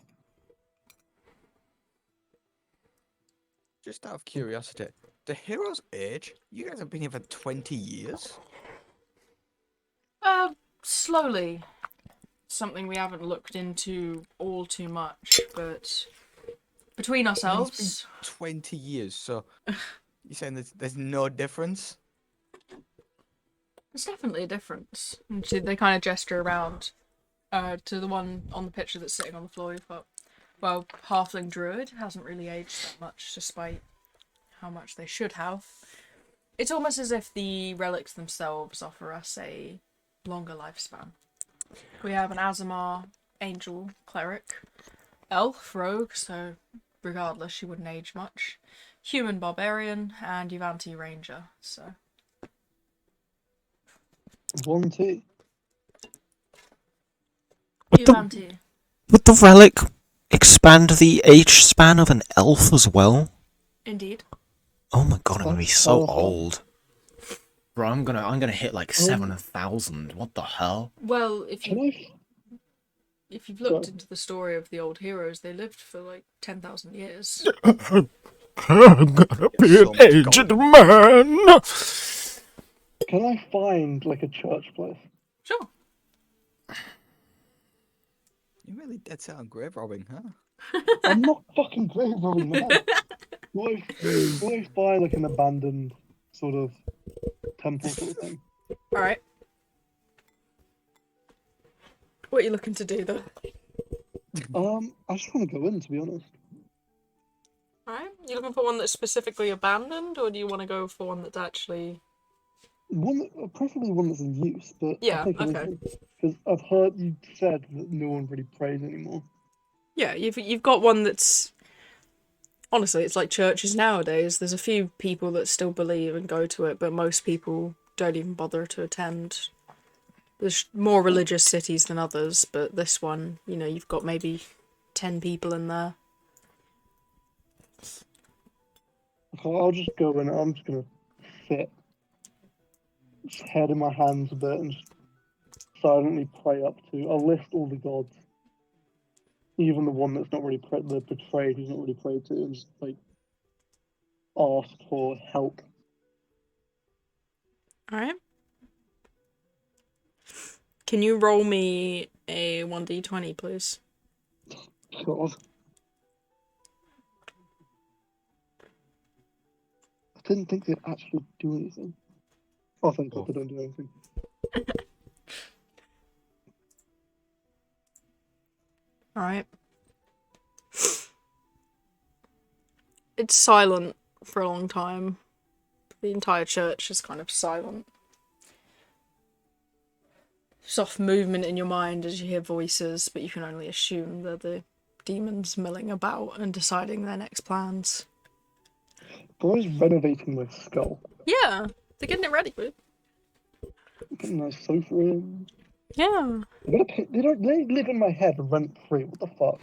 Just out of curiosity, the hero's age? You guys have been here for 20 years? Slowly. Something we haven't looked into all too much, but between It's ourselves, been 20 years, so you're saying there's no difference? there's definitely a difference. And they kind of gesture around to the one on the picture that's sitting on the floor. You've got, well, halfling druid hasn't really aged that much, despite how much they should have. It's almost as if the relics themselves offer us a longer lifespan. We have an Azamar angel cleric, elf rogue, so regardless she wouldn't age much, human barbarian, and Yuvanti ranger, so... 1 2. Yuvanti. Would the relic expand the age span of an elf as well? Indeed. Oh my god, I'm gonna be so Powerful. old. Bro, I'm gonna hit like 7,000. What the hell? Well, Can I? if you've looked into the story of the old heroes, they lived for like 10,000 years. I'm gonna be so an much aged man. Can I find like a church place? Sure. You're really dead set on grave robbing, huh? I'm not fucking grave robbing, man. What if buy like an abandoned sort of temple sort of thing? Alright. What are you looking to do, though? I just want to go in, to be honest. Alright. You looking for one that's specifically abandoned, or do you want to go for one that's actually... Preferably one that's in use, but Yeah, I'll take okay. anything. Because I've heard you said that no one really prays anymore. Yeah, you've got one that's... Honestly, it's like churches nowadays. There's a few people that still believe and go to it, but most people don't even bother to attend. There's more religious cities than others, but this one, you know, you've got maybe 10 people in there. Okay, I'll just go in. I'm just gonna sit, just head in my hands a bit, and just silently pray up to. I'll list all the gods, even the one that's not really the betrayed, who's not really prayed to, and just like ask for help. Alright. Can you roll me a 1d20, please? God. I didn't think they'd actually do anything. Oh, thank God they don't do anything. Alright. It's silent for a long time. The entire church is kind of silent. Soft movement in your mind as you hear voices, but you can only assume they're the demons milling about and deciding their next plans. Boy's renovating my skull. Yeah, they're getting it ready, dude. Put a nice sofa in. Yeah. They live in my head rent free. What the fuck?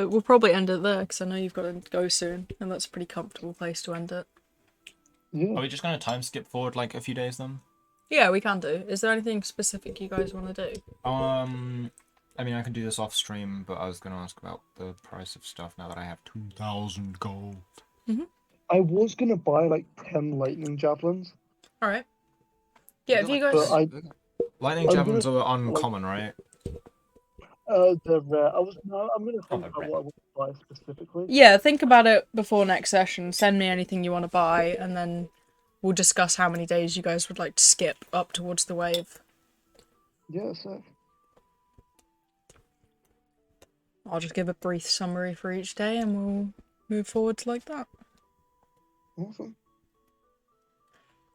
We'll probably end it there because I know you've got to go soon, and that's a pretty comfortable place to end it. Yeah. Are we just gonna time skip forward like a few days then? Yeah, we can do. Is there anything specific you guys want to do? I mean, I can do this off stream, but I was gonna ask about the price of stuff now that I have 2,000 gold. I was gonna buy like 10 lightning javelins. Alright. Yeah, if you guys... But Lightning I'm javelins gonna- are uncommon, right? They're rare. I'm gonna think they're about rare. what I want to buy specifically. Yeah, think about it before next session. Send me anything you want to buy, and then we'll discuss how many days you guys would like to skip up towards the wave. Yeah, so I'll just give a brief summary for each day, and we'll move forwards like that. awesome.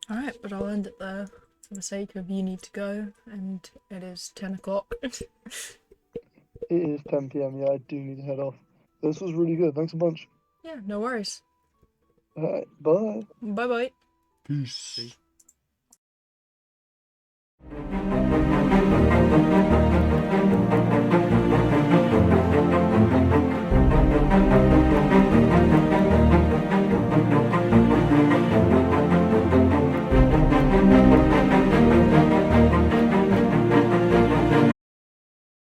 Alright, but I'll end it there for the sake of you need to go, and it is 10 o'clock. It is 10 PM. Yeah, I do need to head off. This was really good. Thanks a bunch. Yeah, no worries. Alright, bye. Bye-bye. Peace. See? Bye.